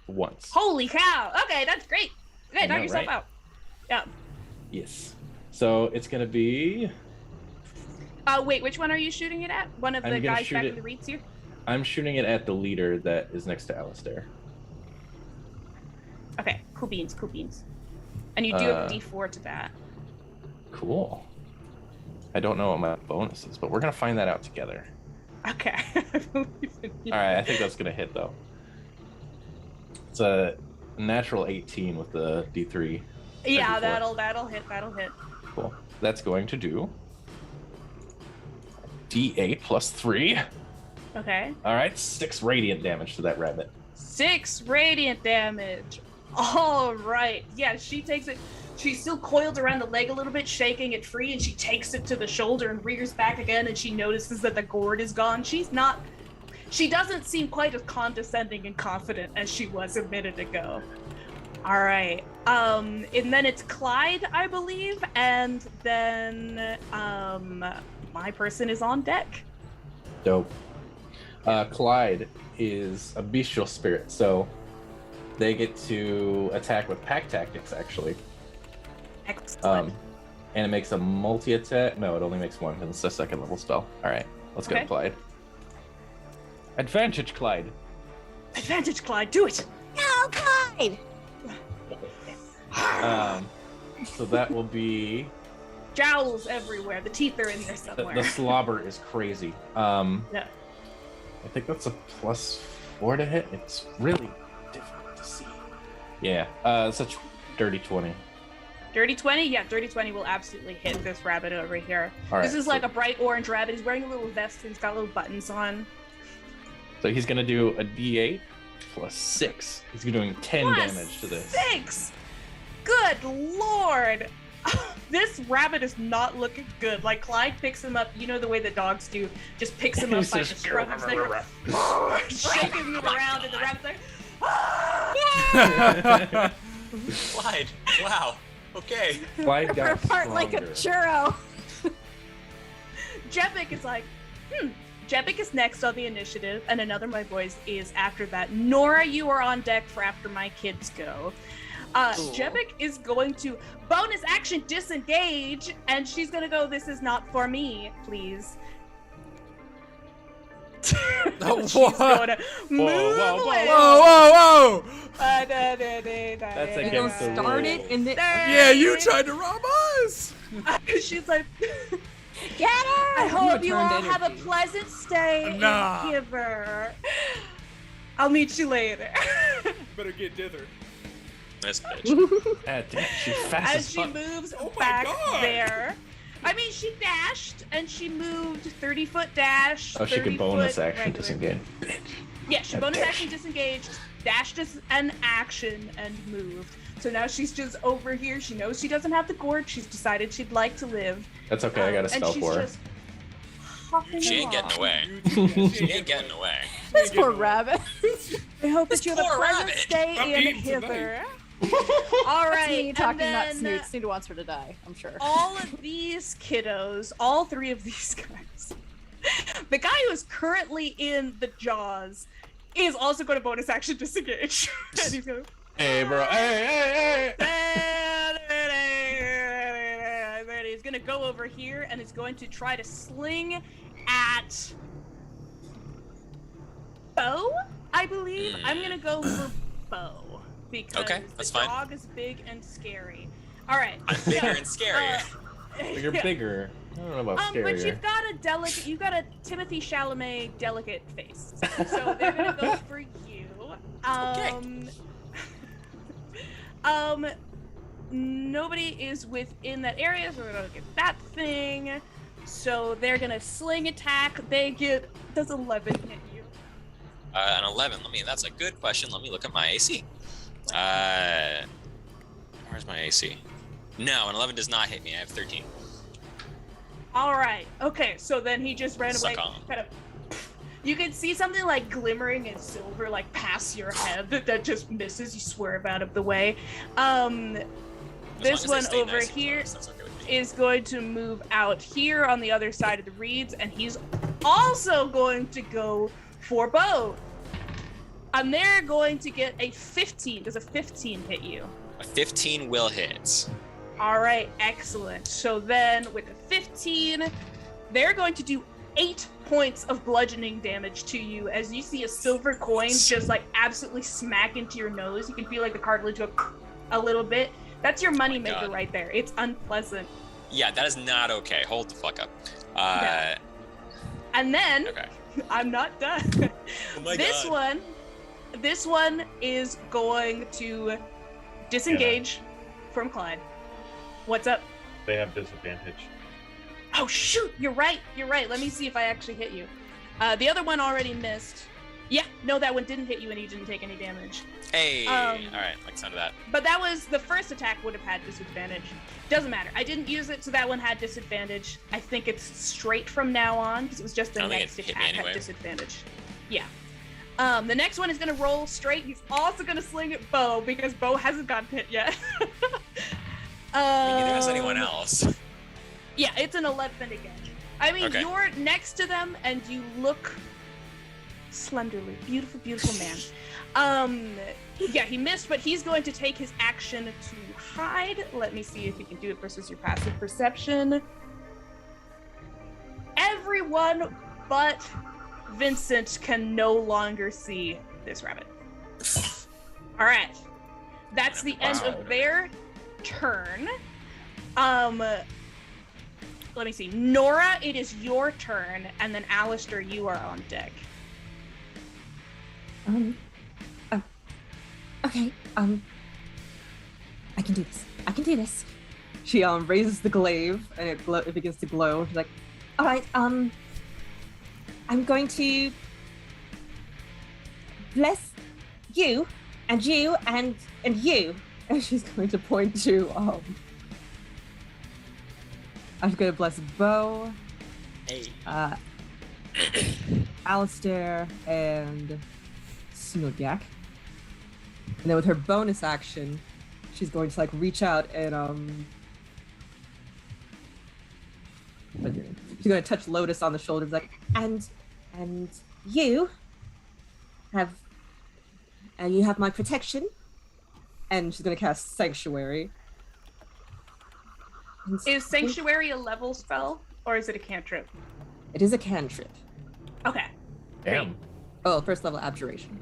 once.
Holy cow! Okay, that's great. Okay,
I
knock
know,
yourself
right?
out. Yeah.
Yes. So it's gonna be.
Wait, which one are you shooting it at? One of
I'm
the
gonna
guys
shoot
back
it-
in the reeds here?
I'm shooting it at the leader that is next to Alistair.
Okay, cool beans, cool beans. And you do have a D4 to that.
Cool. I don't know what my bonus is, but we're gonna find that out together.
Okay.
All right, I think that's gonna hit though. It's a natural 18 with the D3.
Yeah,
34.
that'll hit.
Cool. That's going to do D8 plus 3.
Okay.
All right, 6 radiant damage to that rabbit.
6 radiant damage. All right. Yeah, she takes it. She's still coiled around the leg a little bit, shaking it free, and she takes it to the shoulder and rears back again, and she notices that the gourd is gone. She doesn't seem quite as condescending and confident as she was a minute ago. All right. And then it's Clyde, I believe, and then my person is on deck.
Dope. Clyde is a bestial spirit, so they get to attack with pack tactics, actually.
Excellent.
And it makes a multi-attack. No, it only makes one because it's a second level spell. All right, let's go,
Okay.
Clyde. Advantage, Clyde.
Advantage, Clyde. Do it.
No, Clyde.
So that will be
Jowls everywhere. The teeth are in there
the
somewhere.
slobber is crazy.
Yeah.
I think that's a +4 to hit. It's really difficult to see. Yeah, it's a dirty 20.
Dirty 20? Yeah, Dirty 20 will absolutely hit this rabbit over here.
All right,
This is
so-
like a bright orange rabbit. He's wearing a little vest and he's got little buttons on.
So he's gonna do a D8 plus 6. He's doing 10
Plus
damage to this.
6! Good lord! This rabbit is not looking good. Like, Clyde picks him up, you know the way the dogs do, just picks him up
He's
by the
just-
scruff of his neck, shaking him around, and the rabbit's like,
Clyde. Wow. Okay.
Clyde
Rip her
got
apart like a
stronger.
churro.
Jepik is like, Jepik is next on the initiative, and another of my boys is after that. Nora, you are on deck for after my kids go.
Cool.
Jepik is going to bonus action disengage, and she's gonna go, this is not for me, please.
Oh,
She's
what?
going to move
whoa,
away.
Whoa!
That's
You don't
against the
start it
rules.
in the.
Yeah, you tried to rob us.
She's like,
Get her.
I hope you all
returned
have a
energy.
pleasant stay
Nah.
in Hither. I'll meet you later.
Better get Dither.
This bitch.
Damn, she's fast
As she
fuck.
moves
Oh my
back
God.
there. I mean, she dashed and she moved 30-foot dash.
Oh, she could
30-foot
bonus action
regular.
disengage.
Yeah, she
And
bonus
dash.
action disengaged, dashed as an action, and moved. So now she's just over here. She knows she doesn't have the gourd. She's decided she'd like to live.
That's okay, I got a
and
spell
she's
for her.
just hopping
She ain't getting
along.
away. She ain't getting away.
This poor rabbit.
I hope that you have a
poor
pleasant
rabbit.
stay
I'm
in
eating
Hither. All
That's
right,
me talking,
and
not
then
Snoot. Snoot wants her to die, I'm sure.
all of these kiddos, all three of these guys, the guy who is currently in the jaws is also going to bonus action disengage. And he's going to...
Hey, bro. Hey.
And he's gonna go over here and he's going to try to sling at Bo, I believe. I'm gonna go for Bo because
Okay, that's
the
fine.
dog is big and scary. All right.
I'm bigger and scarier.
You're
yeah.
bigger. I don't know about
But
scarier.
you've got a Timothy Chalamet delicate face, so they're gonna go for you. Nobody is within that area, so we're gonna get that thing. So they're gonna sling attack. Does 11 hit you?
An 11. That's a good question. Let me look at my AC. Where's my AC? No, an 11 does not hit me. I have 13.
All right. Okay. So then he just ran away.
Suck on.
Kind of. You can see something like glimmering in silver, like past your head, that just misses. You swerve out of the way. This one over here is going to move out here on the other side of the reeds, and he's also going to go for Bo. And they're going to get a 15. Does a 15 hit you?
A 15 will hit.
All right, excellent. So then with a 15, they're going to do 8 points of bludgeoning damage to you as you see a silver coin just like absolutely smack into your nose. You can feel like the cartilage go a little bit. That's your moneymaker
God.
right there. It's unpleasant.
Yeah, that is not okay. Hold the fuck up.
Yeah. And then,
Okay.
I'm not done.
Oh my
This one is going to disengage from Clyde. What's up?
They have disadvantage.
Oh shoot, you're right. Let me see if I actually hit you. The other one already missed. Yeah, no, that one didn't hit you and you didn't take any damage.
Hey, all right, like the sound of that.
But that was, the first attack would have had disadvantage. Doesn't matter. I didn't use it, so that one had disadvantage. I think it's straight from now on, because it was just the
I don't think
next
it hit
attack
me anyway.
had disadvantage. Yeah. The next one is going to roll straight. He's also going to sling at Bo, because Bo hasn't gotten hit yet.
I mean, neither has anyone else.
Yeah, it's an 11 again. I mean,
Okay.
you're next to them, and you look slenderly. Beautiful, beautiful man. Yeah, he missed, but he's going to take his action to hide. Let me see if he can do it versus your passive perception. Everyone but Vincent can no longer see this rabbit. All right. That's the end of their turn. Let me see. Nora, it is your turn, and then Alistair, you are on deck.
Okay. I can do this. She raises the glaive and it begins to glow. She's like, all right, I'm going to bless you and you and you. And she's going to point to I'm going to bless Bo,
Hey.
Alistair, and Snudyak. And then with her bonus action, she's going to like reach out and she's going to touch Lotus on the shoulders, like, and you have my protection. And she's going to cast Sanctuary.
Is Sanctuary a level spell, or is it a cantrip?
It is a cantrip.
Okay.
Damn.
Oh, first level abjuration.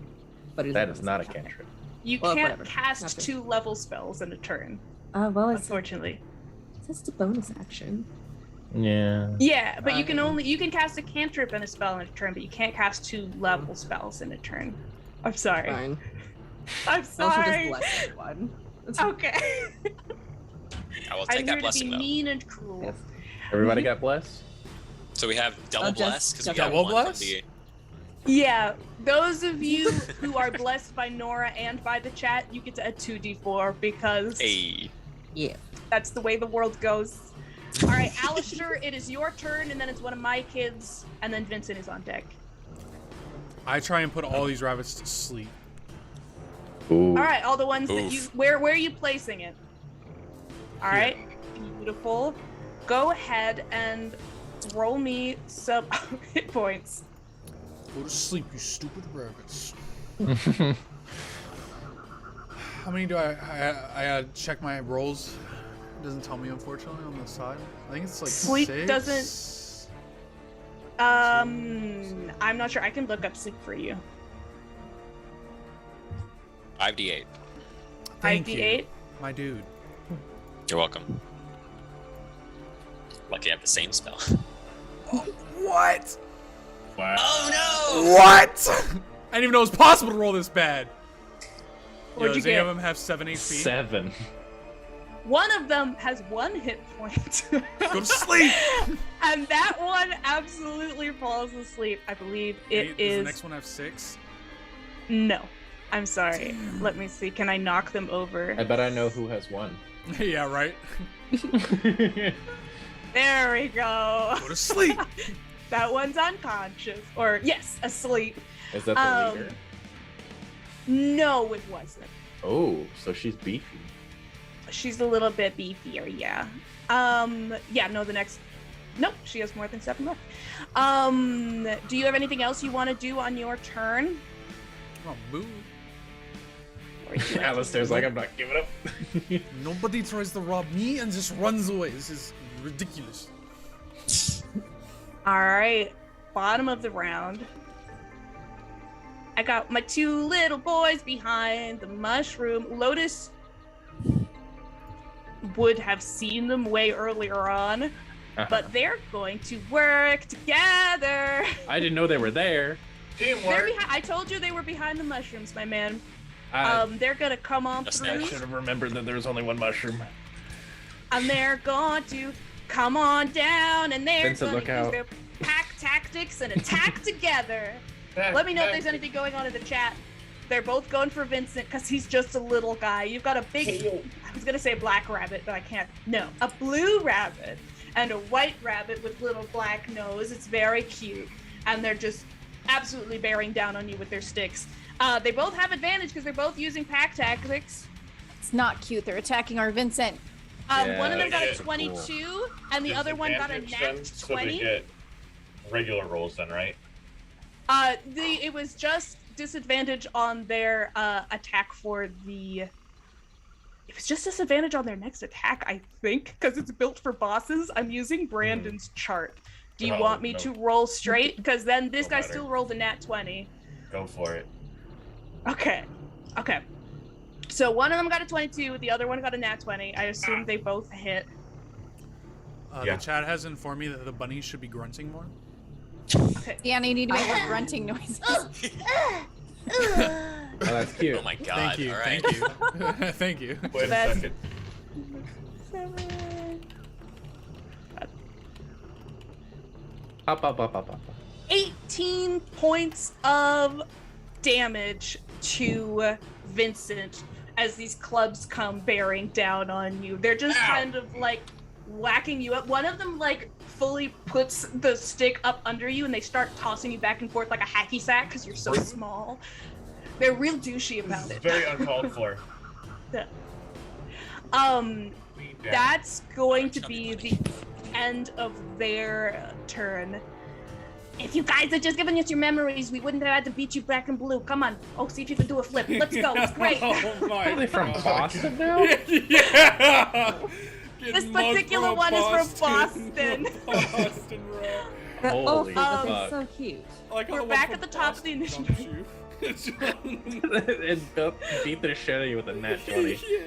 But
That is not a cantrip.
You
Well,
can't
whatever.
cast
Not good.
2 level spells in a turn,
Well, it's
unfortunately.
just a bonus action.
Yeah.
Yeah, but you can cast a cantrip and a spell in a turn, but you can't cast 2 level spells in a turn. I'm sorry.
Fine.
I'm
Also, just
sorry.
bless everyone.
Okay.
I will
I'm
take
here
that
to
blessing
be
though.
mean and cruel.
Yes.
Everybody got blessed?
So we have double
just-
bless because we
just
got
double
one from
bless?
the.
Yeah, those of you who are blessed by Nora and by the chat, you get to add 2d4 because
Hey.
Yeah.
that's the way the world goes. All right, Alistair, it is your turn, and then it's one of my kids, and then Vincent is on deck.
I try and put all these rabbits to sleep.
Ooh.
All right, all the ones that you.
Oof.
Where are you placing it? All right, beautiful. Go ahead and roll me some hit points.
Go to sleep, you stupid rabbits. How many do I check my rolls? It doesn't tell me, unfortunately, on the side. I think it's like
Sleep
6.
doesn't- I'm not sure. I can look up sleep for you.
5d8.
Thank
5d8.
you, my dude.
You're welcome. Lucky I have the same spell.
What?
Wow.
Oh no!
What? I didn't even know it was possible to roll this bad.
What'd you
does any of
get?
them have 7 HP?
7.
One of them has 1 hit point.
Go to sleep.
And that one absolutely falls asleep. I believe it
Does
is.
the next one have 6?
No. I'm sorry. Let me see. Can I knock them over?
I bet I know who has 1.
Yeah, right.
There we go.
Go to sleep.
That one's unconscious. Or, yes, asleep.
Is that the leader?
No, it wasn't.
Oh, so she's beefy.
She's a little bit beefier, yeah. Yeah, no, the next. Nope, she has more than 7 left. Do you have anything else you want to do on your turn?
Oh, boo.
Or do you like
Alistair's like, I'm not giving up.
Nobody tries to rob me and just runs away. This is ridiculous.
All right, bottom of the round. I got my 2 little boys behind the mushroom. Lotus would have seen them way earlier on, but they're going to work together.
I didn't know they were there.
They're
Teamwork.
I told you they were behind the mushrooms, my man.
I
They're gonna come on
Just
through,
should have remembered that there was only 1 mushroom.
and they're going to come on down, and they're
Vincent,
gonna
look
use
out.
their pack tactics and attack together. Let me know if there's anything going on in the chat. They're both going for Vincent because he's just a little guy. You've got a big, I was gonna say black rabbit, but I can't. No, a blue rabbit and a white rabbit with little black nose. It's very cute, and they're just absolutely bearing down on you with their sticks. They both have advantage because they're both using pack tactics.
It's not cute. They're attacking our Vincent.
One of them got a
Yeah.
22, and the other one got a
Disadvantage
nat
then, so they
20.
get regular rolls then, right?
It was just disadvantage on their attack for the. It was just disadvantage on their next attack, I think, because it's built for bosses. I'm using Brandon's chart. Do you
Oh,
want me
no.
to roll straight? Because then this
Don't
guy
matter.
still rolled a nat 20.
Go for it.
Okay. Okay. So one of them got a 22, the other one got a nat 20. I assume they both hit.
Yeah.
The chat has informed me that the bunnies should be grunting more.
Okay.
Deanna, you need to make more grunting noises.
Oh, that's cute.
Oh my god.
Thank you.
All right.
Thank you. Thank you.
Wait a
That's-
second.
7.
Up.
18 points of damage to Vincent as these clubs come bearing down on you. They're just kind of like whacking you up. One of them like fully puts the stick up under you and they start tossing you back and forth like a hacky sack because you're so small. They're real douchey about
This is
it.
very uncalled for.
Um,
Lean down.
that's going to be the end of their turn. If you guys had just given us your memories, we wouldn't have had to beat you black and blue. Come on. Oh, see if you can do a flip. Let's go. It's great.
Oh my
Are they from
God.
Boston now?
Yeah.
This particular one is from Boston.
Boston, bro.
They're
Holy
awful, but
fuck.
they're so cute.
I like how
We're
the one
back
from
at the top of the
Boston
initiative.
jumps you.
And beat the shit out of you with a nat 20.
Yeah.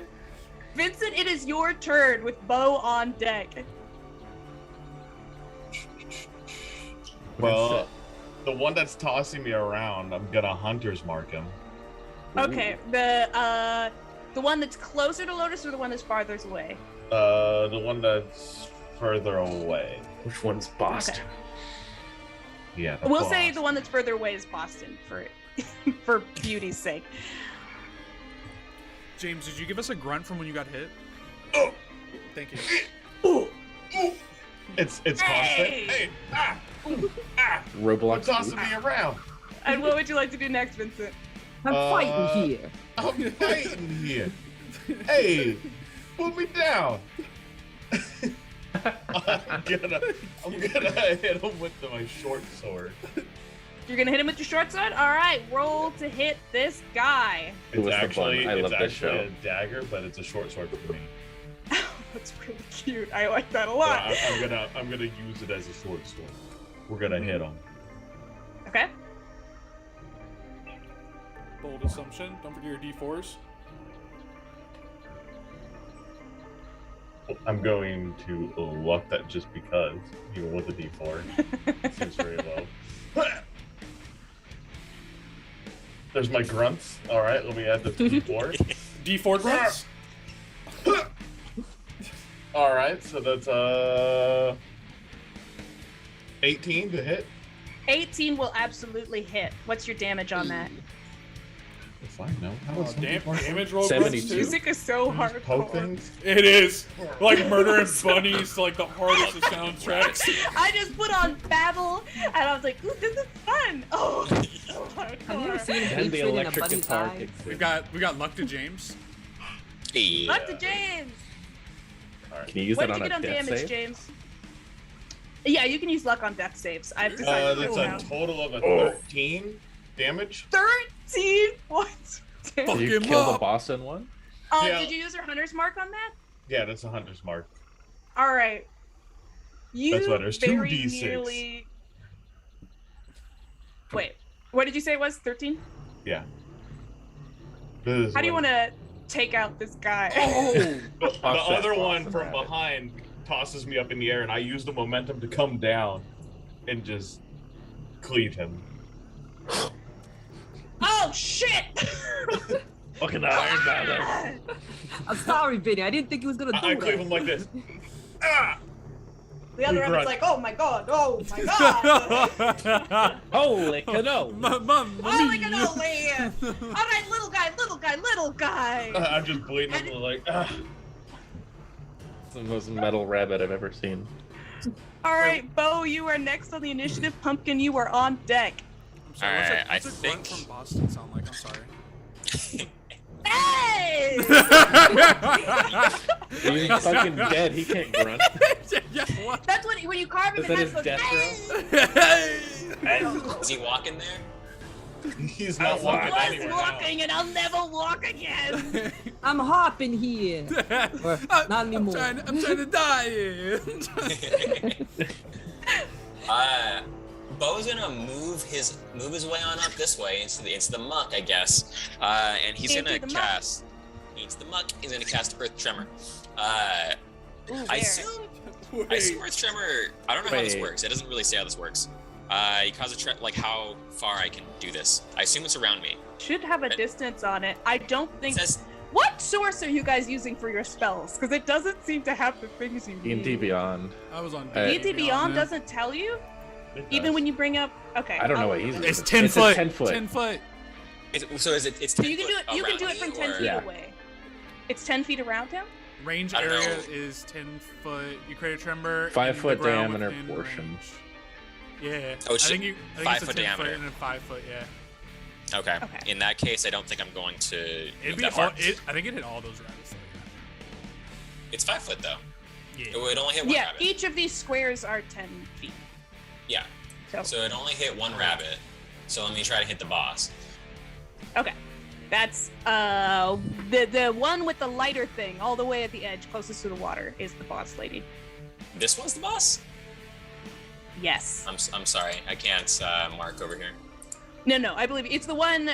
Vincent, it is your turn with Bo on deck.
Well, the one that's tossing me around, I'm gonna hunter's mark him.
Okay, the one that's closer to Lotus or the one that's farthest away?
The one that's further away.
Which one's Boston?
Yeah.
We'll say the one that's further away is Boston for for beauty's sake.
James, did you give us a grunt from when you got hit?
Oh.
Thank you.
Oh. It's constant.
Hey!
Hey! Ah! Ah!
Roblox.
It's tossing me around.
And what would you like to do next, Vincent?
I'm fighting here.
I'm fighting here. Hey! Put me down. I'm gonna hit him with my short sword.
You're gonna hit him with your short sword? Alright, roll to hit this guy.
It's
was the
actually,
fun? I love this show.
a dagger, but it's a short sword for me.
That's really cute. I like that a
So
lot.
I'm gonna use it as a short sword. We're gonna hit him.
Okay.
Bold assumption. Don't forget your D4s.
I'm going to luck that just because, even with a D4. Seems very low. There's my grunts. Alright, let me add the D4.
D4 grunts.
Alright, so that's 18 to hit.
18 will absolutely hit. What's your damage on that?
If I know.
Damage roll
72.
Music is so
Poke
hardcore.
things.
It is like murdering bunnies to like the hardest of soundtracks.
I just put on Babel and I was like, ooh, this is fun. Oh, it's so
Have you ever
hardcore.
seen
And the
hatred in a
electric
buddy's
guitar
eyes?
kicks
We
in.
got luck to James.
Yeah.
Luck to James.
Can you use
What
that
did you
on
get
a
on
death
damage,
save?
James? Yeah, you can use luck on death saves. I've decided
That's
now.
a total of a 13 damage.
13? What?
Did
Fuck
you
him
kill the
up.
boss in one?
Yeah.
Did you use your hunter's mark on that?
Yeah, that's a hunter's mark.
All right. You
That's why there's two
very
D6.
nearly... Wait, what did you say it was? 13?
Yeah. This is
How do you
when-
want to take out this guy?
The
Fuck that
other
boss
one
and
from
rabbit.
behind tosses me up in the air, and I use the momentum to come down and just cleave him.
Oh, shit!
Fucking Iron Battle.
I'm sorry, Vinny. I didn't think he was gonna do
I
that.
cleave him like this. Ah!
The other
We
one was
run.
like, oh my god, oh my god!
Holy cannoli.
Oh my god, alright, little guy!
I'm just bleeding. I'm like, ah.
It's the most metal rabbit I've ever seen.
Alright, Bo, you are next on the initiative. Pumpkin, you are on deck.
I'm sorry,
Alright,
what's a
I
grunt
think-
from Boston sound like? I'm sorry.
Hey!
He's fucking dead. He can't grunt.
Yeah, what?
That's when you carve him
Is
in
that
half,
his
goes,
death
"Hey!"
Is he walking there?
He's not
I
walking
was
anywhere now.
walking and I'll never walk again.
I'm hopping here. Or not anymore.
I'm trying to die here.
Bo's gonna move his way on up this way into the muck, I guess. And he's
Into
gonna
the muck.
cast into the muck. He's gonna cast Earth Tremor.
Ooh,
I
where?
assume Earth Tremor. I don't know how this
Wait.
works. It doesn't really say how this works. You cause a like how far I can do this. I assume it's around me.
Should have a distance on it. I don't
It
think.
says
What source are you guys using for your spells? Because it doesn't seem to have the things you need.
D&D Beyond.
I was on
D&D Beyond
yeah.
doesn't tell you?
It
Even
does.
when you bring up... Okay.
I don't know
I'll
what
look
he's
it up.
It's
It's
10
a
foot.
10 foot.
10 foot.
so is it? It's 10
So you can do it. You can do it from 10 feet
Yeah.
away. It's 10 feet around him?
Range
I don't
area
know.
is 10 foot. You create a tremor.
5
in the
foot
ground
diameter
within
portion.
range. Yeah.
Oh, it's
I think
just 5
it's a
foot
10
diameter.
foot and a 5 foot. Yeah.
Okay.
Okay.
In that case, I don't think I'm going to
It'd
move
be
that
all,
far.
I think it hit all those rabbits. Though,
It's 5 foot though.
yeah.
It would only hit one
Yeah,
rabbit.
each of these squares are 10 feet.
Yeah.
So,
So it only hit one rabbit. So let me try to hit the boss.
okay. That's the one with the lighter thing all the way at the edge closest to the water is the boss lady.
This one's the boss?
Yes.
I'm sorry. I can't mark over here.
No, I believe it's the one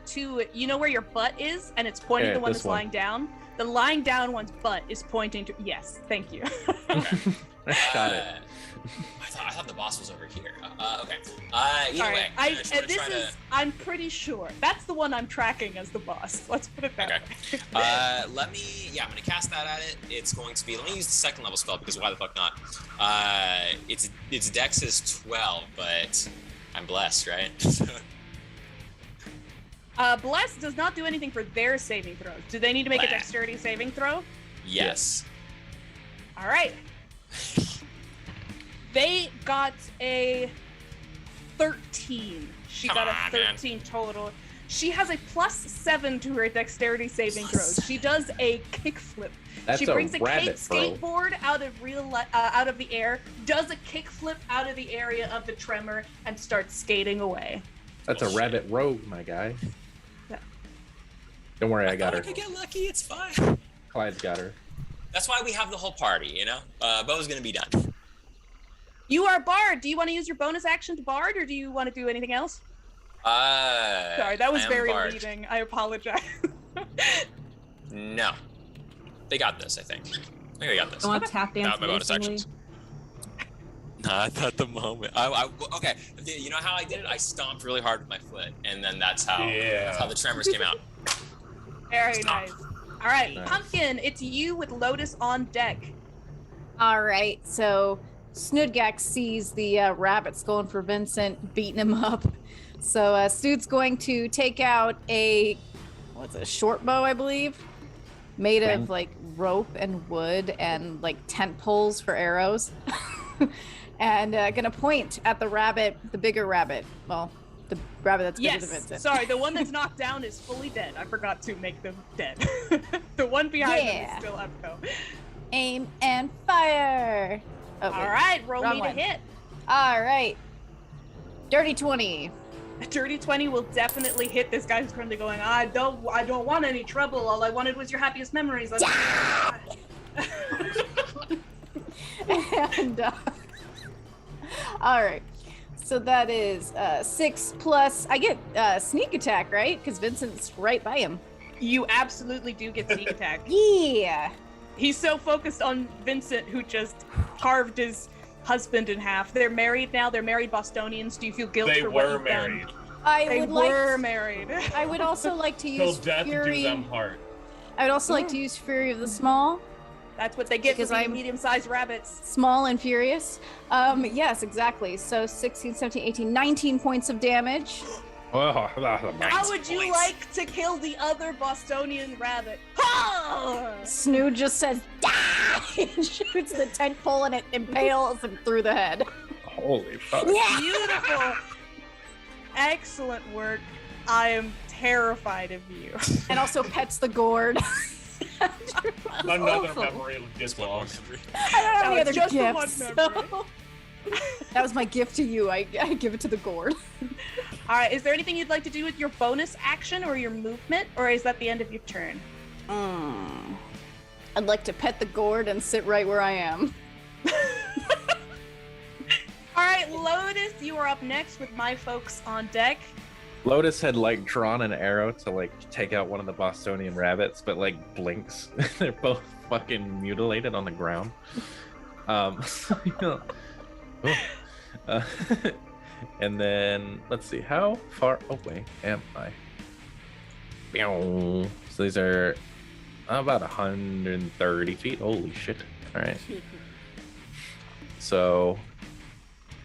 to you know where your butt is and it's pointing
Yeah,
to the one
this
that's
one.
lying down. The lying down one's butt is pointing to yes, thank you.
Okay.
Got it.
I thought the boss was over here. Okay. Either
All
way,
right. I'm
I'm
pretty sure that's the one I'm tracking as the boss. Let's put it that
Okay.
way.
I'm gonna cast that at it. It's going to be. Let me use the second level spell because why the fuck not? Its dex is 12, but I'm blessed, right?
Bless does not do anything for their saving throws. Do they need to make a
Blah.
dexterity saving throw?
Yes.
All right. They got a 13. She
Come
got a
on, man.
13 total. She has a +7 to her dexterity saving throws. She does a kickflip.
That's
She
a
brings a
rabbit,
skateboard out of out of the air, does a kickflip out of the area of the tremor, and starts skating away.
That's a rabbit rogue, my guy.
Yeah.
Don't worry, I got her.
I could get lucky. It's fine.
Clyde's got her.
That's why we have the whole party, you know? Bo's gonna be done.
You are Bard. Do you want to use your bonus action to Bard, or do you want to do anything else? Sorry, that was
I am
very
Bard.
leading. I apologize.
No. They got this, I think. I think they got this.
I want to tap dance
Not my bonus
menacingly.
actions. Not at the moment. Okay. You know how I did it? I stomped really hard with my foot, and then that's how the tremors came out.
Very
Stop.
nice. All right,
Nice.
Pumpkin, it's you with Lotus on deck.
All right, so Snoodgax sees the rabbits going for Vincent, beating him up. So Snood's going to take out a short bow, I believe, made of like rope and wood and like tent poles for arrows, and gonna point at the rabbit, the bigger rabbit. Well, the rabbit that's bigger than
Yes,
Vincent.
sorry, the one that's knocked down is fully dead. I forgot to make them dead. The one behind them
Yeah.
is still up though.
Aim and fire. Oh, wait.
All right, roll
Wrong
me
one.
to hit.
All right. Dirty 20.
A dirty 20 will definitely hit this guy who's currently going, I don't want any trouble. All I wanted was your happiest memories. Let's
And all right, so that is 6 plus. I get sneak attack, right? Because Vincent's right by him.
You absolutely do get sneak attack.
Yeah.
He's so focused on Vincent, who just carved his husband in half. They're married now. They're married Bostonians. Do you feel guilt
They
for what
were
you've
married.
done?
I
They
would
married.
I would also like to
Till
use
death do
fury.
them part.
I would also like to use Fury of the Small,
That's what they get
Because
for being
I'm-
medium-sized rabbits.
small and furious. Yes, exactly. So 16, 17, 18, 19 points of damage.
Oh, that's a nice.
How would you
points.
like to kill the other Bostonian rabbit? Ha!
Snood just says, "Die!" and shoots the tent pole, and it impales him through the head.
Holy fuck.
Beautiful. Excellent work. I am terrified of you.
And also pets the gourd.
Another
awful.
memory of this long.
I don't have
No,
any
it's
other
just the one
gifts.
memory.
So. That was my gift to you. I give it to the gourd.
All right, is there anything you'd like to do with your bonus action or your movement, or is that the end of your turn?
I'd like to pet the gourd and sit right where I am.
All right, Lotus, you are up next with my folks on deck.
Lotus had like drawn an arrow to like take out one of the Bostonian rabbits, but like blinks. They're both fucking mutilated on the ground. So, you know, and then let's see, how far away am I? So these are about 130 feet. Holy shit! All right. So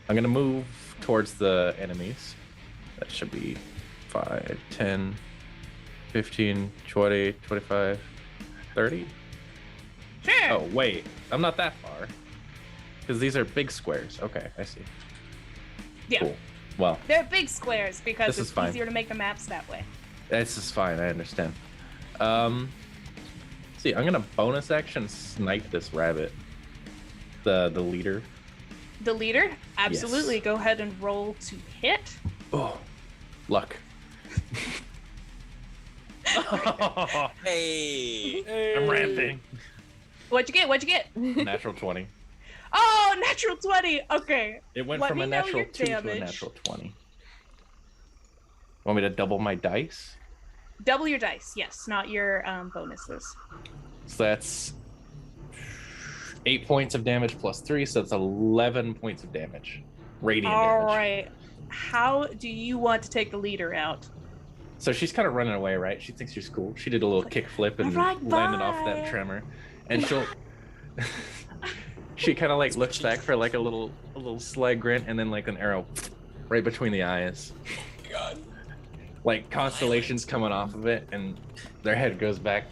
I'm gonna move towards the enemies. That should be 5, 10, 15, 20, 25, 30.
Sure.
Oh, wait. I'm not that far. Because these are big squares. Okay, I see.
Yeah.
Cool. Well,
They're big squares because
This is
it's
fine.
easier to make the maps that way.
this is fine. I understand. See, I'm going to bonus action snipe this rabbit. The leader.
The leader? Absolutely. Go ahead and roll to hit.
Oh, luck.
Hey.
I'm ramping.
What'd you get? What'd you get?
Natural 20.
Oh, natural 20. Okay.
It went
Let
from
me
a
know
natural
your
2 to a
damage.
natural 20. Want me to double my dice?
Double your dice. Yes, not your bonuses.
So that's 8 points of damage plus 3, so it's 11 points of damage. Radiant
All
damage.
right. How do you want to take the leader out?
So she's kind of running away, right? She thinks she's cool. She did a little kick flip and
Alright,
landed off
bye.
that tremor. And she'll... she kind of like looks back for like a little sly grunt and then like an arrow right between the eyes.
Oh my god.
Like constellations coming off of it and their head goes back.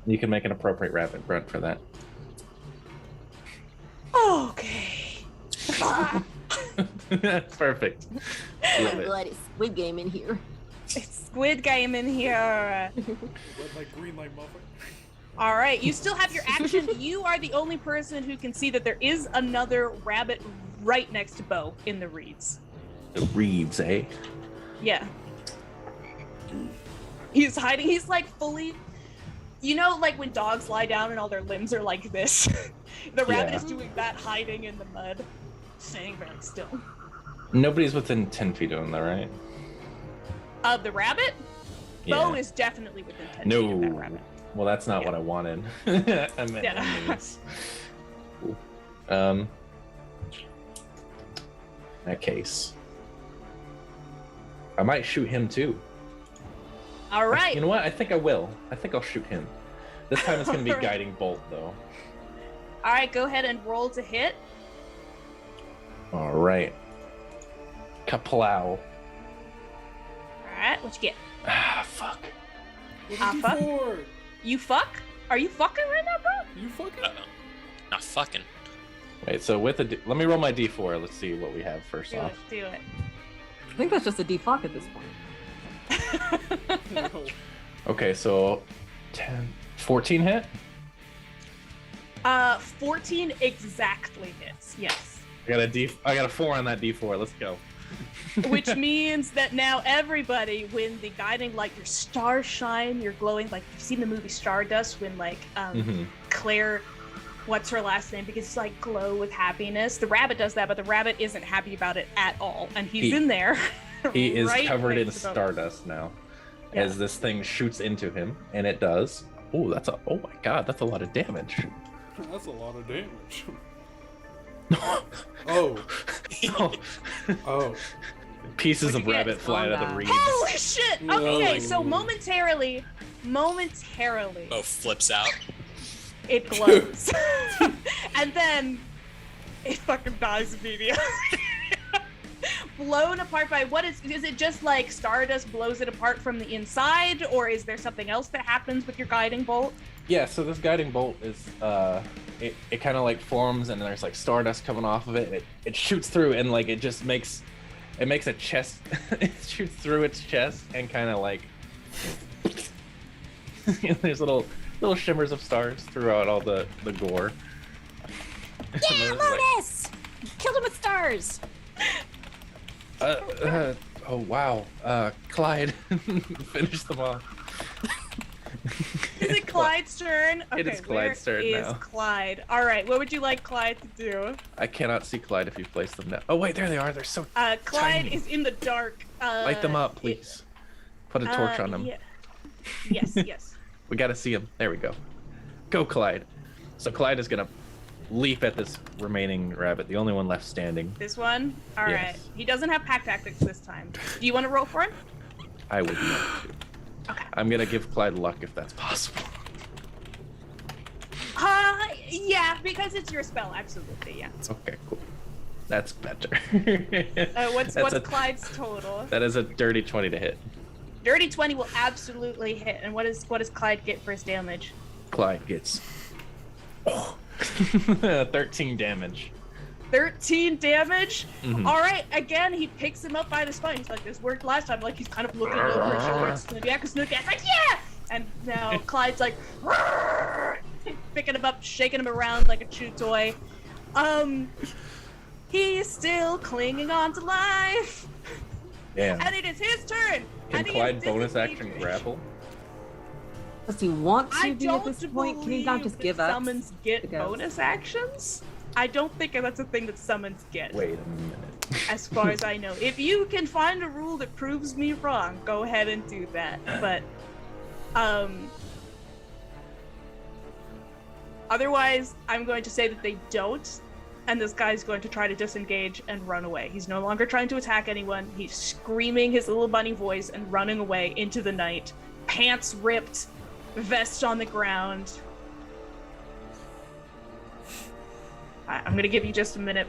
You can make an appropriate rabbit grunt for that.
Okay.
That's perfect. Love
I'm
it.
glad it's Squid Game in here.
It's Squid Game in here.
Red light, green light, motherfucker.
All right, you still have your action. You are the only person who can see that there is another rabbit right next to Bo in the reeds.
The reeds, eh?
Yeah. He's hiding. He's like fully, you know, like when dogs lie down and all their limbs are like this. The rabbit
Yeah.
is doing that, hiding in the mud, staying very still.
Nobody's within 10 feet of him, though, right?
Of the rabbit,
Yeah.
Bo is definitely within 10 feet of that
No.
rabbit.
Well, that's not
Yeah.
what I wanted. I meant
Yeah.
enemies. Cool. In that case, I might shoot him too.
All right.
You know what? I think I will. I think I'll shoot him. This time it's going to be
Alright.
guiding bolt, though.
All right, go ahead and roll to hit.
All right. Kaplow.
All right, what you get?
Ah, fuck.
Ah, fuck. You fuck? Are you fucking right now, bro?
You fucking.
Uh-oh. Not fucking.
Wait, so with a let me roll my d4. Let's see what we have first
Do
off.
it, do it.
I think that's just a defuck at this point.
No.
Okay, so 14 hit.
14 exactly hits, yes.
I got a 4 on that d4. Let's go.
Which means that now everybody, when the guiding light, your stars shine, you're glowing, like you've seen the movie Stardust when like
Mhm.
Claire, what's her last name? Because it's like glow with happiness. The rabbit does that, but the rabbit isn't happy about it at all. And he's in there.
He is
right
covered in
next to Bo.
stardust now,
Yeah.
as this thing shoots into him, and it does. Oh, oh my god, that's a lot of damage.
That's a lot of damage. Oh. Oh.
Pieces
What'd
of
you get?
rabbit fly out of the reeds.
Holy shit! Okay, so
Whoa.
momentarily,
Bo flips out.
it glows. And then it fucking dies immediately. Blown apart by what is it just like stardust blows it apart from the inside, or is there something else that happens with your guiding bolt?
Yeah, so this guiding bolt is it kind of like forms, and there's like stardust coming off of it, and it shoots through, and like it makes a chest. It shoots through its chest and kind of like there's little shimmers of stars throughout all the gore.
Yeah, Lotus! Killed him with stars.
Oh wow, Clyde, finish them off.
Is it Clyde's turn?
It is Clyde's turn
where
now.
is Clyde? All right, what would you like Clyde to do?
I cannot see Clyde if you place them down. Oh wait, there they are. They're so
Clyde
tiny.
is in the dark.
Light them up, please. Put a torch on them.
Yeah. Yes, yes.
We gotta see him. There we go. Go, Clyde. So Clyde is gonna leap at this remaining rabbit, the only one left standing.
This one? All right.
Yes.
He doesn't have pack tactics this time. Do you want to roll for him?
I would love to.
Okay.
I'm gonna give Clyde luck if that's possible.
Yeah, because it's your spell, absolutely, yeah.
Okay, cool. That's better.
What's
That's
Clyde's total?
That is a dirty 20 to hit.
Dirty 20 will absolutely hit. And what does Clyde get for his damage?
Clyde gets 13 damage.
13 damage?
Mhm.
All right, again, he picks him up by the spine. He's like, this worked last time. Like, he's kind of looking over his shoulder. It's Snook's like, yeah! And now Clyde's like, picking him up, shaking him around like a chew toy. He's still clinging on to life.
Damn.
And it is his turn.
Can
And he
Clyde
is
bonus action
disengaging.
grapple?
Does he want
I
to be
don't
at this point? Can he not just give
that
up?
summons get
the ghost?
bonus actions. I don't think that's a thing that summons get.
Wait a minute.
As far as I know, if you can find a rule that proves me wrong, go ahead and do that. But, Otherwise, I'm going to say that they don't, and this guy's going to try to disengage and run away. He's no longer trying to attack anyone. He's screaming his little bunny voice and running away into the night. Pants ripped, vest on the ground. I'm gonna give you just a minute.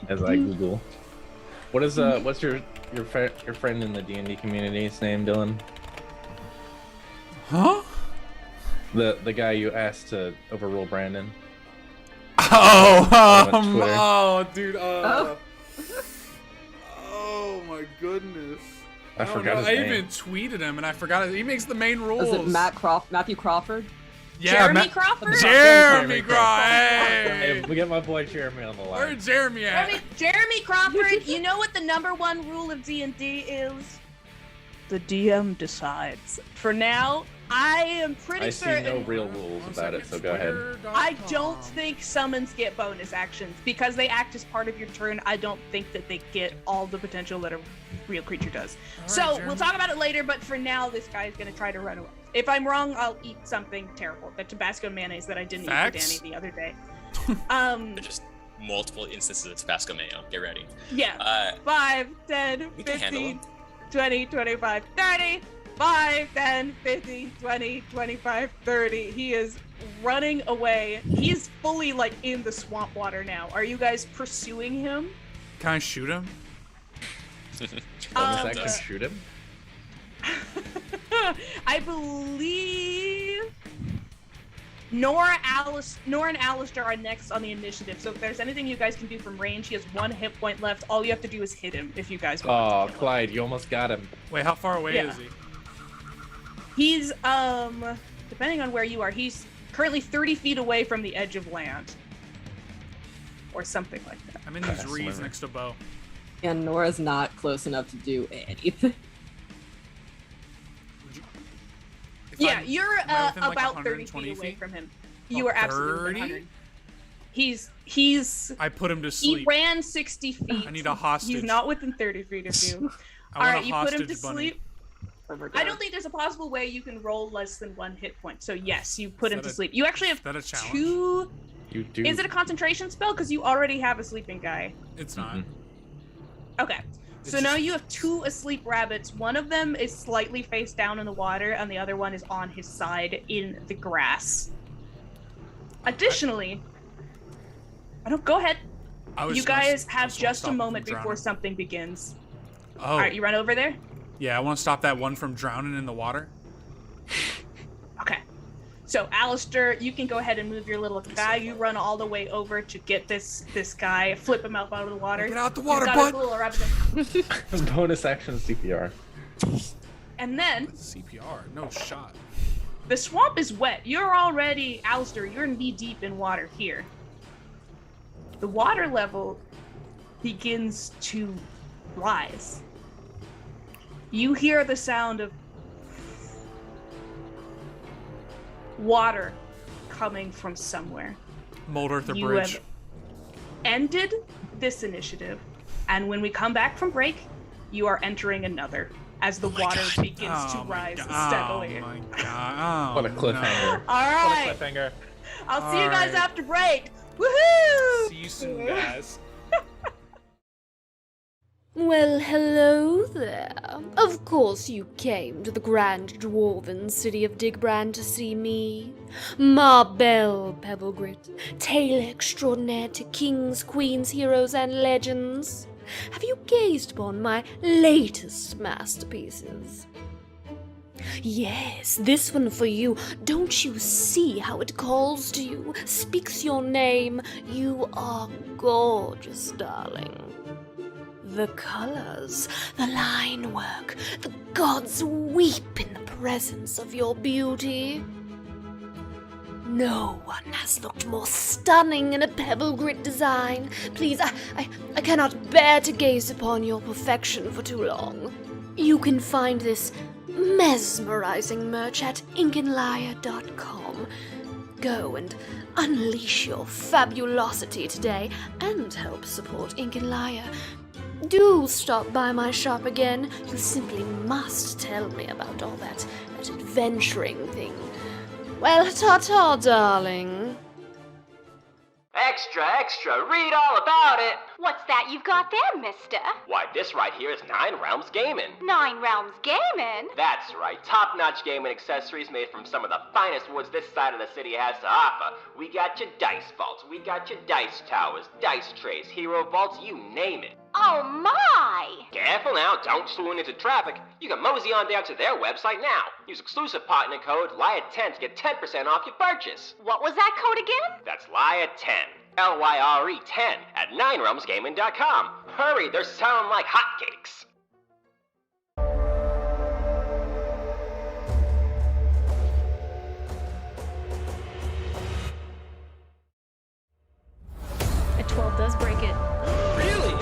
As I Google, what is what's your friend in the D&D community's name, Dylan?
Huh?
The guy you asked to overrule Brandon.
Oh, dude. Oh my goodness.
I forgot his
I
name.
even tweeted him and I forgot it. He makes the main rules.
Is it Matthew Crawford?
Yeah,
Jeremy Crawford?
Jeremy Crawford.
Hey, we get my boy Jeremy on the line.
Where's Jeremy at?
Jeremy Crawford, you know what the #1 rule of D&D is? The DM decides. For now, I am pretty
I see
certain.
no real rules about it, so go ahead.
I don't think summons get bonus actions because they act as part of your turn. I don't think that they get all the potential that a real creature does. So we'll talk about it later, but for now, this guy is going to try to run away. If I'm wrong, I'll eat something terrible. The Tabasco mayonnaise that I didn't eat for Danny the other day.
Just multiple instances of Tabasco mayo. Get ready.
Yeah. 5, 10, 15, 20, 25, 30. 5, 10, 15, 20, 25, 30. He is running away. He's fully like in the swamp water now. Are you guys pursuing him?
Can I shoot him?
I can shoot him?
I believe Nora and Alistair are next on the initiative. So if there's anything you guys can do from range, he has 1 hit point left. All you have to do is hit him if you guys want.
Oh, Clyde, you almost got him.
Wait, how far away is he?
He's, depending on where you are, he's currently 30 feet away from the edge of land. Or something like that.
I'm in these reeds next to Bo.
And Nora's not close enough to do anything.
Yeah, you're about 30 feet away from him. You are absolutely 100. He's.
I put him to sleep.
He ran 60 feet.
I need a hostage.
He's not within 30 feet of you. All right, you put him to sleep. I don't think there's a possible way you can roll less than 1 hit point. So yes, you put him to sleep. You actually have 2.
You do.
Is it a concentration spell? Because you already have a sleeping guy.
It's not.
Okay. So now you have 2 asleep rabbits. One of them is slightly face down in the water, and the other one is on his side in the grass. Additionally, go ahead. You guys have just a moment before something begins.
Oh.
All right, you run over there?
Yeah, I want to stop that one from drowning in the water.
Okay. So, Alistair, you can go ahead and move your little guy. You run all the way over to get this guy, flip him out of the water.
Get out the water, bud!
Bonus action CPR.
And then...
CPR? No shot.
The swamp is wet. You're already... Alistair, you're knee-deep in water here. The water level begins to rise. You hear the sound of water coming from somewhere.
Mold Earth
You
Bridge.
have ended this initiative, and when we come back from break, you are entering another as the water begins to rise steadily.
Oh my god.
What a cliffhanger.
All right.
What a cliffhanger.
I'll see you guys after break. Woohoo!
See you soon, guys.
Well, hello there. Of course you came to the grand dwarven city of Digbrand to see me. Ma Belle Pebblegrit, tale extraordinaire to kings, queens, heroes, and legends. Have you gazed upon my latest masterpieces? Yes, this one for you. Don't you see how it calls to you, speaks your name? You are gorgeous, darling. The colors, the line work, the gods weep in the presence of your beauty. No one has looked more stunning in a pebble grit design. Please, I cannot bear to gaze upon your perfection for too long. You can find this mesmerizing merch at inkinliar.com. Go and unleash your fabulosity today and help support Ink and Liar. Do stop by my shop again. You simply must tell me about all that adventuring thing Well, ta-ta, darling.
Extra, extra, read all about it!
What's that you've got there, mister?
Why, this right here is 9 Realms Gaming.
9 Realms Gaming?
That's right, top-notch gaming accessories made from some of the finest woods this side of the city has to offer. We got your dice vaults, we got your dice towers, dice trays, hero vaults, you name it.
Oh my!
Careful now, don't swoon into traffic. You can mosey on down to their website now. Use exclusive partner code LYRE10 to get 10% off your purchase.
What was that code again?
That's LYRE10. LYRE10 at 9realmsgaming.com. Hurry, they're selling like hotcakes.
A 12 does break it.
Really?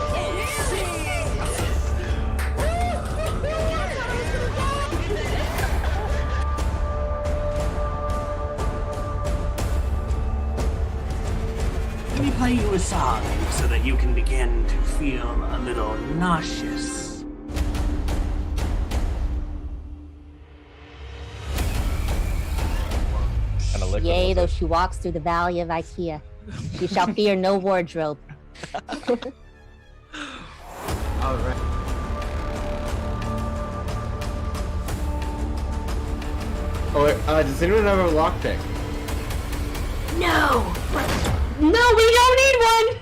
Let me play you a song so that you can begin to feel a little nauseous.
Yea, though she walks through the valley of Ikea, she shall fear no wardrobe.
All right. Oh, does anyone have a lockpick?
No!
No, we don't need one!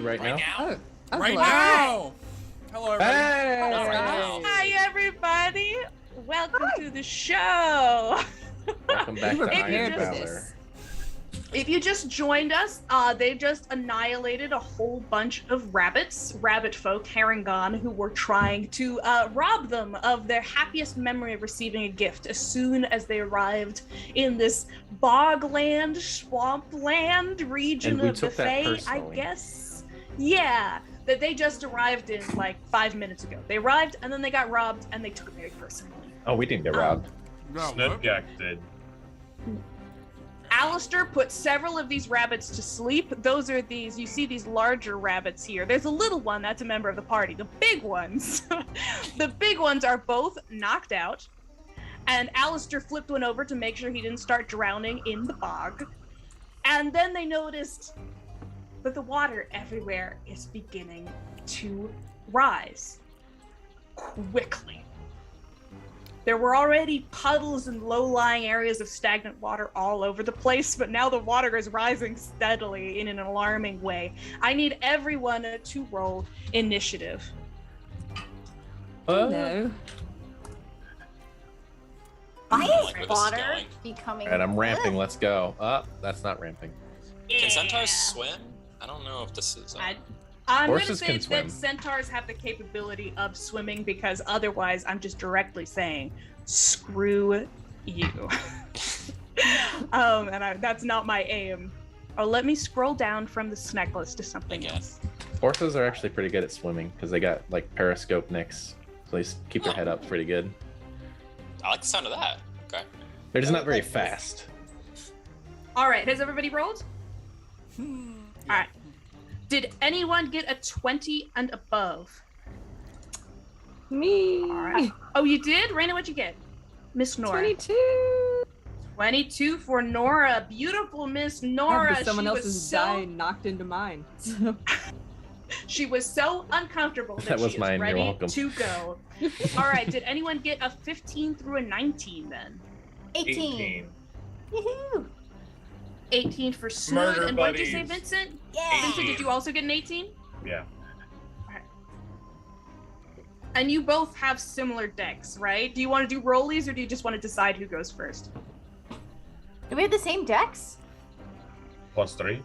right now.
Right now! Hello, everybody.
Hey!
Hi, everybody. Welcome to the show.
Welcome back to Iron
just-
Valor.
If you just joined us, they just annihilated a whole bunch of rabbit folk, Harangon, who were trying to rob them of their happiest memory of receiving a gift as soon as they arrived in this bogland, swampland region
And we
of the
took that
Fae, I
personally.
guess. Yeah, that they just arrived in like 5 minutes ago. They arrived and then they got robbed and they took it very personally.
Oh, we didn't get robbed.
Snipgak did.
Alistair put several of these rabbits to sleep. Those are you see these larger rabbits here. There's a little one that's a member of the party. The big ones, the big ones are both knocked out. And Alistair flipped one over to make sure he didn't start drowning in the bog. And then they noticed that the water everywhere is beginning to rise quickly. There were already puddles and low-lying areas of stagnant water all over the place, but now the water is rising steadily in an alarming way. I need everyone to roll initiative.
No.
Why
Like where
is
this is
water
going.
becoming?
Alright, I'm ramping. Let's go. That's not ramping.
Can centaurs swim? I don't know if this is.
I'm going to
Horses
say
can
that
swim.
centaurs have the capability of swimming because otherwise I'm just directly saying, screw you. That's not my aim. Oh, let me scroll down from the snack list to something else.
Horses are actually pretty good at swimming because they got like periscope nicks, so they keep their head up pretty good.
I like the sound of that. Okay.
They're just not very fast.
All right, has everybody rolled? All right. Did anyone get a 20 and above?
Me.
All right. Oh, you did? Raina, what'd you get? Miss Nora.
22.
22 for Nora. Beautiful Miss Nora.
But someone
She
else's
was so
die knocked into mine. So.
She was so uncomfortable that,
That was
she
mine,
is
you're
ready
welcome.
to go. All right, did anyone get a 15 through a 19 then?
18. Woohoo!
18 for Snood.
Murder
And what did you say,
buddies.
Vincent?
Yeah.
Vincent, did you also get an 18?
Yeah.
And you both have similar decks, right? Do you want to do rollies or do you just want to decide who goes first?
Do we have the same decks?
+3.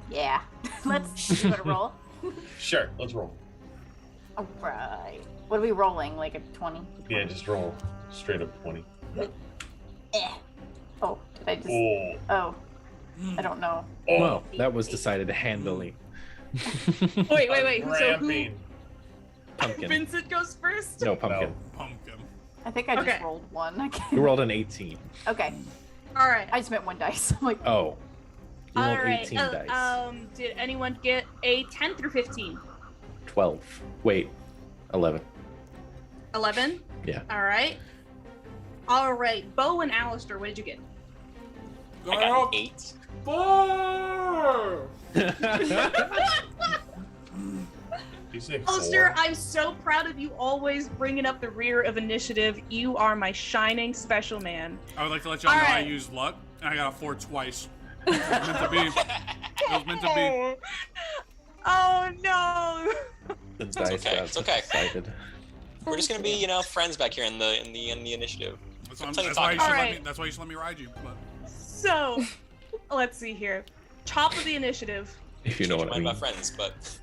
Yeah. Let's give it a roll.
Sure, let's roll.
All right. What are we rolling? Like a 20?
Yeah, just roll straight up 20.
Oh, did I just?
Oh.
Oh, I don't know.
Well, that was decided handily.
Wait. So who?
Ramping.
Pumpkin.
Vincent goes first?
No, pumpkin.
Pumpkin.
I think I just
Okay.
rolled one.
You rolled an 18.
Okay.
All right.
I just meant one dice. I'm like,
Oh. You
All
rolled
right.
18 dice.
Did anyone get a 10 through 15?
12. Wait. 11.
11?
Yeah.
All right. All right. Bo and Alistair, what did you get?
I got 8.
4!
You say
Alistair,
4?
I'm so proud of you always bringing up the rear of initiative. You are my shining special man.
I would like to let y'all know I
Alright.
used luck, and I got a 4 twice. It was meant to be. It was meant to be.
Oh no!
The dice
okay,
got
it's okay.
excited.
We're just gonna be, friends back here in the initiative.
That's, what
Plenty
I'm-
of
that's why you
talking.
should let
Alright.
me. That's why you should let me ride you. But
So, let's see here. Top of the initiative.
If you know
Change
what I
my mind
mean.
about friends, but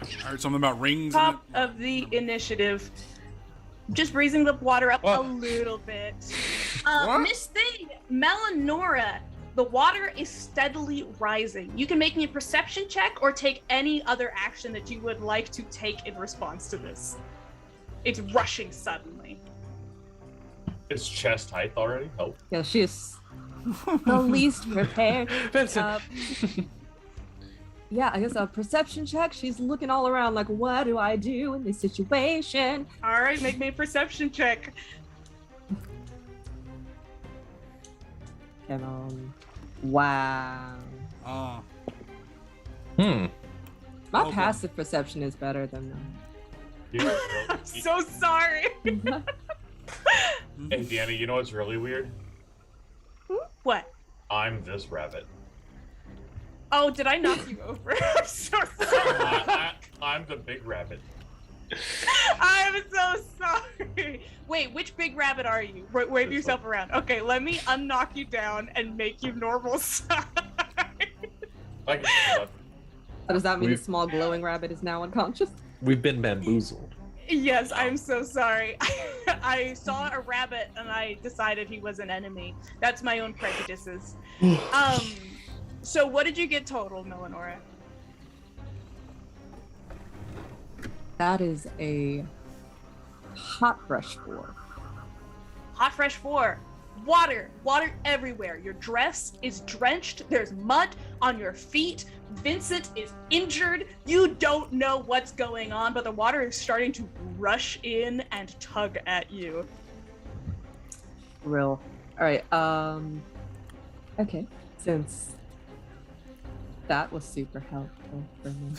I heard something about rings. In
Top
it.
of the initiative. Just raising the water up
Whoa.
a little bit.
What?
Miss Thing, Melanora, the water is steadily rising. You can make me a perception check or take any other action that you would like to take in response to this. It's rushing suddenly.
It's chest height already. Help.
Yeah, she is the least prepared.
Vincent.
Yeah, I guess a perception check. She's looking all around like, what do I do in this situation?
All right, make me a perception check.
Come on. Wow.
Hmm.
My
Okay.
passive perception is better than
I'm so sorry.
Hey, Deanna, you know what's really weird?
What?
I'm this rabbit.
Oh, did I knock you over? I'm so sorry.
I'm the big rabbit.
I'm so sorry. Wait, which big rabbit are you? Wave yourself around. Okay, let me unknock you down and make you normal size.
I can
Does that mean the small glowing rabbit is now unconscious?
We've been bamboozled.
Yes, I'm so sorry. I saw a rabbit and I decided he was an enemy. That's my own prejudices. So what did you get total, Melanora?
That is a hot fresh 4.
Hot fresh 4. Water everywhere. Your dress is drenched. There's mud on your feet. Vincent is injured. You don't know what's going on, but the water is starting to rush in and tug at you.
Real. All right. Okay. Since that was super helpful for me,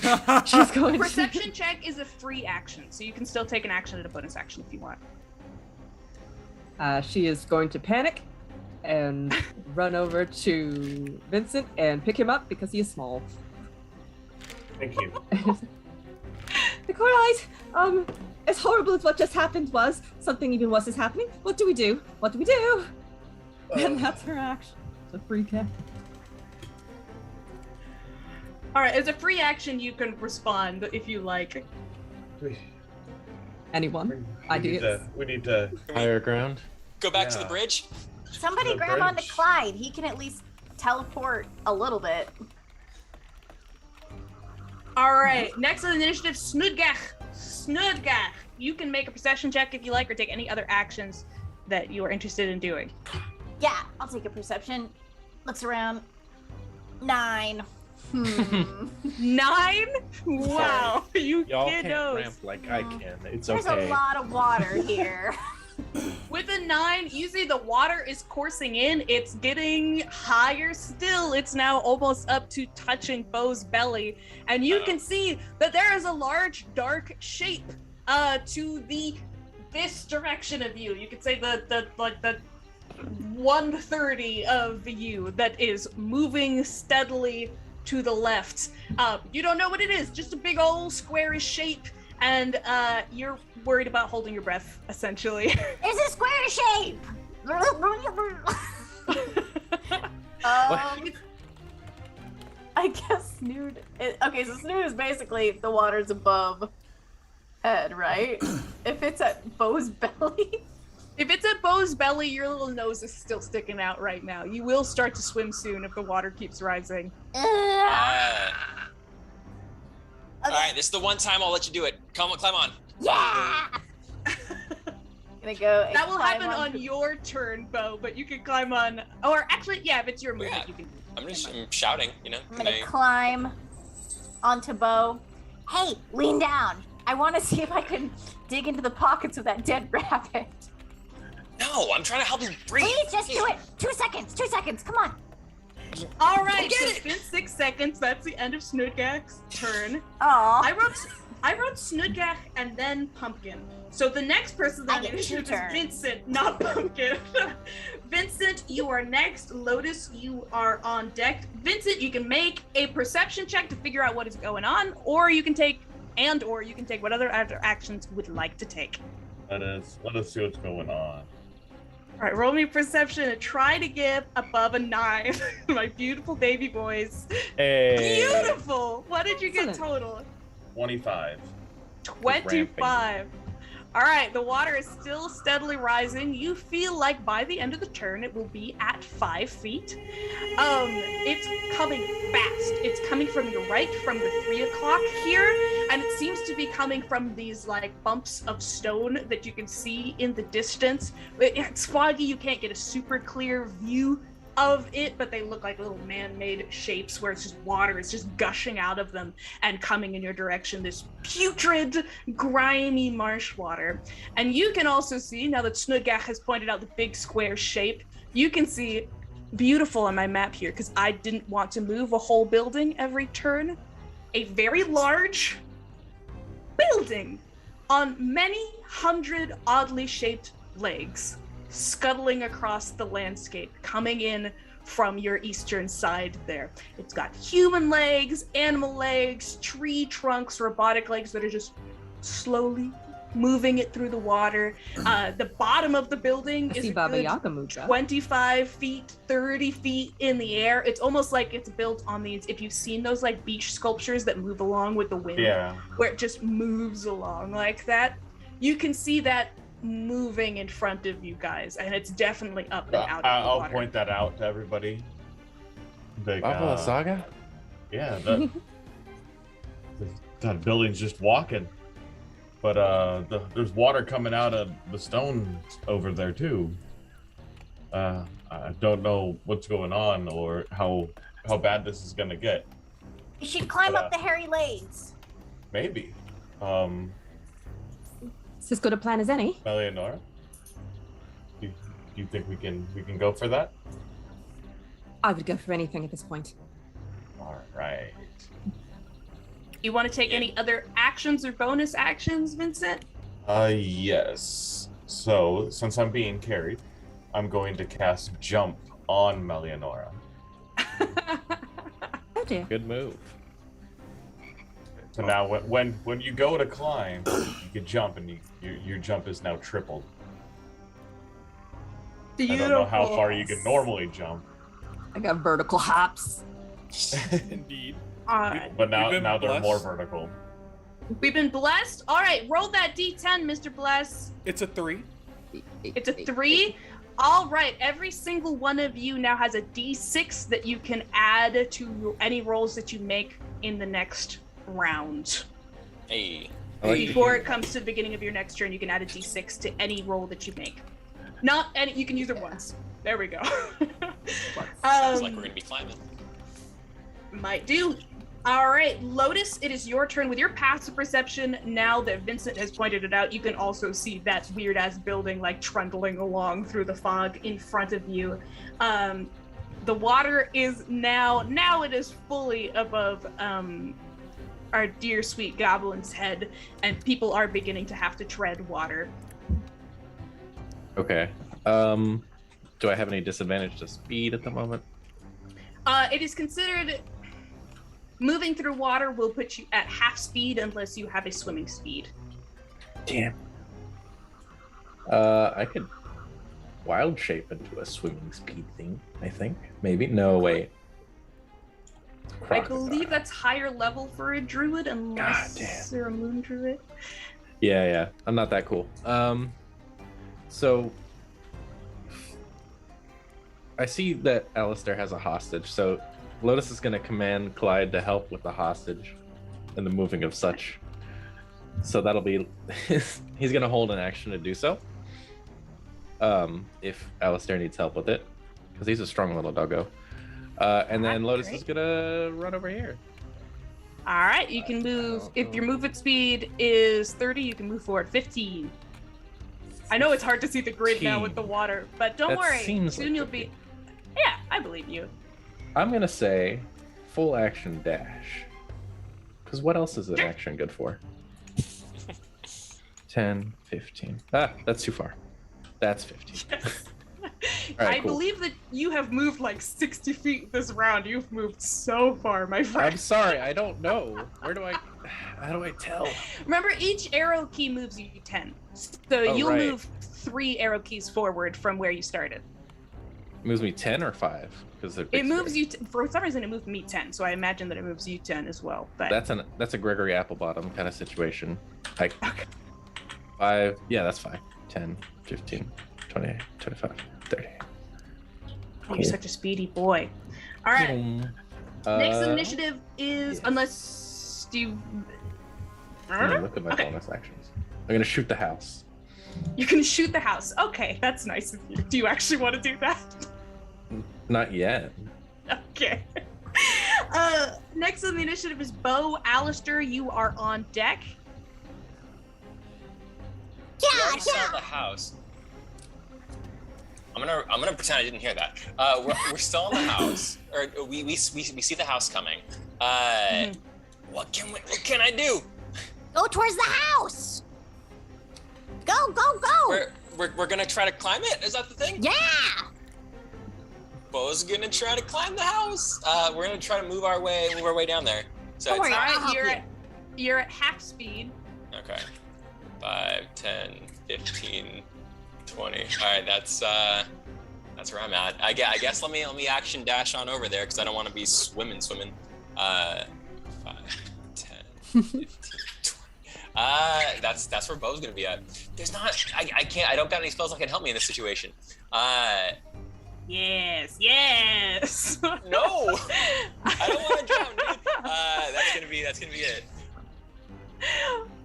she's going.
Perception check is a free action, so you can still take an action and a bonus action if you want.
She is going to panic and run over to Vincent and pick him up because he is small.
Thank you.
The Coralite, as horrible as what just happened was, something even worse is happening. What do we do? What do we do? And that's her action. It's a free action.
All right, as a free action, you can respond if you like.
Anyone? Ideas?
We need to
higher ground.
Go back to the bridge.
Somebody
The
grab onto
bridge.
Clyde. He can at least teleport a little bit.
All right, next on the initiative, Snudgach. Snudgach. You can make a perception check if you like, or take any other actions that you are interested in doing.
Yeah, I'll take a perception. Looks around. 9.
9? Wow, you
Y'all can't
kiddos.
ramp like I can. It's
There's
okay.
a lot of water here.
With a 9, you see the water is coursing in. It's getting higher still. It's now almost up to touching Bo's belly. And you can see that there is a large dark shape to this direction of you. You could say the 130 of you that is moving steadily to the left. You don't know what it is, just a big old squarish shape. And you're worried about holding your breath, essentially.
It's a square shape. I guess Snood. Okay, so Snood is basically the water's above head, right? If it's at Bo's belly.
If it's at Bo's belly, your little nose is still sticking out right now. You will start to swim soon if the water keeps rising.
All right, this is the one time I'll let you do it. Climb on.
Yeah. Gonna go.
That will happen on your turn, Bo, but you can climb on. Or actually, yeah, if it's your movement, you can.
I'm shouting, you know.
I'm gonna climb onto Bo. Hey, lean down. I want to see if I can dig into the pockets of that dead rabbit.
No, I'm trying to help you breathe.
Please just do it. 2 seconds. 2 seconds. Come on.
All right, so it's been 6 seconds. That's the end of Snudgach's turn.
Aw.
I wrote Snudgach and then Pumpkin. So the next person that is Vincent, not Pumpkin. Vincent, you are next. Lotus, you are on deck. Vincent, you can make a perception check to figure out what is going on, or you can take what other actions you would like to take.
let us see what's going on.
All right, roll me perception and try to get above a 9. My beautiful baby boys.
Hey.
Beautiful. What did you get total?
25.
25. All right, the water is still steadily rising. You feel like by the end of the turn, it will be at 5 feet. It's coming fast. It's coming from your right, from the 3 o'clock here, and it seems to be coming from these like bumps of stone that you can see in the distance. It's foggy. You can't get a super clear view of it, but they look like little man-made shapes where it's just water is just gushing out of them and coming in your direction, this putrid, grimy marsh water. And you can also see, now that Snudgach has pointed out the big square shape, you can see, beautiful on my map here, because I didn't want to move a whole building every turn, a very large building on many hundred oddly shaped legs, scuttling across the landscape, coming in from your eastern side there. It's got human legs, animal legs, tree trunks, robotic legs that are just slowly moving it through the water. The bottom of the building is a good 25 feet, 30 feet in the air. It's almost like it's built on these, if you've seen those like beach sculptures that move along with the wind, where it just moves along like that. You can see that moving in front of you guys, and it's definitely up and out of the
I'll
water.
point that out to everybody.
Buffalo Saga?
Yeah, that building's just walking. But there's water coming out of the stone over there too. I don't know what's going on or how bad this is gonna get.
You should climb up the hairy legs.
Maybe.
It's as good a plan as any.
Eleonora, do you think we can go for that?
I would go for anything at this point.
All right.
You want to take any other actions or bonus actions, Vincent?
Yes. So, since I'm being carried, I'm going to cast Jump on Meleonora.
Oh dear.
Good move.
So now, when you go to climb, you can jump, and your jump is now tripled. I don't know how far you can normally jump.
I got vertical hops.
Indeed.
But now they're more vertical.
We've been blessed. All right, roll that D10, Mr. Bless.
It's a 3.
It's a 3. All right, every single one of you now has a D6 that you can add to any rolls that you make in the next round.
Hey.
Before it comes to the beginning of your next turn, you can add a D6 to any roll that you make. Not any, you can use it once. There we go.
Sounds like we're gonna be climbing.
Might do. All right, Lotus, it is your turn. With your passive perception, now that Vincent has pointed it out, you can also see that weird-ass building like trundling along through the fog in front of you. The water is now it is fully above our dear sweet goblin's head, and people are beginning to have to tread water.
Okay. Do I have any disadvantage to speed at the moment?
It is considered moving through water will put you at half speed unless you have a swimming speed.
Damn. I could wild shape into a swimming speed thing, I think. Maybe. No, wait.
I believe that's higher level for a druid unless they're a moon druid.
Yeah. I'm not that cool. So I see that Alistair has a hostage, so Lotus is going to command Clyde to help with the hostage and the moving of such. So that'll be... he's going to hold an action to do so. If Alistair needs help with it, because he's a strong little doggo. And then Lotus is going to run over here.
All right, you can move. If your movement speed is 30, you can move forward 15. I know it's hard to see the grid now with the water, but don't worry. Soon you'll be... Yeah, I believe you.
I'm going to say full action dash. Because what else is an action good for? 10, 15. Ah, that's too far. That's 15.
I believe that you have moved like 60 feet this round. You've moved so far, my friend.
I'm sorry, I don't know. How do I tell?
Remember, each arrow key moves you 10. So you'll move 3 arrow keys forward from where you started.
It moves me 10 or 5? Because
it moves you. For some reason, it moved me 10. So I imagine that it moves you 10 as well. But
that's a Gregory Applebottom kind of situation. Like 5. Yeah, that's fine. 10, 15, 20, 25, 30.
Oh, you're such a speedy boy. All right. Next initiative is unless you.
Look at my bonus actions. I'm gonna shoot the house.
You're gonna shoot the house. Okay, that's nice of you. Do you actually want to do that?
Not yet.
Okay. Next on the initiative is Bo. Alistair, you are on deck.
Yeah. Saw the house. I'm gonna pretend I didn't hear that. We're still in the house, or we see the house coming. What can I do?
Go towards the house. Go.
We're gonna try to climb it. Is that the thing?
Yeah.
Bo's gonna try to climb the house. We're gonna try to move our way down there. So
Don't
it's
worry, all right, you're at half speed.
okay. 5, 10, 15, 20. All right, that's where I'm at. I guess let me action dash on over there because I don't want to be swimming. 5, 10, 15, 20. That's where Bo's gonna be at. There's not. I don't got any spells that can help me in this situation.
Yes.
No, I don't want to drown, dude. That's gonna be it.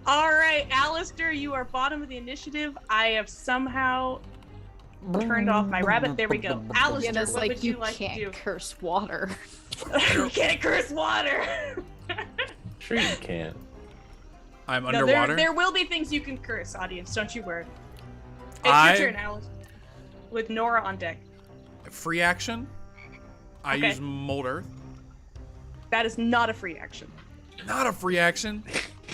All right, Alistair, you are bottom of the initiative. I have somehow turned off my rabbit. There we go. Alistair,
It's
what
like
would
you
you like to do?
can't curse water.
You can't curse water.
Sure you can.
I'm
No,
underwater.
there will be things you can curse, audience. Don't you worry. It's your turn, Alistair. With Nora on deck.
Free action. I
Okay.
use Mold Earth.
That is not a free action.
Not a free action.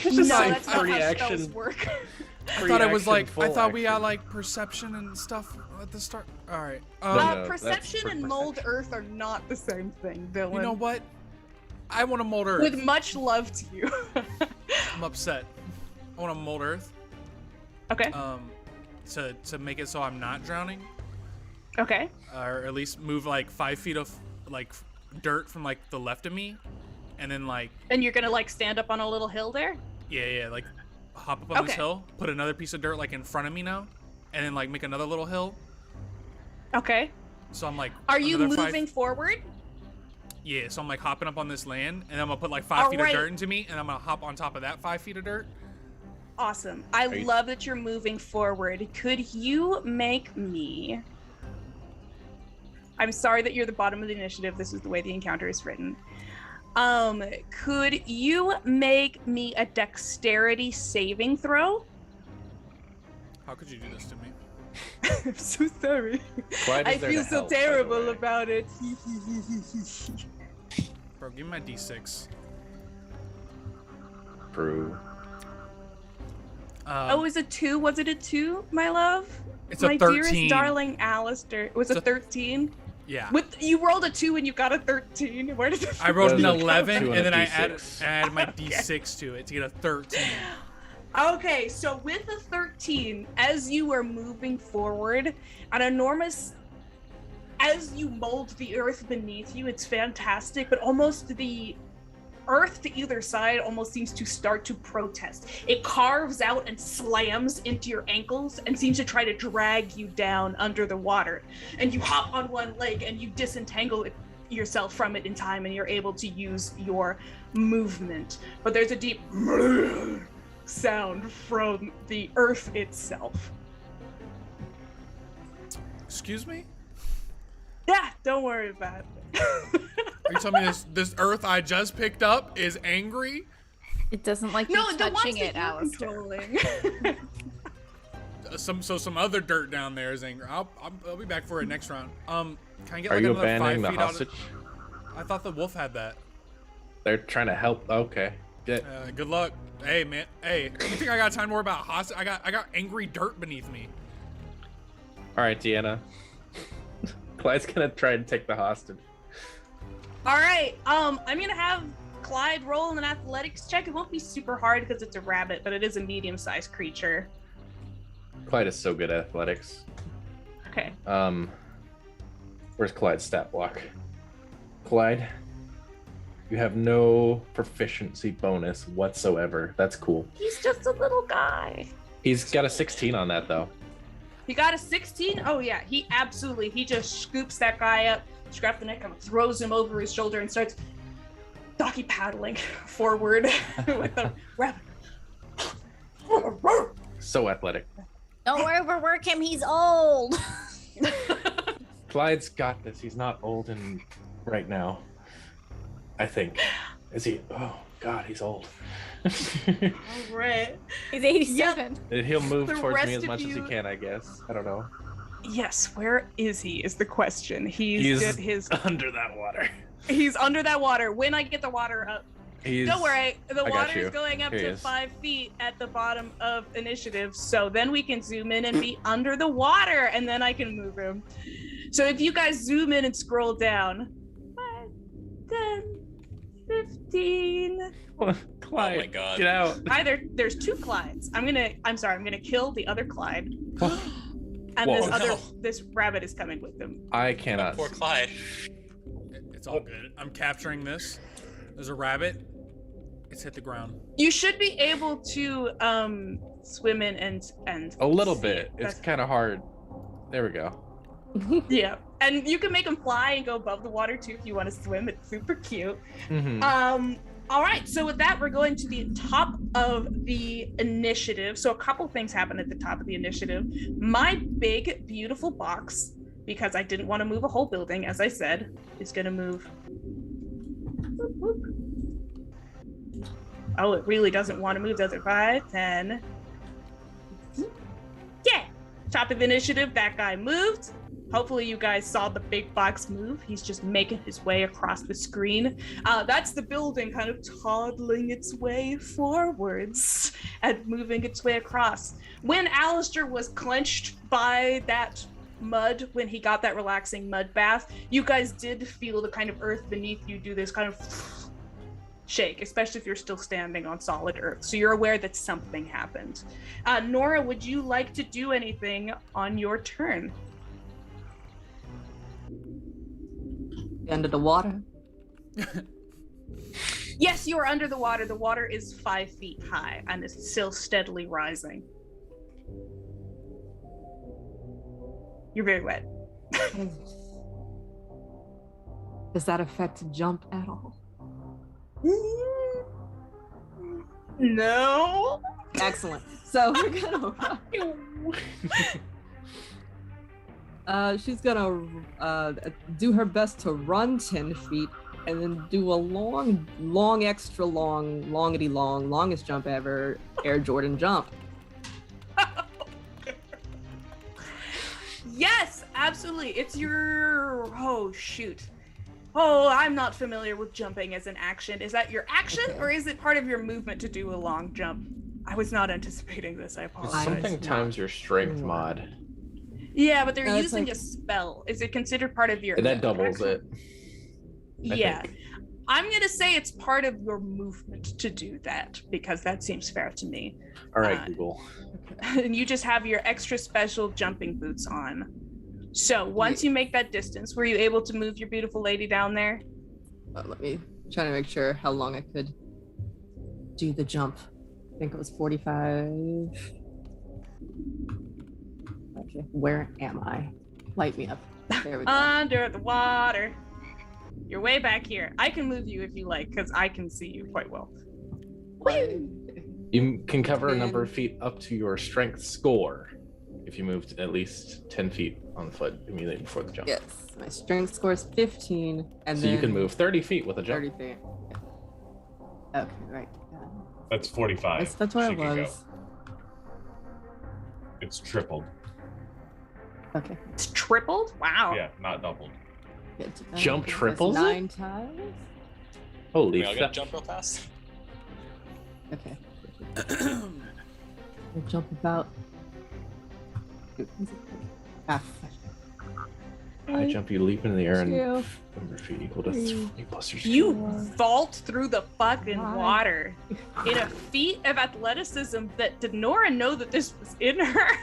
No,
like
that's not
free
how
action.
spells work.
I thought it was
Free
like
action,
I
full
thought we had
action.
like perception and stuff at the start. All right.
No, that's
Perception
for
and mold earth are not the same thing, Dylan.
You know what? I want to Mold Earth.
With much love to you.
I'm upset. I want to Mold Earth.
Okay.
To make it so I'm not drowning.
Okay.
Or at least move like 5 feet of like dirt from like the left of me, and then like
And you're gonna like stand up on a little hill there?
yeah, like hop up on this
Okay.
hill, put another piece of dirt like in front of me now, and then like make another little hill.
Okay.
So I'm like.
Are you
another
moving forward?
Yeah, so I'm like hopping up on this land, and I'm gonna put like 5 feet
Alright.
of dirt into me, and I'm gonna hop on top of that 5 feet of dirt.
Awesome. I
you-
love that you're moving forward. Could you make me... I'm sorry that you're the bottom of the initiative. This is the way the encounter is written. Could you make me a dexterity saving throw?
How could you do this to me?
I'm so sorry.
Clyde is
I
there
feel
to
so
help, by the
terrible
way.
about it.
Bro, give me my D6.
True.
Oh, is it 2? Was it a 2, my love?
It's a
my
13.
dearest darling Alistair. It was a 13?
Yeah.
With you rolled a 2 and you got a 13. Where did
I rolled an
There's a
11,
2
and then I
D6.
added my D6 to it to get a 13.
Okay, so with a 13, as you are moving forward, an enormous, as you mold the earth beneath you, it's fantastic, but almost the earth to either side almost seems to start to protest. It carves out and slams into your ankles and seems to try to drag you down under the water. And you hop on one leg and you disentangle yourself from it in time, and you're able to use your movement. But there's a deep sound from the earth itself.
Excuse me?
Yeah, don't worry about it.
Are you telling me this earth I just picked up is angry?
It doesn't like
No,
you
the ones
touching
that
it,
you're
Alistair.
controlling.
Some other dirt down there is angry. I'll be back for it next round. Can I get
Are
like
you
another 5
abandoning the
feet out
hostage?
of... I thought the wolf had that.
They're trying to help. Okay. Good.
Good luck. Hey man. Hey, you think I got time to worry about hostage? I got angry dirt beneath me.
All right, Deanna. Clyde's gonna try and take the hostage.
All right, I'm gonna have Clyde roll an athletics check. It won't be super hard because it's a rabbit, but it is a medium-sized creature.
Clyde is so good at athletics.
Okay.
Where's Clyde's stat block? Clyde, you have no proficiency bonus whatsoever. That's cool.
He's just a little guy.
He's got a 16 on that though.
He got a 16? Oh yeah, he just scoops that guy up, scraps the neck, and throws him over his shoulder and starts doggy paddling forward with the rabbit.
So athletic.
Don't overwork him, he's old.
Clyde's got this. He's not old and right now. I think. Is he? Oh God, he's old.
All right.
He's 87.
He'll move
The
towards me
rest
as
of
much as he
you-
can, I guess. I don't know.
Yes, where is he is the question. He's
under that water.
He's under that water. When I get the water up. Don't worry, the
I got
water
you.
is going up
Here he
to
is.
5 feet at the bottom of initiative, so then we can zoom in and be under the water, and then I can move him. So if you guys zoom in and scroll down, 5, 10, 15.
Clyde,
oh my god.
get out.
There's 2 Clydes. I'm gonna kill the other Clyde. And
Whoa.
this rabbit is coming with them.
I cannot.
Poor Clyde.
It's all good. I'm capturing this. There's a rabbit. It's hit the ground.
You should be able to swim in and
A little
see
bit.
it.
It's kind of hard. There we go.
Yeah, and you can make them fly and go above the water too if you want to swim. It's super cute.
Mhm.
All right, so with that, we're going to the top of the initiative. So a couple things happen at the top of the initiative. My big, beautiful box, because I didn't want to move a whole building, as I said, is going to move. Whoop, whoop. Oh, it really doesn't want to move, does it? 5, 10. Yeah, top of the initiative, that guy moved. Hopefully you guys saw the big box move. He's just making his way across the screen. That's the building kind of toddling its way forwards and moving its way across. When Alistair was clenched by that mud, when he got that relaxing mud bath, you guys did feel the kind of earth beneath you do this kind of shake, especially if you're still standing on solid earth. So you're aware that something happened. Nora, would you like to do anything on your turn?
Under the water.
Yes, you are under the water. The water is 5 feet high and is still steadily rising. You're very wet.
Does that affect jump at all?
No.
Excellent. So we're gonna she's gonna do her best to run 10 feet and then do a extra long, longest jump ever, Air Jordan jump.
Yes, absolutely. It's your... Oh, shoot. Oh, I'm not familiar with jumping as an action. Is that your action, or is it part of your movement to do a long jump? I was not anticipating this. I apologize.
Something times your strength mod.
Yeah, but they're using a spell. Is it considered part of your...
That doubles it.
Yeah. I'm going to say it's part of your movement to do that, because that seems fair to me.
All right, Google.
And you just have your extra special jumping boots on. So once you make that distance, were you able to move your beautiful lady down there?
Let me try to make sure how long I could do the jump. I think it was 45. Okay, where am I? Light me up. There we go.
Under the water. You're way back here. I can move you if you like, because I can see you quite well.
You can cover a number of feet up to your strength score if you moved at least 10 feet on foot immediately before the jump.
Yes, my strength score is 15, and
so
then
you can move 30 feet with a jump.
30 feet. Okay, right.
That's 45.
That's where I
She can go.
was.
It's tripled.
Okay.
It's tripled? Wow.
Yeah, not doubled.
Jump triples it?
9 times.
Holy
We all
fuck.
gonna jump real fast?
Okay. We'll jump about.
I jump, you leap into the air, and
2,
number of feet equal to 3 plus your
You
strength.
vault through the fucking water in a feat of athleticism that did Nora know that this was in her?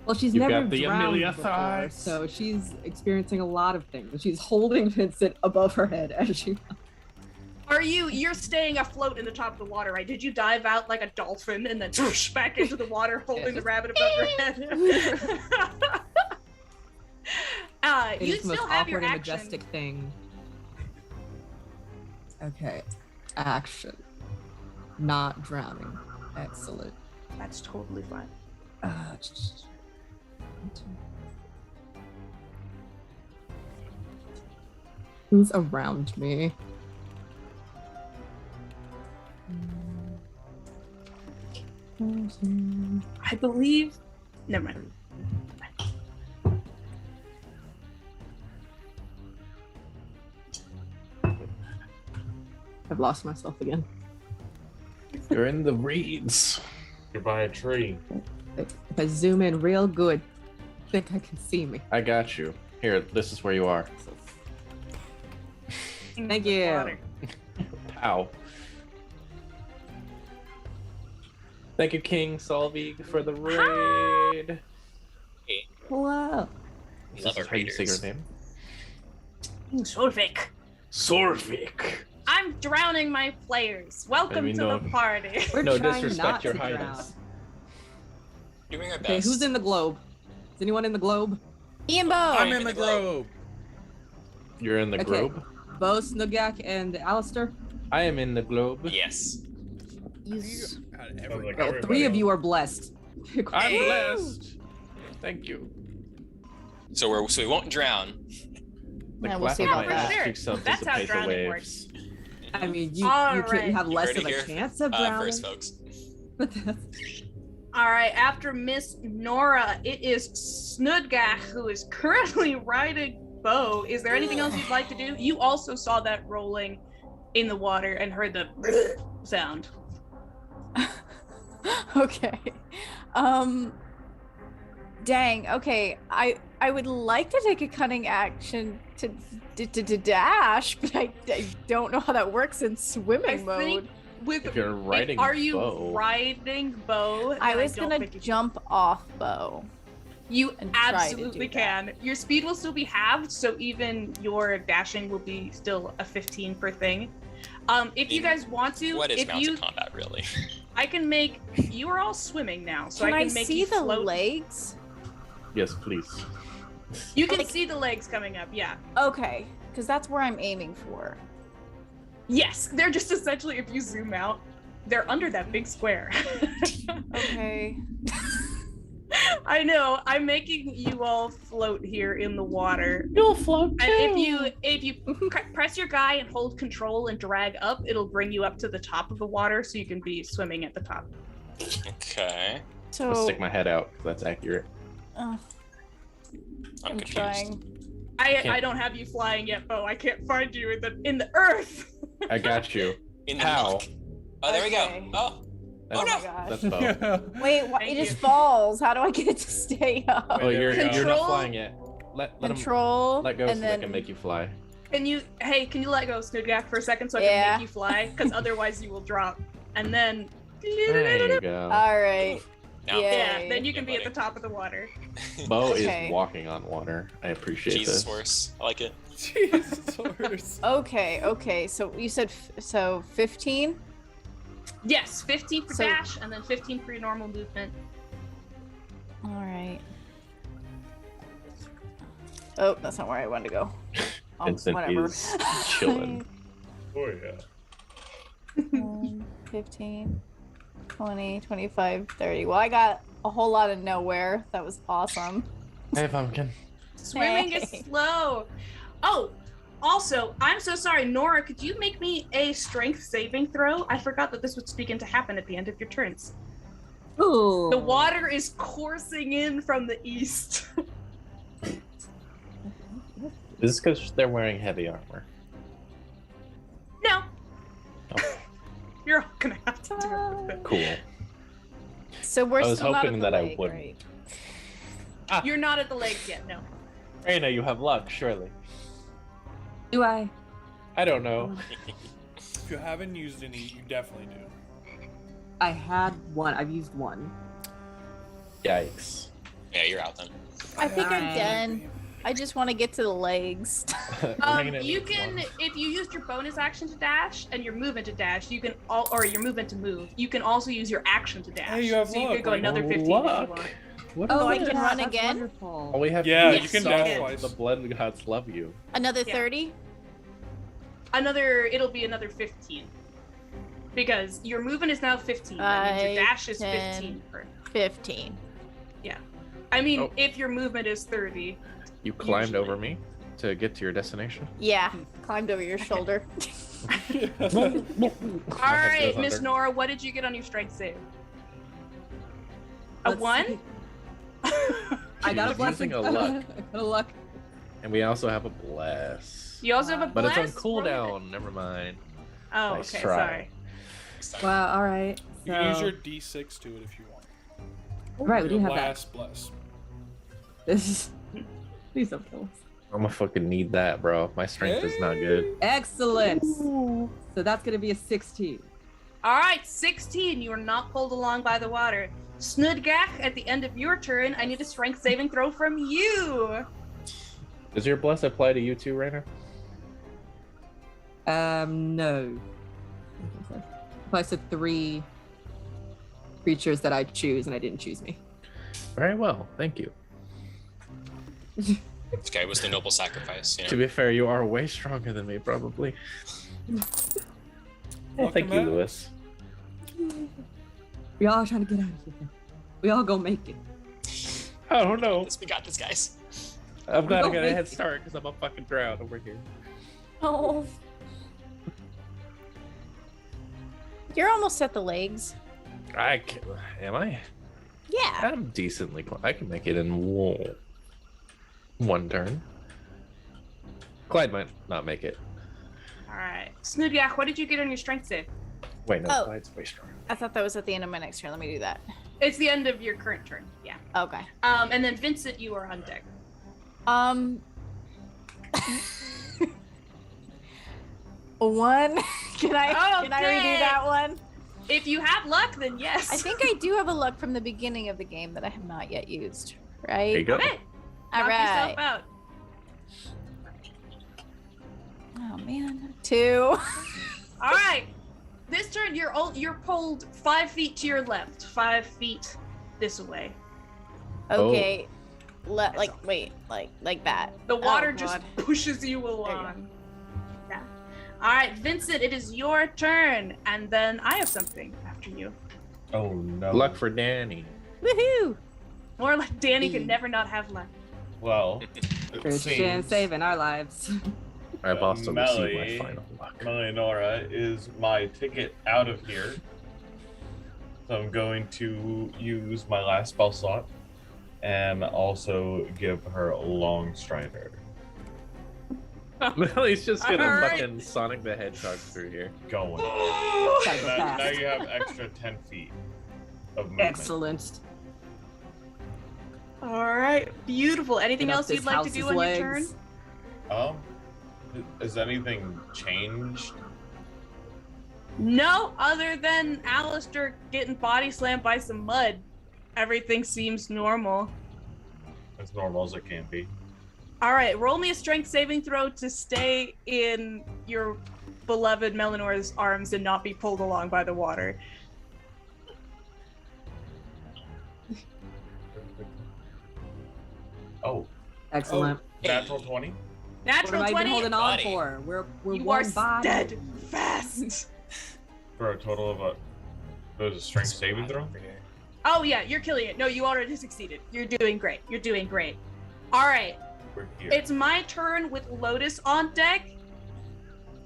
Well, she's
You've
never
got the
drowned
Amelia
before,
thighs.
so she's experiencing a lot of things. She's holding Vincent above her head as she.
You're staying afloat in the top of the water, right? Did you dive out like a dolphin and then swoosh back into the water holding the rabbit above your head?
It
You
is the most
still have your
awkward and
action.
majestic thing. Okay, action. Not drowning. Excellent.
That's totally fine.
Who's around me?
I believe. Never mind.
I've lost myself again.
You're in the reeds.
You're by a tree.
If I zoom in real good, I think I can see me.
I got you. Here, this is where you are.
Thank you.
Water.
Pow. Thank you, King Solvig, for the raid.
Whoa.
Is this how you say your name?
Solvik.
Sorvik.
I'm drowning my players. Welcome
mean,
to
no-
the party.
We're
No
trying
disrespect,
not
Your
to drown.
Highness.
Doing our best.
Okay, who's in the globe? Is anyone in the globe?
Ian Bo.
I'm in the globe.
You're in the
Okay.
globe?
Bo, Snugak, and Alistair?
I am in the globe.
Yes.
Yes.
Like
Oh, three of you are blessed.
I'm blessed. Thank you.
So we won't drown.
The
Yeah, we'll
clap
see
of
about
my
that.
ass
Sure. That's how
anticipates the
drowning
waves.
I mean, you
Alright.
can't have less
Heard
of
it
a
here,
chance of drowning.
first, folks.
But that's
All right, after Miss Nora, it is Snudgach who is currently riding Bo. Is there anything else you'd like to do? You also saw that rolling in the water and heard the sound.
Okay. Dang. Okay. I would like to take a cunning action to dash, but I don't know how that works in swimming mode.
think with
If you're riding
are you
Bo.
riding Bo?
I
then
was
don't
gonna
think you can.
jump off Bo.
You
and try to
absolutely
do that.
can. Your speed will still be halved, so even your dashing will be still a 15 per thing. If you guys want to,
What is
if
mounted
you,
combat really?
I can make. You are all swimming now, so
Can
I
I
can make
see
you
the
float.
legs?
Yes, please.
You can see the legs coming up. Yeah.
Okay, because that's where I'm aiming for.
Yes, they're just essentially. If you zoom out, they're under that big square.
Okay.
I know. I'm making you all float here in the water.
You'll float too.
And if you press your guy and hold control and drag up, it'll bring you up to the top of the water, so you can be swimming at the top.
Okay.
So
I'll stick my head out, 'cause that's accurate.
I'm
I'm
confused.
trying.
I don't have you flying yet, Bo. I can't find you in the earth.
I got you.
In the
How?
milk. Oh, there we
Okay.
go. Oh.
Oh
no.
my gosh.
That's Bo.
Wait,
Thank
it just
you.
falls. How do I get it to stay up?
Oh, you're
Control-
not flying yet. Let him
Control.
let go
and
so
then
they can make you fly.
Can you let go, Snudgak, for a second so I
Yeah.
can make you fly? Because otherwise you will drop. And then
There you go.
All right.
Now,
yeah,
Yay.
then you can be at
buddy.
the top of the water.
Bo
Okay.
is walking on water. I appreciate
Jesus
this.
horse. I like it.
Jesus horse.
Okay. So you said 15.
Yes, 15 for
So-
dash, and then 15 for your normal movement.
All right. Oh, that's not where I wanted to go. Oh,
Vincent
whatever.
is chilling.
Oh yeah.
15, 20, 25, 30. Well, I got a whole lot of nowhere. That was awesome.
Hey, Pumpkin.
Swimming is
Hey.
slow. Oh, also, I'm so sorry, Nora. Could you make me a strength saving throw? I forgot that this would begin to happen at the end of your turns.
Ooh.
The water is coursing in from the east.
Is this because they're wearing heavy armor?
No.
Oh.
You're gonna have to do it with it.
Cool.
So we're
I was
still not
hoping
at the
that I
lake,
wouldn't.
right?
You're not at the legs yet, no.
Raina, you have luck, surely.
Do I?
I don't know.
If you haven't used any, you definitely do.
I had one. I've used one.
Yikes.
Yeah, you're out then.
I think I'm
Alright.
done. I just want to get to the legs.
Raina
You
needs
can,
one.
if you used your bonus action to dash and your movement to dash, you can or your movement to move. You can also use your action to dash.
Hey, you have
so you
luck,
could go
right?
another 15 if you
Luck.
want.
What
Oh, I
is
can
this?
run
That's
again?
Wonderful.
All we have
Yeah,
to
you
Yes,
can
you
dash
can.
twice.
The blood gods love you.
Another
Yeah.
30?
It'll be another 15. Because your movement is now 15, that means your dash is 15 per.
15.
I mean,
Oh.
if your movement is 30.
You climbed
Usually.
over me to get to your destination?
Yeah, climbed over your shoulder.
Alright, Miss
under.
Nora, what did you get on your strength save? A
Let's
1?
see. I got a
She's
blessing.
using a luck.
I got a luck.
And we also have a bless.
You also have a
But
bless?
it's on cooldown. Never mind.
Oh,
Nice
okay,
try.
sorry.
Wow. All right.
You can use
So-
your D6 to it if you want.
Right, we do
Your
have that.
last bless.
This is. Please don't kill us.
I'm gonna fucking need that, bro. My strength is not good.
Excellent. So that's gonna be a 16.
All right, 16. You are not pulled along by the water. Snudgak, at the end of your turn, I need a strength saving throw from you.
Does your bless apply to you too, Rainer?
No. Applies to 3 creatures that I choose, and I didn't choose me.
Very well, thank you.
Okay, it was the noble sacrifice. You know?
To be fair, you are way stronger than me, probably. Well, thank you, Lewis.
We all trying to get out of here. We all go make it.
Oh no.
We got this, guys.
I'm glad I got a head start because I'm a fucking drown over here.
Oh. You're almost at the legs.
Am I?
Yeah.
I'm decently close. I can make it in one turn. Clyde might not make it.
All right. Snudgak, what did you get on your strength save?
Wait, no,
Oh.
Clyde's way stronger.
I thought that was at the end of my next turn. Let me do that.
It's the end of your current turn. Yeah.
Okay.
And then Vincent, you are on deck.
One. Can I redo that one?
If you have luck, then yes.
I think I do have a luck from the beginning of the game that I have not yet used. Right?
There you go.
Okay.
All
Knock
right.
yourself out.
Oh man. 2.
All right. This turn, you're pulled 5 feet to your left, 5 feet this way.
Okay. Like that.
The water
Oh,
just
God.
pushes you along. Yeah. All right, Vincent, it is your turn, and then I have something after you.
Oh no.
Luck for Danny.
Woohoo!
More like Danny can never not have luck.
Well, it
Christian
seems
saving our lives.
I've also received my
Melly,
final luck.
Melinora is my ticket out of here. So I'm going to use my last spell slot and also give her a long strider.
He's just gonna
All right.
fucking Sonic the Hedgehog through here.
Going.
Gotta go
now
fast.
you have extra 10 feet of movement.
Excellent.
All right, beautiful. Anything
Get up
else you'd
this
like to
house's
do on your turn?
legs.
Has anything changed?
No, other than Alistair getting body slammed by some mud. Everything seems normal.
As normal as it can be.
All right, roll me a strength saving throw to stay in your beloved Melinora's arms and not be pulled along by the water.
Oh,
Excellent.
natural 20?
Natural
What have I
20.
been holding on
Buddy.
for? We're
You
one
are
body.
steadfast.
For a total of there's a strength saving throw?
Oh yeah, you're killing it. No, you already succeeded. You're doing great. You're doing great. All right,
We're here.
it's my turn with Lotus on deck.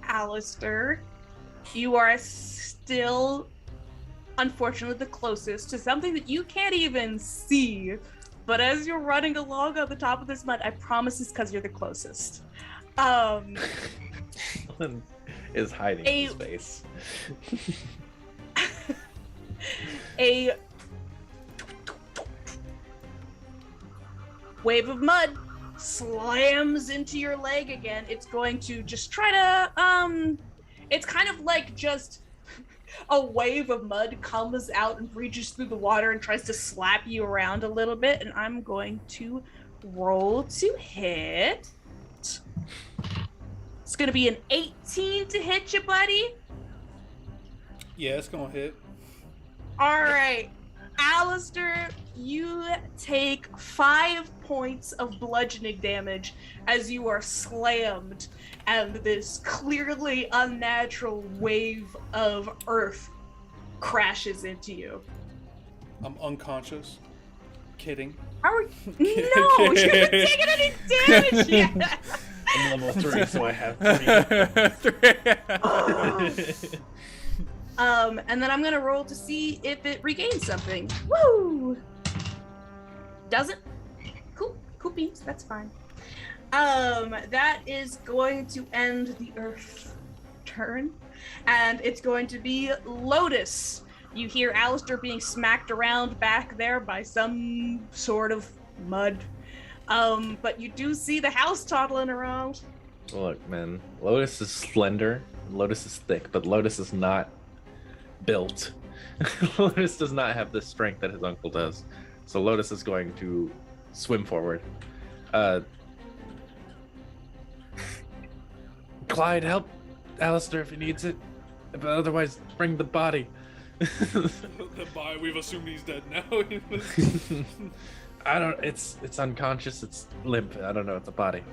Alistair, you are still, unfortunately, the closest to something that you can't even see. But as you're running along on the top of this mud, I promise it's because you're the closest.
Is hiding in space.
A wave of mud slams into your leg again. It's going to just try to it's kind of like just a wave of mud comes out and breaches through the water and tries to slap you around a little bit, and I'm going to roll to hit. It's gonna be an 18 to hit you, buddy.
Yeah, it's gonna hit.
All right, Alistair, you take 5 points of bludgeoning damage as you are slammed, and this clearly unnatural wave of earth crashes into you.
I'm unconscious. Kidding.
How are you? No, you haven't taken any damage yet.
I'm level 3, so I have 3.
And then I'm gonna roll to see if it regains something. Woo! Doesn't? Cool beans, that's fine. That is going to end the Earth turn, and it's going to be Lotus. You hear Alistair being smacked around back there by some sort of mud. But you do see the house toddling around.
Look, man, Lotus is slender, Lotus is thick, but Lotus is not built. Lotus does not have the strength that his uncle does. So Lotus is going to swim forward. Clyde, help Alistair if he needs it. But otherwise, bring the body.
The body, we've assumed he's dead now.
I don't, it's unconscious, it's limp. I don't know, it's a body.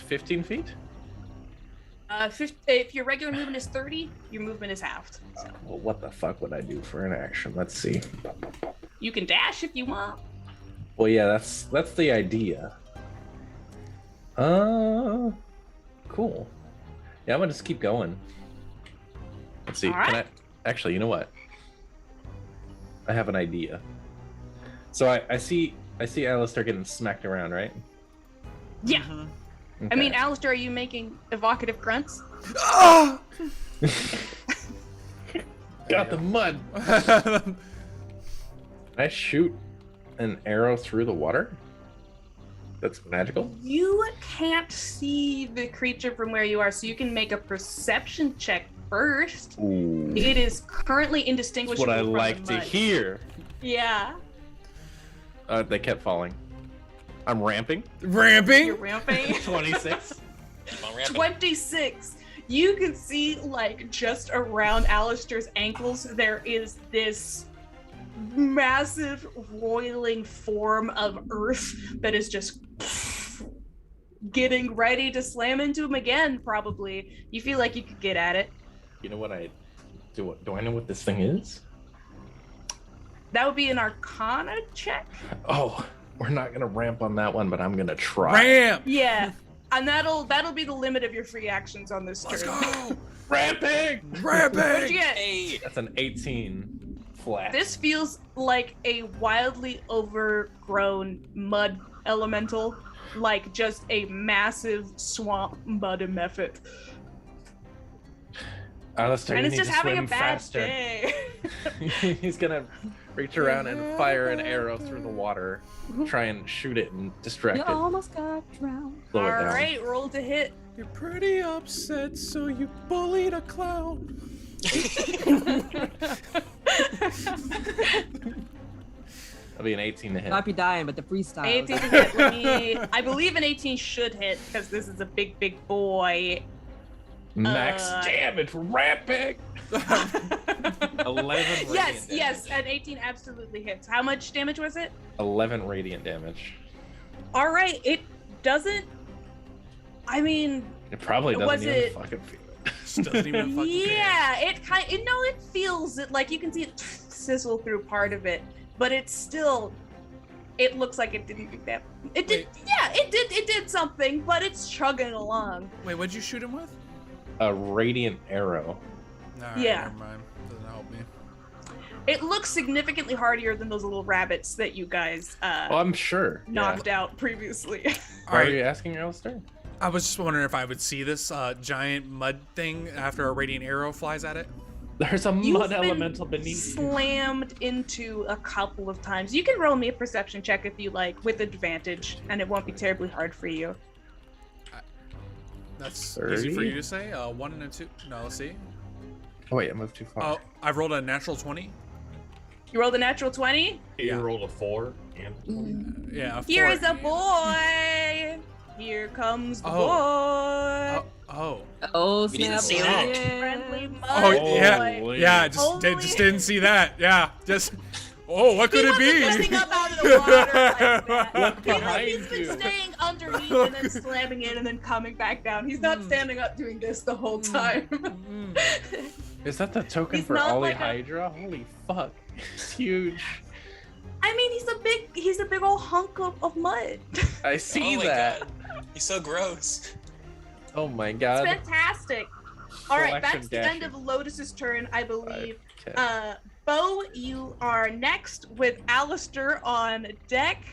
15 feet?
If your regular movement is 30, your movement is halved. So.
Well, what the fuck would I do for an action? Let's see.
You can dash if you want.
Well, yeah, that's the idea. Cool. Yeah, I'm gonna just keep going. Let's see.
All
Can
right.
I? Actually, you know what? I have an idea. So I see Alistair getting smacked around, right?
Yeah.
Okay.
I mean, Alistair, are you making evocative grunts?
Got the mud. Can I shoot an arrow through the water? That's magical?
You can't see the creature from where you are, so you can make a perception check first.
Ooh.
It is currently
That's
indistinguishable
what I
from
like
the
to
mud.
hear.
Yeah.
They kept falling. I'm ramping.
You're ramping.
26.
26. You can see, like, just around Alistair's ankles, there is this massive roiling form of earth that is just getting ready to slam into him again, probably. You feel like you could get at it.
You know what I do? Do I know what this thing is?
That would be an Arcana check.
Oh, we're not gonna ramp on that one, but I'm gonna try.
Ramp!
Yeah. And that'll be the limit of your free actions on this turn.
Ramping!
What'd you get?
That's an 18 flat.
This feels like a wildly overgrown mud elemental, like just a massive swamp mud method.
Alistair,
And
you
it's
need
just
to
having a
swim
bad
faster.
day.
He's gonna reach around and fire an arrow through the water, try and shoot it and distract
You
it.
almost got drowned.
Slow it down.
Alright, roll to hit.
You're pretty upset, so you bullied a clown.
That'll be an 18 to hit.
Might be dying, but the freestyle.
18 to hit. I believe an 18 should hit because this is a big, big boy.
Max damage, ramping. 11 radiant
Yes,
damage.
yes, an 18 absolutely hits. How much damage was it?
11 radiant damage.
All right, it doesn't. I mean,
It probably doesn't
Was
even
it-
fucking feel it.
Just doesn't even fucking care.
yeah, it feels it. Like you can see it sizzle through part of it, but it's still. It looks like it didn't do that. It did. Yeah, it did. It did something, but it's chugging along.
Wait, what'd you shoot him with?
A radiant arrow.
Alright,
Yeah.
never mind. Doesn't help me.
It looks significantly hardier than those little rabbits that you guys
Well, I'm sure.
knocked out previously.
Why are you asking, Alistair?
I was just wondering if I would see this giant mud thing after a radiant arrow flies at it.
There's a
You've
mud
been
elemental beneath you.
slammed into a couple of times. You can roll me a perception check if you like, with advantage, and it won't be terribly hard for you.
That's
30?
easy for you to say. 1 and a 2. No, let's see.
Oh wait, I moved too far.
Oh, I've rolled a natural 20.
You rolled a natural 20?
You rolled a 4 and
Yeah, a 4.
Here is a boy. Here comes the boy.
Oh,
We didn't
snap.
see that.
Friendly mud
Oh, yeah.
boy.
Yeah, just didn't see that. Yeah, just. Oh, what could it be?
Jumping up out of the water like that.
Look
He's
behind
been
you.
staying underneath and then slamming in and then coming back down. He's not standing up doing this the whole time.
Is that the token
He's
for
not
Ollie
like a-
Hydra? Holy fuck. It's huge.
I mean, he's a big old hunk of mud.
I see
Oh my
that.
God. He's so gross.
Oh my
It's
god.
fantastic. All right,
Full-action
that's the end
dashing.
of Lotus's turn, I believe.
5, 10.
Bo, you are next with Alistair on deck.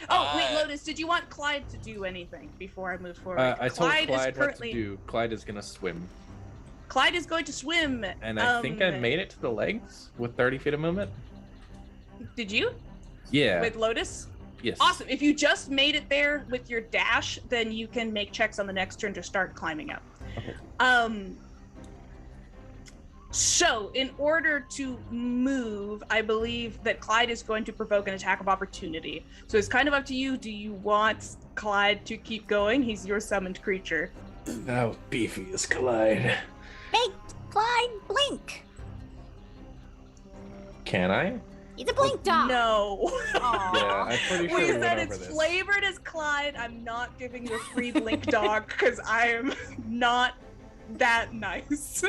Oh, wait, Lotus, did you want Clyde to do anything before I move forward?
I told Clyde
is
what to
currently.
do. Clyde is gonna swim.
Clyde is going to swim.
And I think I made it to the legs with 30 feet of movement.
Did you?
Yeah.
With Lotus?
Yes.
Awesome. If you just made it there with your dash, then you can make checks on the next turn to start climbing up.
Okay.
So in order to move, I believe that Clyde is going to provoke an attack of opportunity. So it's kind of up to you. Do you want Clyde to keep going? He's your summoned creature.
How beefy is Clyde?
Make Clyde blink.
Can I?
He's a blink dog.
No.
Yeah, I'm pretty sure we
We
went
said
over
it's
this.
flavored as Clyde. I'm not giving you a free blink dog because I am not that nice.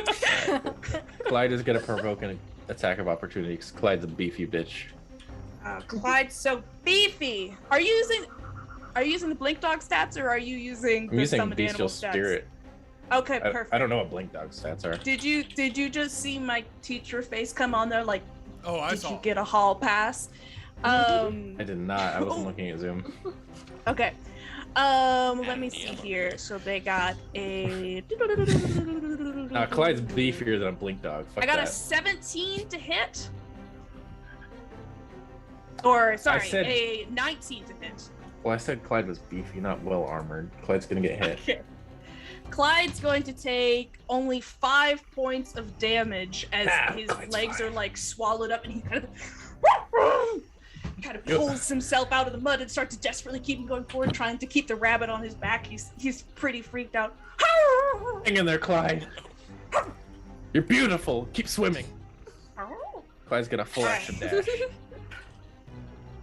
Clyde is gonna provoke an attack of opportunity because Clyde's a beefy bitch.
Clyde's so beefy. Are you using the blink dog stats or are you using
I'm
the
using
summoned animal
bestial
stats?
spirit.
Okay, perfect.
I don't know what blink dog stats are.
Did you just see my teacher face come on there? Like,
Oh, I
did
saw.
you get a hall pass?
I did not. I wasn't looking at Zoom.
Okay. Let me see here. So they got a.
Clyde's beefier than a blink dog. Fuck
I got
that.
a 17 to hit. Or sorry,
said-
a 19 to hit.
Well, I said Clyde was beefy, not well armored. Clyde's gonna get hit.
Okay. Clyde's going to take only 5 points of damage as his
Clyde's
legs
fine.
are like swallowed up, and he kind of pulls himself out of the mud and starts to desperately keep going forward, trying to keep the rabbit on his back. He's pretty freaked out.
Hang in there, Clyde. You're beautiful. Keep swimming. Clyde's gonna full action dash.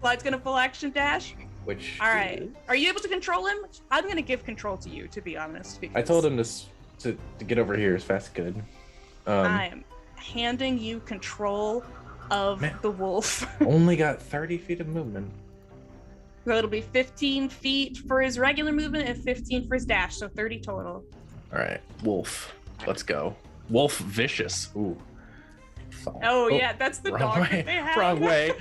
Clyde's gonna full action dash.
Which
All right. Are you able to control him? I'm gonna give control to you, to be honest.
I told him to get over here as fast as could.
I am handing you control of the wolf.
Only got 30 feet of movement.
So it'll be 15 feet for his regular movement and 15 for his dash, so 30 total.
All right, wolf. Let's go. Wolf vicious. Ooh.
Oh yeah, that's the
wrong
dog
way.
that they have.
Wrong way.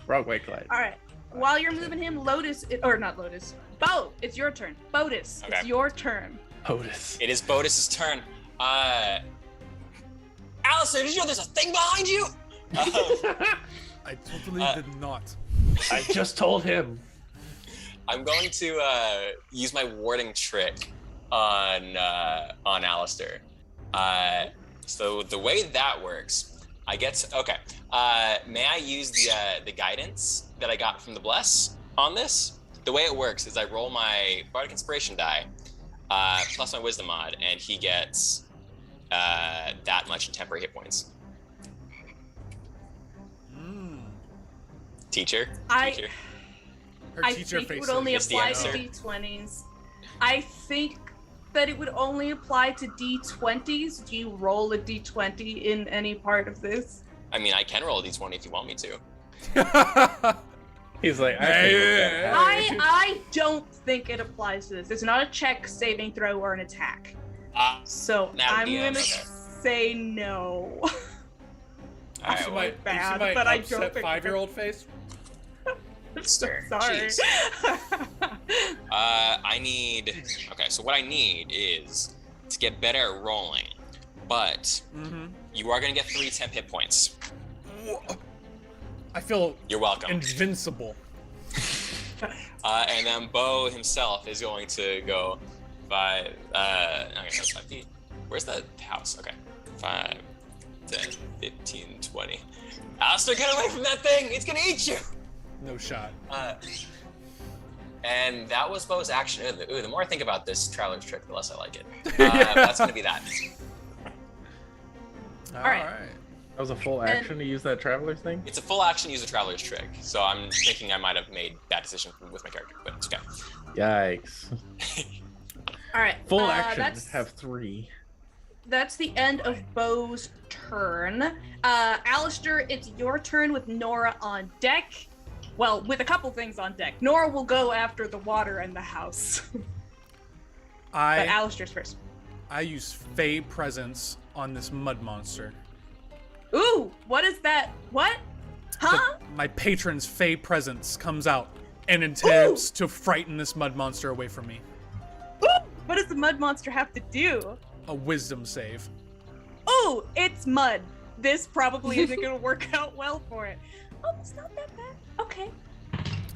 Wrong way, Clyde.
All right. While you're moving him, Lotus, or not Lotus, Bo, it's your turn. Botus,
Okay.
it's your turn.
Otis.
It is Botus's turn. Alistair, did you know there's a thing behind you?
I totally did not.
I just told him.
I'm going to use my warding trick on Alistair. So the way that works, I get to, okay. May I use the guidance that I got from the Bless on this? The way it works is I roll my Bardic Inspiration die plus my Wisdom mod, and he gets that much in temporary hit points. Teacher.
I
Teacher.
Her teacher
think it
face
would only
is the
apply to
answer.
D20s. I think that it would only apply to D20s. Do you roll a D20 in any part of this?
I mean, I can roll a d20 if you want me to.
He's like,
I don't think it applies to this. It's not a check, saving throw, or an attack. So
now
I'm
DM,
gonna
okay.
say no.
Alright,
See
well,
my,
bad,
you see my
but I
upset
don't think-
5-year-old face?
Sorry.
Jeez. I need. Okay, so what I need is to get better at rolling, but you are gonna get 3 temp hit points.
I feel
You're welcome.
invincible.
And then Bo himself is going to go 5. Okay, that's 5 feet. Where's that house? Okay, 5, 10, 15, 20. Alistair, get away from that thing! It's gonna eat you!
No shot.
And that was Bo's action. Ooh, the more I think about this Traveler's Trick, the less I like it. That's gonna be that.
All
right.
That was a full action to use that traveler's thing?
It's a full action to use a Traveler's Trick, so I'm thinking I might have made bad decision with my character, but it's okay.
Yikes.
All right.
Full action.
That's,
Have 3.
that's the end of Bo's turn. Alistair, it's your turn with Nora on deck. Well, with a couple things on deck. Nora will go after the water and the house. But Alistair's first.
I use Fey Presence on this mud monster.
Ooh, what is that? What? Huh?
My patron's Fey Presence comes out and attempts to frighten this mud monster away from me.
Ooh, what does the mud monster have to do?
A wisdom save.
Ooh, it's mud. This probably isn't going to work out well for it. Oh, it's not that bad. Okay.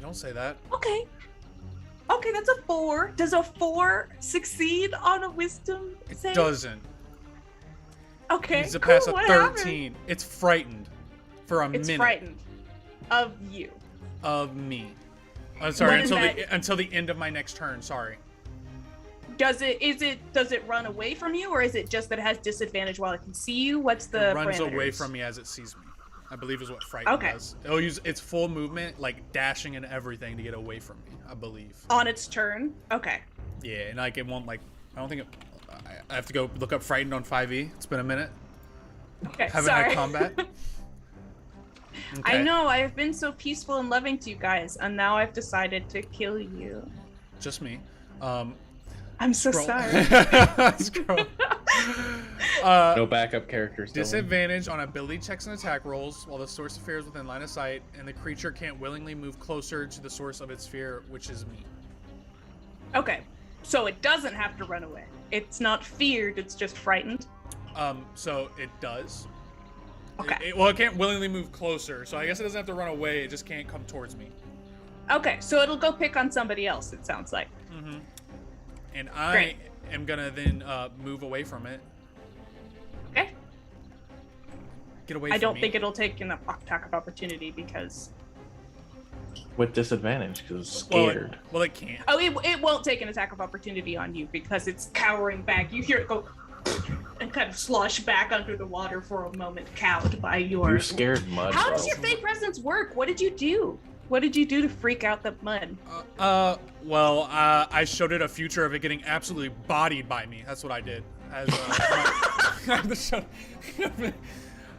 Don't say that.
Okay. Okay, that's a 4. Does a 4 succeed on a wisdom save?
It doesn't.
Okay.
Needs to pass a
what
13. It's frightened for a minute.
It's frightened of you.
Of me. I'm sorry,
What is
until the end of my next turn. Sorry.
Does it run away from you, or is it just that it has disadvantage while it can see you? What's the
It runs away
parameters?
from me as it sees me. I believe is what frightened does. It'll use its full movement, like dashing and everything, to get away from me. I believe.
On its turn. Okay.
Yeah, and like it won't like. I don't think it. I have to go look up frightened on 5e. It's been a minute.
Okay.
Haven't
sorry.
had combat.
I
Okay.
know. I have been so peaceful and loving to you guys, and now I've decided to kill you.
Just me.
I'm so
scroll.
sorry.
Scroll.
No backup characters. Dylan.
Disadvantage on ability checks and attack rolls while the source of fear is within line of sight, and the creature can't willingly move closer to the source of its fear, which is me.
Okay. So it doesn't have to run away. It's not feared. It's just frightened.
So it does.
Okay.
Well, it can't willingly move closer, so I guess it doesn't have to run away. It just can't come towards me.
Okay. So it'll go pick on somebody else. It sounds like.
Mm-hmm. And I
Great.
am gonna then move away from it.
Okay.
Get away
I
from
don't
me.
think it'll take an attack of opportunity because.
With disadvantage because it's
Well,
scared.
Well, it can't.
Oh, it won't take an attack of opportunity on you because it's cowering back. You hear it go and kind of slosh back under the water for a moment, cowed by your.
You're scared mud.
How
bro.
does your Fey presence work? What did you do? What did you do to freak out the mud?
Well, I showed it a future of it getting absolutely bodied by me. That's what I did. As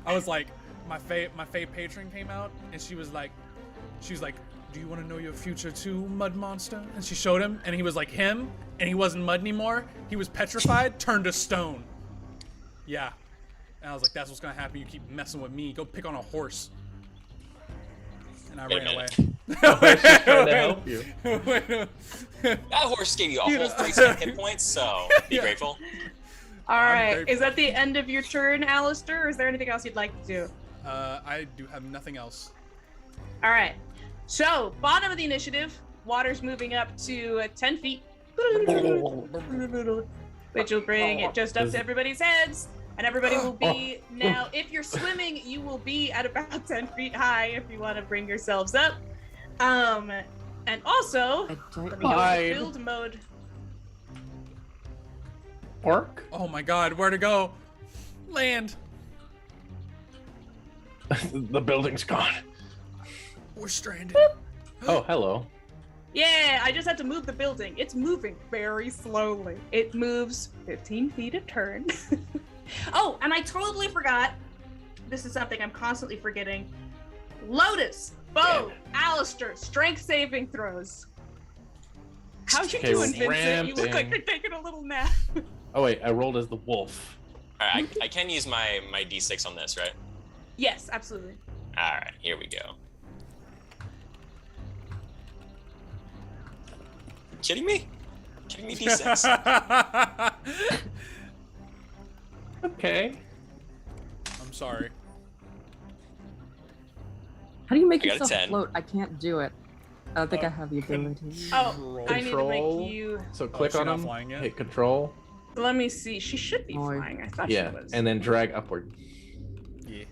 I was like, my Fey patron came out, and she was like, do you want to know your future too, mud monster? And she showed him, and he was like him, and he wasn't mud anymore. He was petrified, turned to stone. Yeah. And I was like, that's what's gonna happen. You keep messing with me. Go pick on a horse. And I ran away.
Trying to help you.
That horse gave you a whole 3 hit points, so be grateful.
All right.
very
Is that the end of your turn, Alistair, or is there anything else you'd like to do?
I do have nothing else.
All right. So, bottom of the initiative, water's moving up to 10 feet. Which will bring it just up to everybody's heads. And everybody will be now, if you're swimming, you will be at about 10 feet high if you want to bring yourselves up. And also, let me go into build mode.
Orc?
Oh my god, where to go? Land.
The building's gone.
We're stranded.
Oh, hello.
Yeah, I just had to move the building. It's moving very slowly. It moves 15 feet a turn. Oh, and I totally forgot. This is something I'm constantly forgetting. Lotus, Bo, Alistair, strength saving throws. How you doing, Vincent? You look like you're taking a little nap.
Oh wait, I rolled as the wolf.
Alright, I can use my d6 on this, right?
Yes, absolutely.
Alright, here we go. Kidding me? Kidding me, d6?
Okay.
I'm sorry.
How do you make
I got a
yourself
10.
float? I can't do it. I don't think I have the ability.
Oh, I need to
Control.
make you.
So click
she's
on
not
him,
flying yet?
hit control.
Let me see. She should be flying. I thought
Yeah,
she was.
and then drag upward.
Yeah.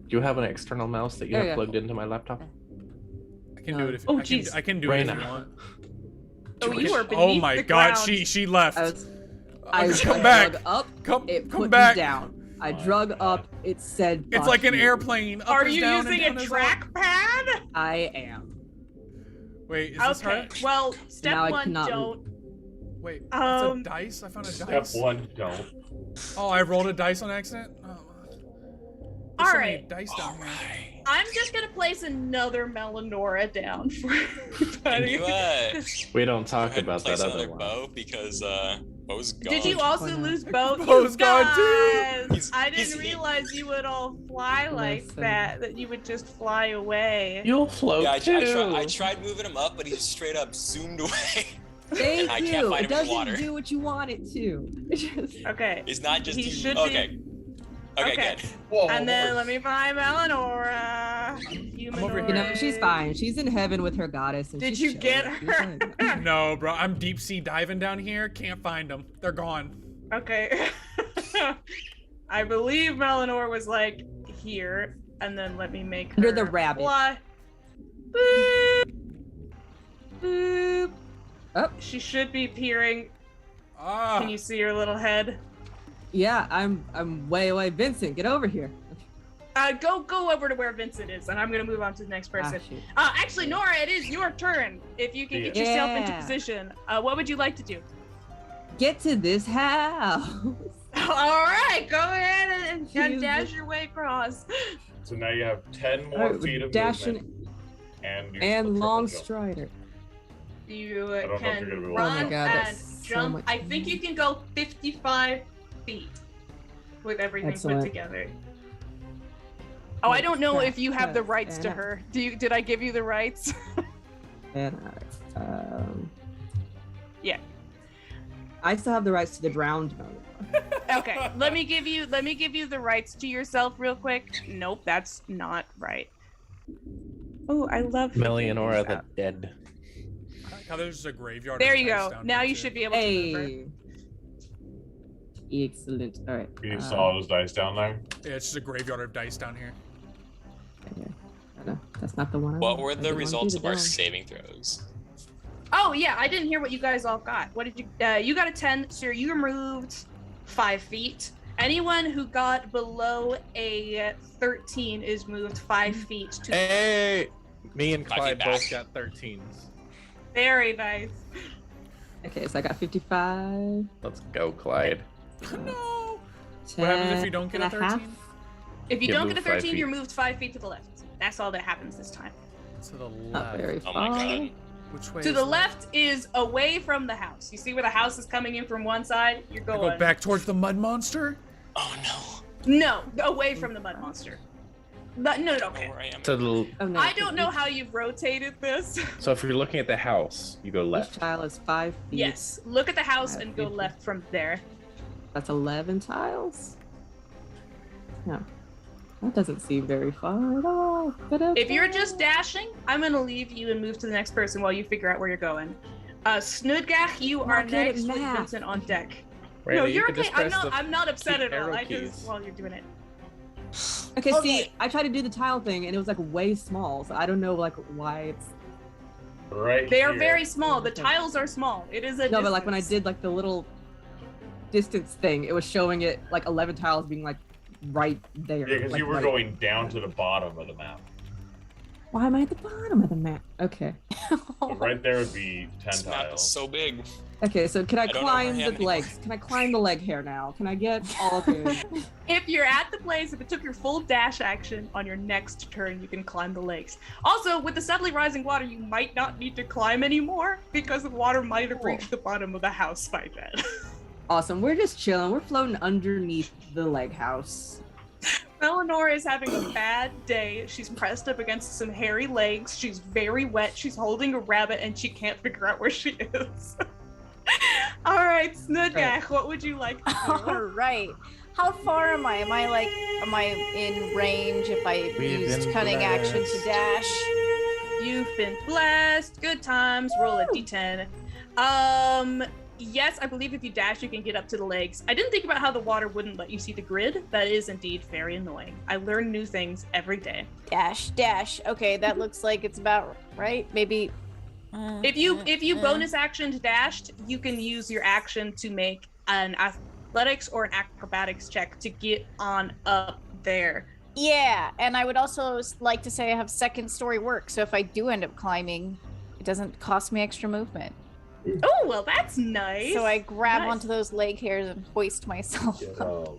Do you have an external mouse that you have plugged into my laptop?
I can do it if
Oh,
I can,
jeez.
I can do it if
Raina.
you want.
Oh, you are beneath
Oh my
the
god,
ground.
she left.
I
Come back.
drug up.
Come
Put
back.
me down. I drug up. It said.
It's
"Fuck
like an
you."
airplane. Up
Are
is
you
down
using
and
a
down is up.
trackpad?
I am.
Wait, is this
Okay.
her?
Well, step
Now I
one,
cannot
don't.
Wait, that's a
Um,
dice? I found a
Step
dice.
1, don't.
Oh, I rolled a dice on accident? Oh.
All
So many
right.
dice down here.
I'm just gonna place another Melanora down for
Can
everybody.
you,
We don't talk about
place
that
another
otherwise.
bow? Because, Bo's gone.
Did you also lose Bo?
Bo's
You
gone
guys!
too.
I didn't realize you would all fly like
Listen.
that you would just fly away.
You'll float
Yeah,
too.
I tried moving him up, but he just straight up zoomed away.
Thank
I can't
you.
fight
It
him in
doesn't
water.
do what you want it to. It just-
Okay.
It's not just
He
you.
should be-
Okay. Okay,
Okay.
good.
Whoa,
And then
horse.
let me find Melanora. Human
I'm over
You know,
here.
she's fine. She's in heaven with her goddess. And
Did
she's
you get
chilling. She's
her?
like-
No, bro. I'm deep sea diving down here. Can't find them. They're gone.
Okay. I believe Melanor was like here, and then let me make her
Under the rabbit.
fly. Boop. Boop.
Oh.
She should be peering.
Ah.
Can you see her little head?
Yeah, I'm way away. Vincent, get over here.
Go over to where Vincent is, and I'm gonna move on to the next person.
shoot.
Actually, Nora, it is your turn. If you can get yourself into
Yeah.
position, what would you like to do?
Get to this house.
All right, go ahead and
Jesus.
dash your way across.
So now you have 10 more
Alright,
feet of
dashing
movement. And, you
and
triple
long
jump.
strider.
You
don't know if
can
you're gonna be able to
run
jump.
Oh my God,
and
that's so
jump.
much-
I think you can go 55 feet with everything
Excellent.
put together. Oh, I don't know if you have the
Yes,
rights to
and-
her. Did I give you the rights?
And
Yeah.
I still have the rights to the drowned mode.
Okay, let me give you the rights to yourself real quick. Nope, that's not right. Oh, I love
Melianora the dead.
I like how there's just a graveyard.
There
of
you
dice
go.
down
Now
here,
you
too.
should be able to move her.
Hey. Excellent. All right.
You saw those dice down there?
Yeah, it's just a graveyard of dice down here.
No, that's not the one.
What were the results of our saving throws?
Oh yeah, I didn't hear what you guys all got. What did you? You got a 10, so you moved 5 feet. Anyone who got below a 13 is moved 5 feet to.
Hey, me and
5
Clyde
feet back.
both got 13s.
Very nice.
Okay, so I got 55.
Let's go, Clyde.
No. What happens if you don't get a 13?
If you
Get
don't get a
moved 5
13, you're
feet.
moved 5 feet to the left. That's all that happens this time.
To the
Not
left.
very
Oh
far.
my god.
Which way?
To
is
the left is away from the house. You see where the house is coming in from one side? You're
I
going.
go back towards the mud monster.
Oh no.
No, away from the mud monster. No, okay.
Where I am.
To the,
Oh, no,
I don't know how you've rotated this.
so if you're looking at the house, you go
Each
left.
tile is 5 feet.
Yes, look at the house and go
50.
left from there.
That's 11 tiles. No. That doesn't seem very far at all. But
If you're just dashing, I'm gonna leave you and move to the next person while you figure out where you're going. Snudgach, you are
Not good at
next with
math.
Vincent on deck.
Right,
no,
you
you're
can
okay.
just press the
I'm not upset
two
at all.
arrow
I
keys.
just while you're doing it.
Okay,
Okay.
see, I tried to do the tile thing and it was like way small, so I don't know like why it's
Right
They are
here.
very small. The
Okay.
tiles are small. It is a
no, but like when I
distance.
did like the little distance thing, it was showing it like 11 tiles being like right there.
Yeah, because
like,
you were
right-
going down to the bottom of the map.
Why am I at the bottom of the map? Okay.
So right there would be 10
This map is
tiles.
so big.
Okay, so can I
don't know where I
climb
am
the
anymore.
legs? Can I climb the leg hair now? Can I get all of it?
If you're at the place, if it took your full dash action on your next turn, you can climb the lakes. Also, with the steadily rising water, you might not need to climb anymore because the water might have
Cool.
reached the bottom of the house by then.
Awesome. We're just chilling. We're floating underneath the leg house.
Eleanor is having a bad day. She's pressed up against some hairy legs. She's very wet. She's holding a rabbit and she can't figure out where she is. All right, Snudgach, what would you like to do?
All right. How far am I? Am I in range if I
We've
used
been
cunning action to dash?
You've been blessed. Good times. Roll a d10. Yes, I believe if you dash, you can get up to the legs. I didn't think about how the water wouldn't let you see the grid. That is indeed very annoying. I learn new things every day.
Dash. Okay, that looks like it's about right. Maybe.
If you bonus action to dashed, you can use your action to make an athletics or an acrobatics check to get on up there.
Yeah, and I would also like to say I have second story work, so if I do end up climbing, it doesn't cost me extra movement.
Oh, well, that's nice.
So I grab
Nice.
onto those leg hairs and hoist myself up.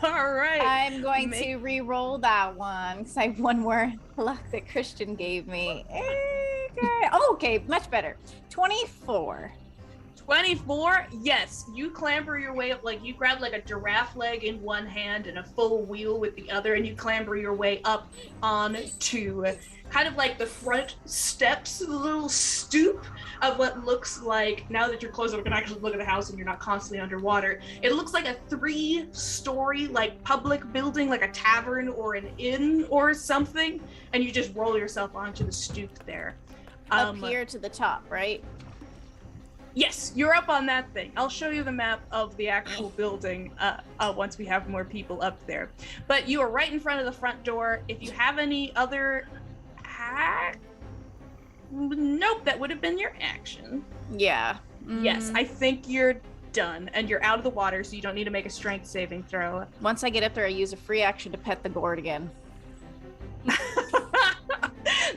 All right.
I'm going to re-roll that one because I have one more luck that Christian gave me. Okay. Oh, okay, much better. 24.
24. Yes, you clamber your way up. Like you grab like a giraffe leg in one hand and a full wheel with the other, and you clamber your way up onto kind of like the front steps, the little stoop of what looks like, now that you're closer, we can actually look at the house and you're not constantly underwater. It looks like a 3-story like public building, like a tavern or an inn or something, and you just roll yourself onto the stoop there.
Up here to the top, right?
Yes, you're up on that thing. I'll show you the map of the actual building once we have more people up there. But you are right in front of the front door. If you have any other nope, that would have been your action.
Yeah.
Yes, I think you're done, and you're out of the water, so you don't need to make a strength saving throw.
Once I get up there, I use a free action to pet the gourd again.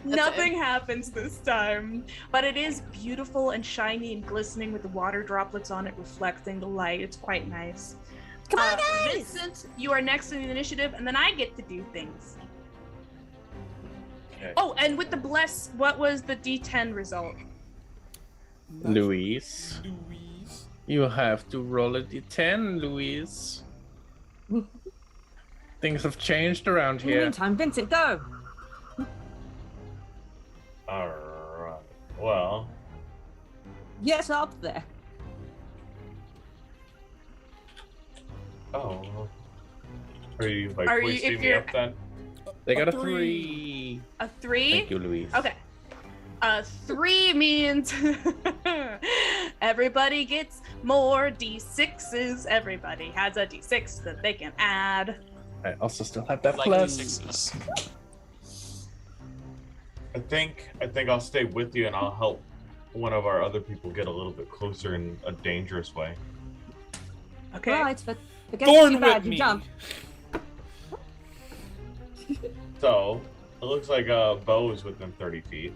Nothing happens this time, but it is beautiful and shiny and glistening with the water droplets on it reflecting the light. It's quite nice.
Come on, guys!
Vincent, you are next in the initiative, and then I get to do things.
Okay.
Oh, and with the bless, what was the D10 result?
Louise. You have to roll a d10, Louise. Things have changed around
In the
here.
meantime, Vincent, go!
Alright. Well,
Yes, up there.
oh. Are you like
Are you-
hoisting
if
me
you're-
up then?
They got a
3.
3.
A 3?
Thank you, Louise.
Okay. 3 means everybody gets more D6s. Everybody has a D6 that they can add.
I also still have that
Like
plus.
sixes.
I think I'll stay with you and I'll help one of our other people get a little bit closer in a dangerous way.
Okay.
Right, but it gets
Thorn
too bad
whip
you
me.
jump.
So it looks like Bo is within 30 feet.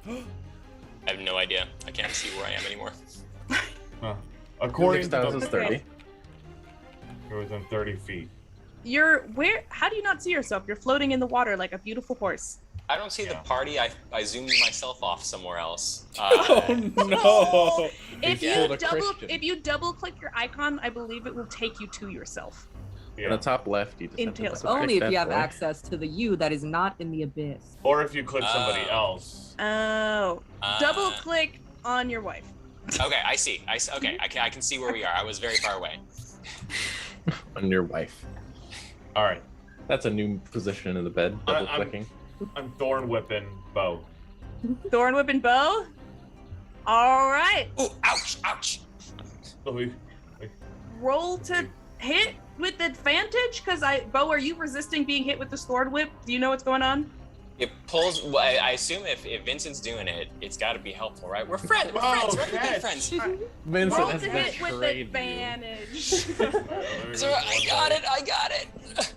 I have no idea. I can't see where I am anymore.
Huh. According to
Styles is
the
30.
you're within 30 feet.
You're where? How do you not see yourself? You're floating in the water like a beautiful horse.
I don't see the party. I zoomed myself off somewhere else.
Oh no!
If
He's
you
pulled a Christian.
double click your icon, I believe it will take you to yourself.
In the top left, you just have
Entails.
to
Only
pick
if you
that
have
boy.
access to the you that is not in the abyss.
Or if you click somebody else.
Oh, double click on your wife.
Okay, I see. Okay, I can see where we are. I was very far away.
On your wife.
All right.
That's a new position in the bed. Double clicking.
I'm thorn whipping Bo.
Thorn whipping bow. All right.
Ooh, ouch, ouch.
Roll to hit with advantage, because Bo, are you resisting being hit with the sword whip? Do you know what's going on?
It pulls. Well, I assume if Vincent's doing it, it's got to be helpful, right? We're friends. We're friends. We're good friends.
Vincent
Roll
has
to hit with
betrayed you.
advantage.
So I got it. I got it.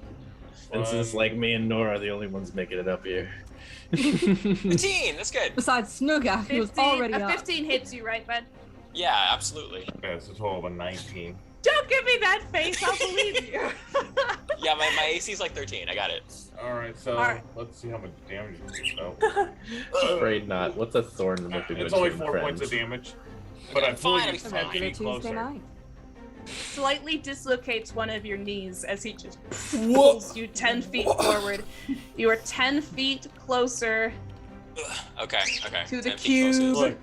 Vincent's like, me and Nora are the only ones making it up here.
15. That's good.
Besides Snooga, he was
15,
already
a
up.
15 hits you, right, bud?
Yeah, absolutely.
Okay, it's a total of a 19.
Don't give me that face. I'll believe you.
Yeah, my AC is like 13. I got it.
All right, so
All right.
let's see how much damage it is.
Afraid not. What's a thorn whipping
It's
with
only
your
4 points of
friends?
damage, but I pull you
It's a regular
10 feet
Tuesday
closer.
night.
Slightly dislocates one of your knees as he just pulls you 10 feet forward. You are 10 feet closer
Okay.
to the
10 feet closer.
cube.
Look,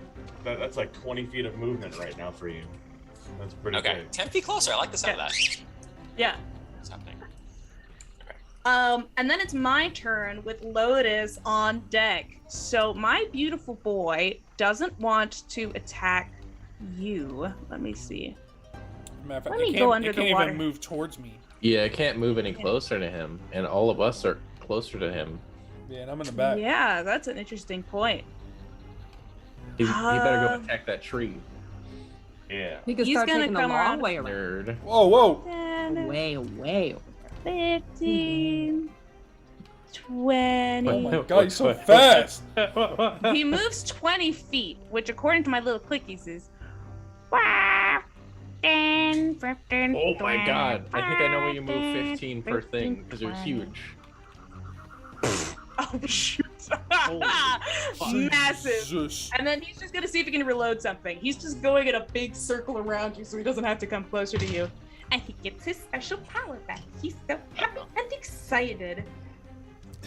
that's like 20 feet of movement right now for you. That's pretty
Okay,
good.
10 feet closer. I like the sound of that.
Yeah.
What's happening?
And then it's my turn with Lotus on deck. So my beautiful boy doesn't want to attack you. Let me see.
Matter of fact,
Let me
it
go
can't-
under
it
the
can't
water.
even move towards me.
Yeah, I can't move any closer to him, and all of us are closer to him.
Yeah, and I'm in the back.
Yeah, that's an interesting point.
He better go attack that tree.
Yeah.
He could
He's
start
gonna
taking the
come
long
around.
way around.
Nerd.
Whoa, whoa!
10,
Way, way.
15, 20.
Oh my god, he's so fast!
He moves 20 feet, which according to my little clickies is 10, 15,
Oh my god, I think I know where you move 15 per thing, because you're huge.
Oh shoot. Massive.
Jesus.
And then he's just gonna see if he can reload something. He's just going in a big circle around you so he doesn't have to come closer to you. And he gets his special power back. He's so happy and excited.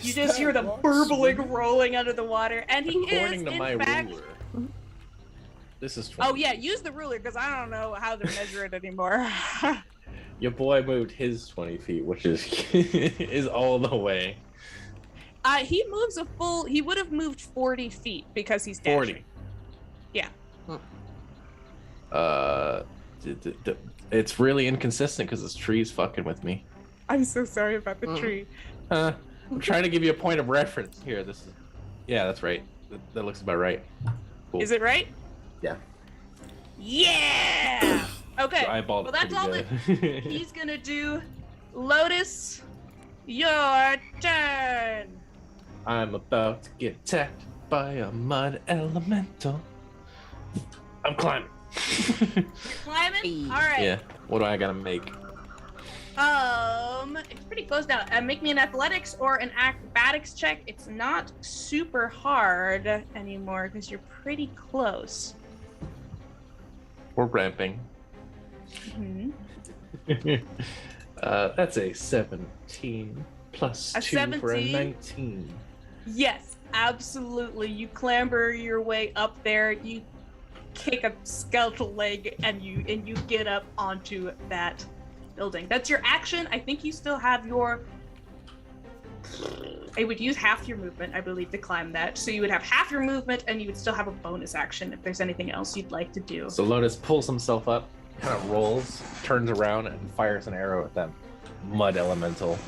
You just hear the burbling rolling under the water, and he
According
is,
to
in
my
fact...
ruler, this is 20.
Oh yeah, use the ruler, because I don't know how to measure it anymore.
Your boy moved his 20 feet, which is is all the way.
He moves he would have moved 40 feet because he's dashing.
40.
Yeah.
It's really inconsistent because this tree's fucking with me.
I'm so sorry about the tree.
I'm trying to give you a point of reference here. Yeah, that's right. That looks about right. Cool.
Is it right?
Yeah.
Yeah! Okay,
So I eyeballed
well
it
that's all
pretty
that
good.
he's gonna do. Lotus, your turn.
I'm about to get attacked by a mud elemental. I'm climbing.
Climbing? Alright.
Yeah. What do I gotta make?
It's pretty close now. Make me an athletics or an acrobatics check. It's not super hard anymore because you're pretty close.
We're ramping.
Mm-hmm.
That's a 17 plus
A
2 for a
17?
19.
Yes, absolutely. You clamber your way up there. You kick a skeletal leg, and you get up onto that building. That's your action. I think you still have your... It would use half your movement, I believe, to climb that. So you would have half your movement, and you would still have a bonus action if there's anything else you'd like to do.
So Lotus pulls himself up, kind of rolls, turns around, and fires an arrow at them. Mud elemental.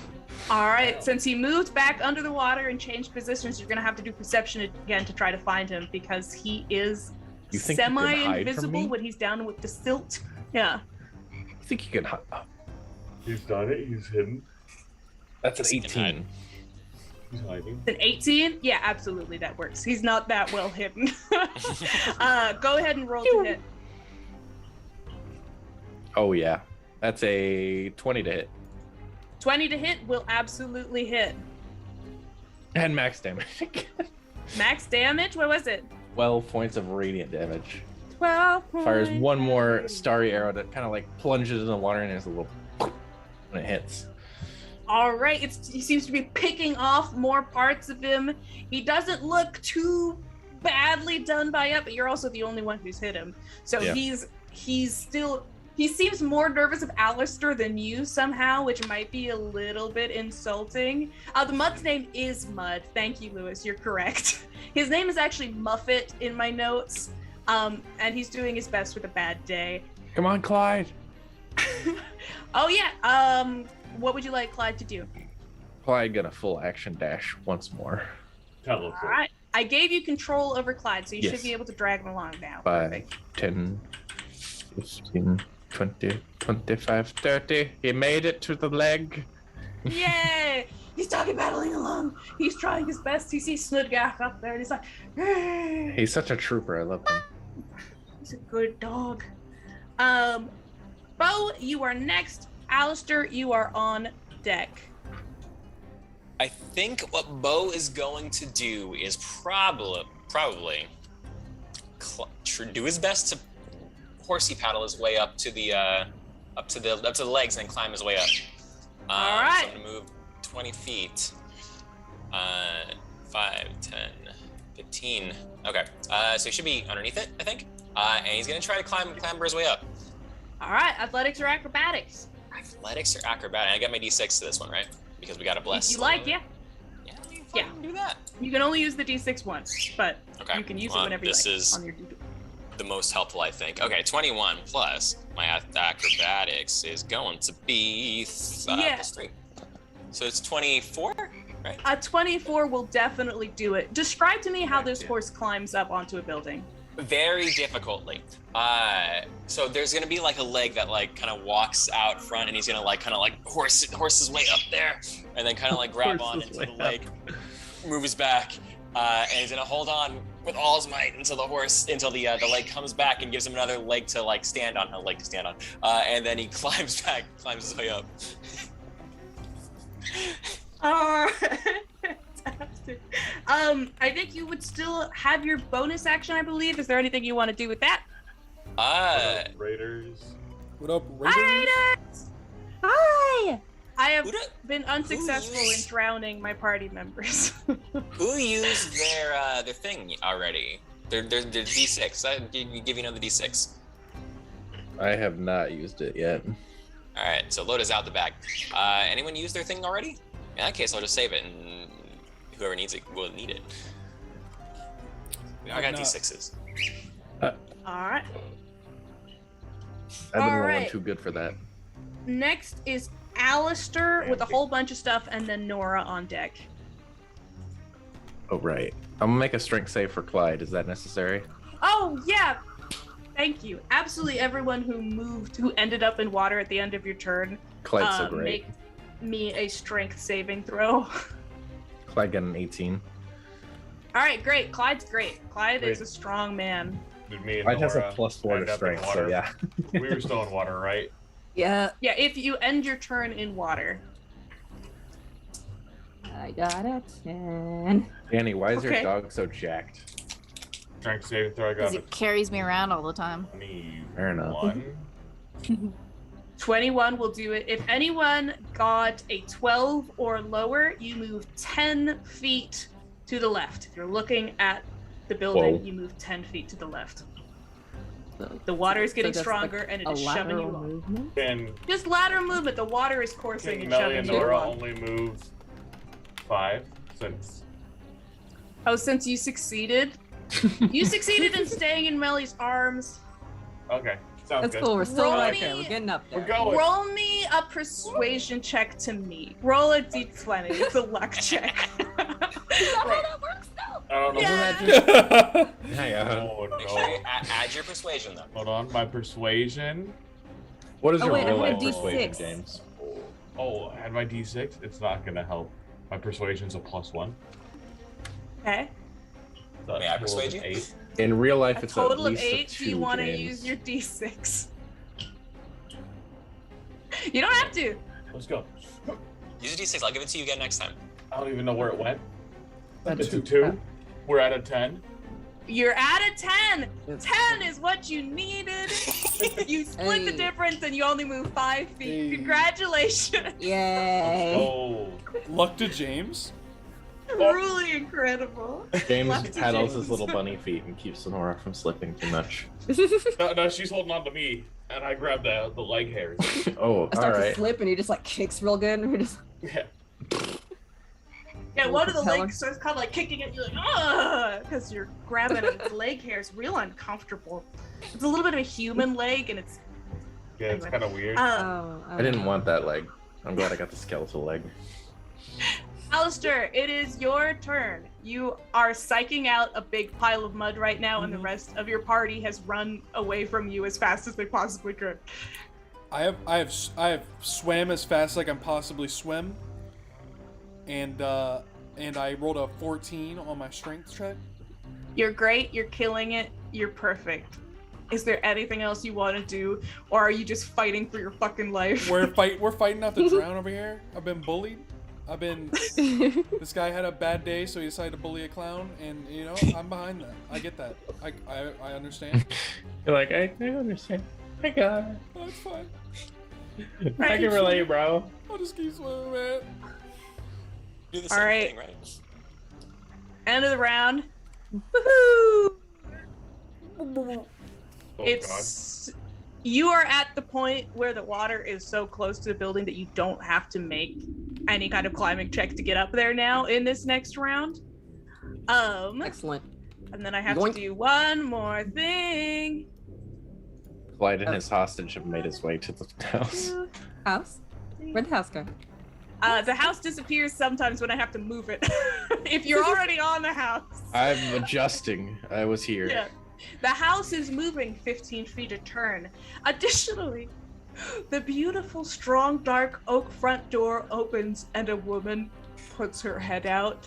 All right, since he moved back under the water and changed positions, you're gonna have to do perception again to try to find him because he is
You think you can hide from
semi-invisible
me?
when he's down with the silt. Yeah.
I think you can hide.
He's done it. He's hidden.
That's an 18.
He's hiding.
An 18? Yeah, absolutely, that works. He's not that well hidden. Go ahead and roll to hit.
Oh yeah, that's a 20 to hit.
20 to hit will absolutely hit.
And max damage.
Max damage? What was it?
12 points of radiant damage.
12
Fires
points.
one more starry arrow that kind of like plunges in the water and there's a little when it hits.
All right, he seems to be picking off more parts of him. He doesn't look too badly done by it, but you're also the only one who's hit him. So
Yeah.
he's still... He seems more nervous of Alistair than you somehow, which might be a little bit insulting. The Mud's name is Mud. Thank you, Lewis. You're correct. His name is actually Muffet in my notes, and he's doing his best with a bad day.
Come on, Clyde.
Oh, yeah. What would you like Clyde to do?
Clyde gonna full action dash once more.
All right. I gave you control over Clyde, so you
Yes.
should be able to drag him along now.
5, 10, 15, 20, 25, 30. He made it to the leg.
Yay! He's talking battling along. He's trying his best. He sees Snudgak up there, and he's like, "Hey."
He's such a trooper. I love him.
He's a good dog. Bo, you are next. Alistair, you are on deck.
I think what Bo is going to do is probably do his best to horsey paddle his way up to the legs and then climb his way up.
All right.
So I'm gonna move 20 feet. 5, 10, 15. Okay. So he should be underneath it, I think. And he's gonna try to clamber his way up.
All right, athletics or acrobatics?
Athletics or acrobatics? I got my D6 to this one, right? Because we got a bless.
If you like, yeah.
Yeah. Do that.
You can only use the D6 once, but
Okay.
you can use
Well,
it whenever you
this
like
is
on your doodle.
the most helpful, I think. Okay, 21 plus my acrobatics is going to be plus 3. So it's 24, right?
A 24 will definitely do it. Describe to me how this horse climbs up onto a building.
Very difficultly. So there's gonna be like a leg that like kind of walks out front, and he's gonna like kind of like horse his way up there, and then kind of like grab on into the leg, move his back, and he's gonna hold on with all his might until the leg comes back and gives him another leg to like stand on, and then he climbs his way up.
All right. I think you would still have your bonus action, I believe. Is there anything you want to do with that?
Raiders.
What up, Raiders?
Raiders!
Hi!
I have been unsuccessful in drowning my party members.
Who used their thing already? Their D6. I give you another D6.
I have not used it yet.
All right, so load is out the bag. Anyone use their thing already? In that case, I'll just save it, and whoever needs it will need it. I got D6s.
All right.
I've been rolling
Alright.
too good for that.
Next is Alistair with a whole bunch of stuff, and then Nora on deck.
Oh, right. I'm gonna make a strength save for Clyde. Is that necessary?
Oh, yeah. Thank you. Absolutely everyone who ended up in water at the end of your turn,
Clyde's so great.
make me a strength saving throw.
Clyde got an 18.
All right, great. Clyde's great. Clyde is
Wait.
a strong man.
Did me and
Clyde has a
Nora
+4
end
to
up in
strength, so
water?
yeah.
We were still in water, right?
Yeah.
Yeah, if you end your turn in water.
I got a 10.
Danny, why is
Okay.
your dog so jacked?
Strength saving throw. I got
Because
a
it carries me around all the time.
21.
Fair enough.
21 will do it. If anyone got a 12 or lower, you move 10 feet to the left. If you're looking at the building,
Whoa.
you move 10 feet to the left.
So-
The water is
so
getting
just
stronger
like
and it
a
is shoving you
lateral
off.
movement?
Can
Just lateral movement. The water is coursing and
Melly
shoving
and
you
Nora
along.
only move 5 since
Oh, since you succeeded? You succeeded in staying in Melly's arms.
okay. Sounds
That's
good.
cool. We're still
Roll
right
me-
there. We're getting up there.
We're going.
Roll me a persuasion check to me. Roll a d20. It's a luck check.
Is that how that works though?
I don't know.
Yeah.
Hang on.
Oh
Make sure you
no.
add your persuasion though.
Hold on. My persuasion.
What is
Oh,
your
wait, I
real
had
life
a
persuasion,
D6.
James?
Oh, I had my D6. It's not gonna help. My persuasion's a +1.
Okay.
So
May I
that's a total
persuade
of
you?
8.
In real life,
A
it's
total
at
of
least
8.
a 2,
Do you want to
James.
use your d6? You don't have to.
Let's go.
Use a D6. I'll give it to you again next time.
I don't even know where it went.
That's
It's a 2. We're at a 10.
You're at a 10.
It's-
10 is what you needed. You split the
Hey.
difference and you only move 5 feet.
Hey.
Congratulations.
Yay.
Oh.
Luck to James.
Truly incredible.
James
Luck to
paddles his
James.
little bunny feet and keeps Sonora from slipping too much.
No, she's holding on to me, and I grab the leg hairs.
Oh,
I start to
alright.
slip and he just like kicks real good and we're just
Yeah.
Yeah, one of the
Propeller.
legs starts kind of like kicking it. You're like, ugh, because you're grabbing at its leg hair. It's real uncomfortable. It's a little bit of a human leg, and it's.
Yeah, it's kind of weird.
oh,
I didn't want that leg. I'm glad I got the skeletal leg.
Alistair, it is your turn. You are psyching out a big pile of mud right now, and the rest of your party has run away from you as fast as they possibly could.
I have swam as fast as I can possibly swim, and I rolled a 14 on my strength check.
You're great. You're killing it. You're perfect. Is there anything else you want to do, or are you just fighting for your fucking life?
We're fighting out the drown over here. I've been bullied. This guy had a bad day, so he decided to bully a clown, and you know I'm behind that. I get that. I understand.
You're like, I understand. I got it.
That's fine.
I can relate, bro.
I'll just keep swimming, man.
Do the
All
same
right.
thing, right?
End of the round. Woohoo!
Oh,
It's you are at the point where the water is so close to the building that you don't have to make any kind of climbing check to get up there now in this next round.
Excellent.
And then I have
Yoink.
to do one more thing.
Clyde and his hostage have made his way to the house.
House? Where'd the house go?
The house disappears sometimes when I have to move it. If you're already on the house.
I'm adjusting. I was here.
Yeah. The house is moving 15 feet a turn. Additionally, the beautiful, strong, dark oak front door opens and a woman puts her head out.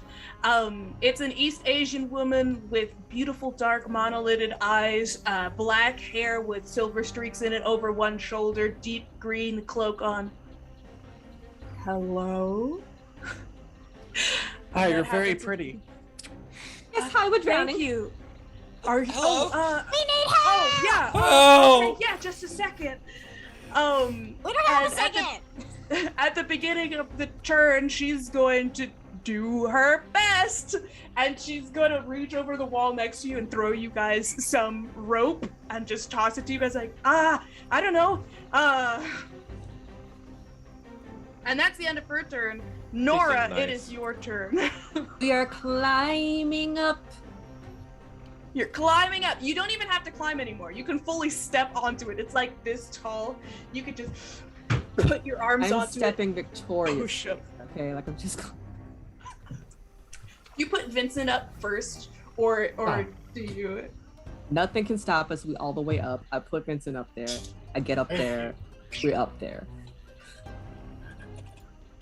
It's an East Asian woman with beautiful, dark, monolithed eyes, black hair with silver streaks in it over one shoulder, deep green cloak on. Hello?
Hi,
that
you're very
happens.
pretty.
Yes, hi, we're drowning.
Thank you. Are you?
Hello?
We need help.
Oh yeah.
Oh.
Okay, yeah, just a second.
We don't have a
and
second.
At the beginning of the turn, she's going to do her best, and she's gonna reach over the wall next to you and throw you guys some rope and just toss it to you guys like, I don't know. And that's the end of her turn. Nora,
nice.
it is your turn.
We are climbing up.
You're climbing up. You don't even have to climb anymore. You can fully step onto it. It's like this tall. You could just put your arms
I'm
onto
stepping
it.
victorious.
Push up.
Okay, like I'm just.
You put Vincent up first, or do you?
Nothing can stop us. We all the way up. I put Vincent up there. I get up there. We're up there.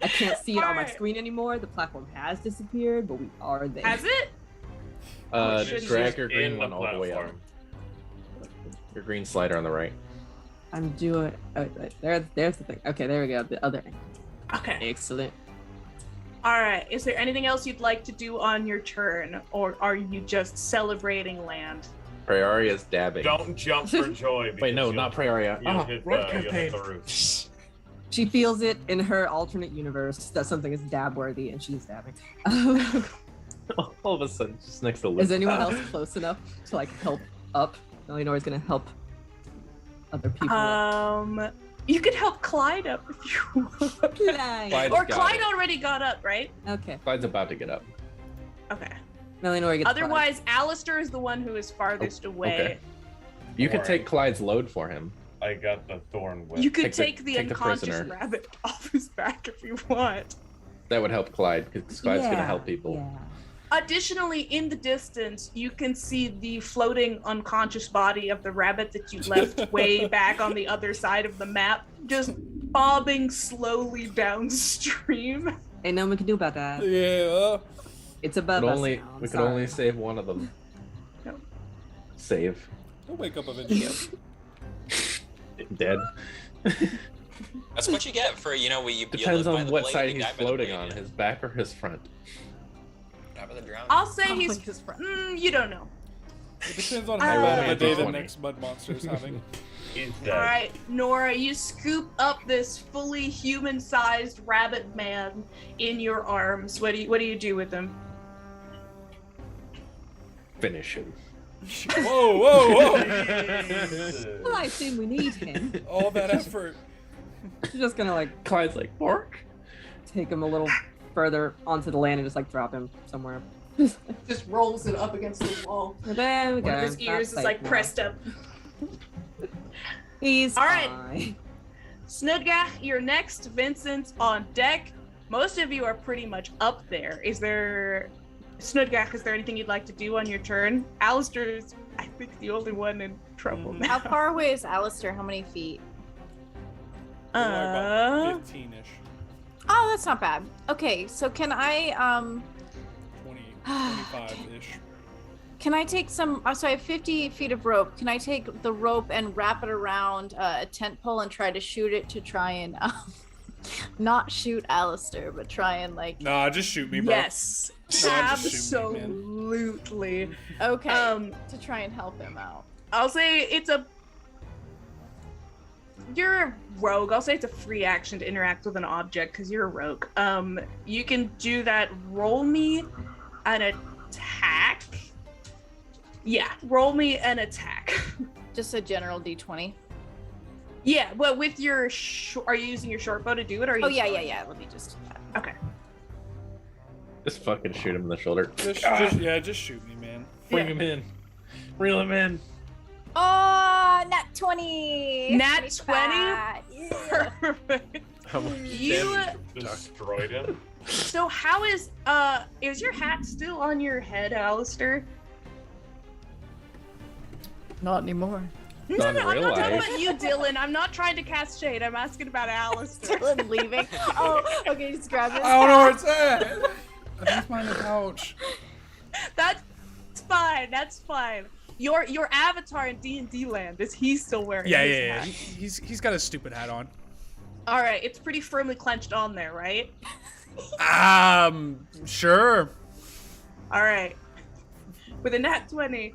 I can't see it on my
Alright.
screen anymore. The platform has disappeared, but we are there.
Has it? Oh,
Drag your
In
green
the
one all the way up.
platform.
Your green slider on the right.
I'm doing. Oh, wait, there's the thing. Okay, there we go. The other end.
Okay.
Excellent.
All right. Is there anything else you'd like to do on your turn, or are you just celebrating land?
Prioria's dabbing.
Don't jump for joy.
Wait, no, not Prioria.
You'll
Oh,
hit,
road
you'll hit
campaign.
the roof.
She feels it in her alternate universe that something is dab worthy, and she's dabbing.
all of a sudden, just next to Liz.
Is anyone else close enough to like help up? Eleanor's gonna help other people. up.
You could help Clyde up if you want.
Clyde.
Or
got
Clyde
it.
already got up, right?
Okay.
Clyde's about to get up.
Okay.
Eleanor gets
Otherwise, Alistair is the one who is farthest away.
Okay. You could
Alright.
take Clyde's load for him.
I got the thorn whip.
You could
Take
take
the-
the
take the
unconscious
prisoner.
rabbit off his back if you want.
That would help Clyde, because Clyde's gonna
Yeah,
help people.
Yeah.
Additionally, in the distance, you can see the floating unconscious body of the rabbit that you left way back on the other side of the map, just bobbing slowly downstream.
Ain't nothing we can do about that.
Yeah.
It's above us.
We
now, I'm
could
sorry.
only save one of them.
No.
Save.
He'll wake up eventually.
Dead.
That's what you get for, you
Depends
live by
on
the
what
blade,
side
you
he's
die by the
floating
blade,
on,
yeah.
his back or his front.
Die by the drowning.
I'll say
Probably
he's.
his friend.
You don't know.
It depends on
I
how
roll
bad of
me
a day the
20.
next mud monster is having.
He's dead.
All right, Nora, you scoop up this fully human-sized rabbit man in your arms. What do you do with him?
Finish him.
Whoa, whoa, whoa!
Well, I assume we need him.
All that effort.
She's just gonna like
Clyde's like, Bork?
take him a little further onto the land and just like drop him somewhere.
Just rolls it up against the wall.
There we go.
One of his
That's
ears is
safe
like
now.
pressed up.
He's
All right.
fine.
Snudga, you're next. Vincent's on deck. Most of you are pretty much up there. Snudga, is there anything you'd like to do on your turn? Alistair's, I think, the only one in trouble now.
How far away is Alistair? How many feet?
About 15-ish.
Oh, that's not bad. Okay, so can I
20, 25-ish.
can I take some? So I have 50 feet of rope. Can I take the rope and wrap it around a tent pole and try to shoot it to try and not shoot Alistair, but try and like.
Nah, just shoot me, bro.
Yes,
Nah, just shoot me, man.
absolutely.
Okay.
To
try and help him out.
I'll say you're a rogue. I'll say it's a free action to interact with an object because you're a rogue. You can do that. Roll me an attack. Yeah, roll me an attack.
Just a general D20.
Yeah, well, with your are you using your short bow to do it? Or are you
Yeah. Let me just.
Okay.
Just fucking shoot him in the shoulder.
Just shoot me, man.
Bring him in. Reel him in.
Oh, nat 20.
Nat 20?
Yeah.
Perfect.
How much
You
destroyed him.
So how is your hat still on your head, Alistair?
Not anymore.
No,
On
I'm
real
not talking
life.
about you, Dylan. I'm not trying to cast shade. I'm asking about Alistair.
Dylan leaving. Oh, okay, just grab his
I don't know
hat.
where it's at. I think it's behind the couch.
That's fine. That's fine. Your avatar in D&D land, is he still wearing his
Yeah.
hat?
He's got a stupid hat on.
All right, it's pretty firmly clenched on there, right?
Sure.
All right. With a nat 20,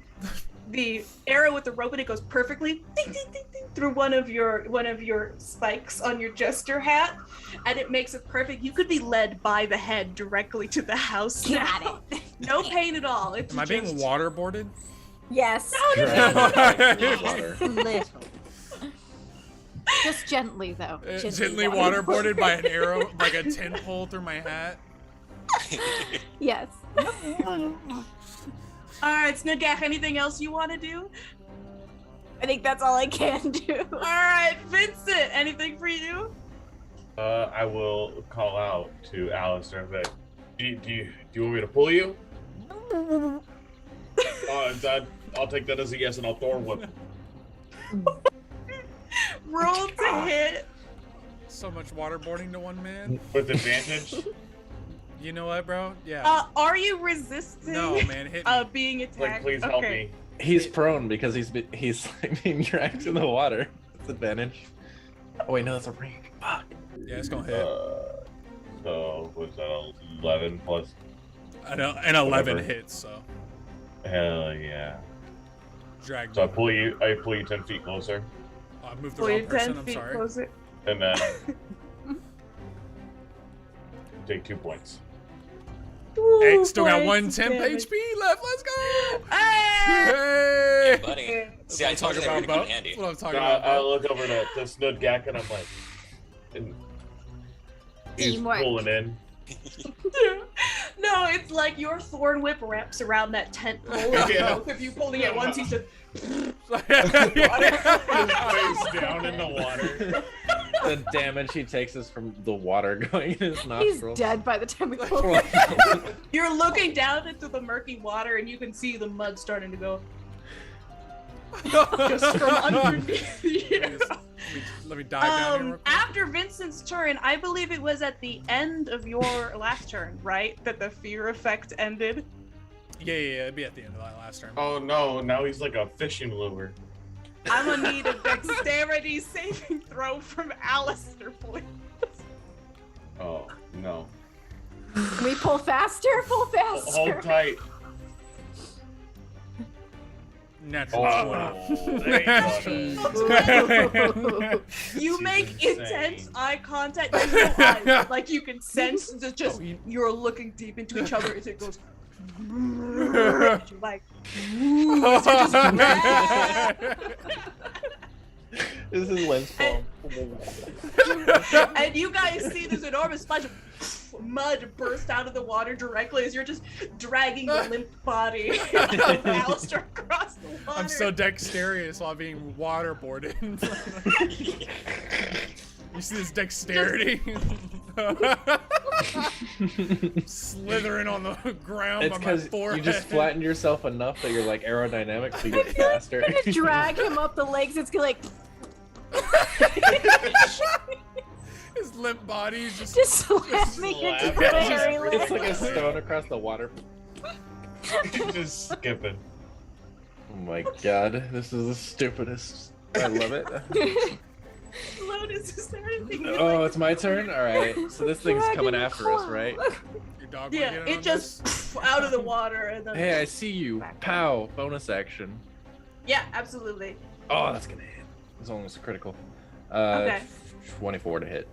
the arrow with the rope in it goes perfectly ding, ding, ding, ding, through one of your spikes on your jester hat, and it makes it perfect. You could be led by the head directly to the house.
Got
it. No pain at all. It's
Am I being waterboarded?
Yes.
Little. Just gently, though.
Gently waterboarded by an arrow, like a 10 pull through my hat.
Yes.
All right, Snugak, anything else you want to do?
I think that's all I can do.
All right, Vincent, anything for you?
I will call out to Alistair and say, do you want me to pull you? I'll take that as a yes, and I'll Thor whip.
Roll to hit.
So much waterboarding to one man.
With advantage?
You know what, bro? Yeah.
Are you resisting?
No, man, hit me.
Being attacked.
Like, please help me.
He's prone because he's like being dragged in the water. That's advantage. Oh wait, no, that's a ring. Fuck.
Yeah, it's gonna hit.
So what's that? 11 plus.
I know, an 11
whatever.
hits. So.
Hell yeah.
Drag.
So I pull you 10 feet closer.
Oh, I moved the
Pull
wrong
you
person.
10
I'm
feet
sorry.
closer.
And then take 2 points.
Hey, still got one
points
10
damage.
HP left. Let's go.
Hey!
Hey!
Buddy. See, I told you they were gonna come in handy.
That's what I'm talking
So
about.
I look over to Snudgak and I'm like, and he's
Teamwork.
pulling in.
No, it's like your thorn whip wraps around that tent pole.
Yeah.
Both of you pulling at once, he's just.
Face down in the water.
The damage he takes is from the water going in his
He's
nostrils.
dead by the time we pull
You're looking down into the murky water, and you can see the mud starting to go. Just from underneath you.
Let me dive down here real quick.
After Vincent's turn, I believe it was at the end of your last turn, right? That the fear effect ended.
Yeah, it'd be at the end of that last turn.
Oh no, now he's like a fishing lure.
I'm gonna need a dexterity saving throw from Alistair, please.
Oh no.
Can we pull faster? Pull faster.
Hold tight.
Natural
Oh,
20.
there
You make
insane.
intense eye contact. There's no eyes. Like you can sense that just you're looking deep into each other as it goes. You're like,
This is lens form.
and you guys see this enormous splash of mud burst out of the water directly as you're just dragging the limp body of Alistair across the water.
I'm so dexterous while being waterboarded. You see this dexterity? Slithering on the ground
It's
by my
because
forehead.
you just flattened yourself enough that you're like aerodynamic, so you get faster.
I'm gonna drag him up the legs. It's gonna like
His limp body is just
slamming into the very
It's like a
legs.
stone across the water.
Just skipping.
Oh my god, this is the stupidest. I love it.
Lotus, is there anything you
Oh,
like
it's my turn? Alright, so this thing's coming after us, right?
Your dog
Yeah,
wanna get in
it
on
just out of the water and then.
Hey, I see you. Pow, bonus action.
Yeah, absolutely.
Oh, that's gonna hit. It's almost critical.
Okay.
24 to hit.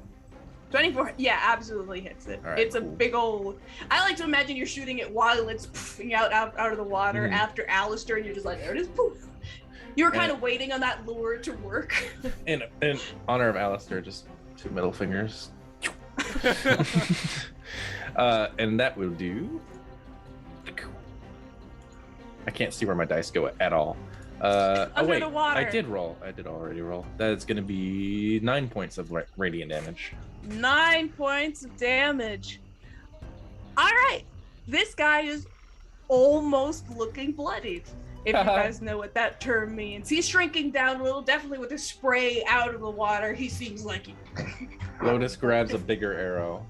24, yeah, absolutely hits it.
All right,
It's a
cool.
big old. I like to imagine you're shooting it while it's poofing out of the water
Mhm.
after Alistair, and you're just like, there it is, poof. You were kind
Yeah.
of waiting on that lure to work.
In honor of Alistair, just 2 middle fingers. And that will do. I can't see where my dice go at all. Oh
Under
wait,
the water.
I did roll. I did already roll. That's gonna be 9 points of radiant damage.
9 points of damage. All right, this guy is almost looking bloodied. If you guys know what that term means, he's shrinking down a little. Definitely with his spray out of the water, he seems like he.
Lotus grabs a bigger arrow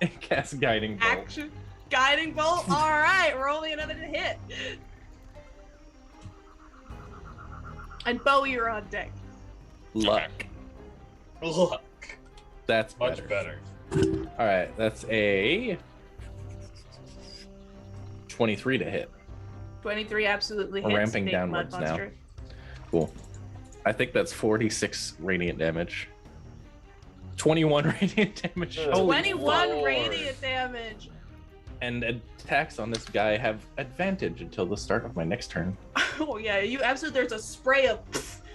and casts guiding bolt.
Action, guiding bolt. All right, roll me another hit. And Bo, you're on deck.
Luck.
Look,
That's
much better.
All All right, that's a 23 to hit.
23 absolutely
We're
hits.
ramping
Big mud
downwards now.
monster.
Cool. I think that's 46 radiant damage. 21 radiant damage. Holy
21
fuck.
radiant damage.
And attacks on this guy have advantage until the start of my next turn.
Oh yeah, you absolutely. There's a spray of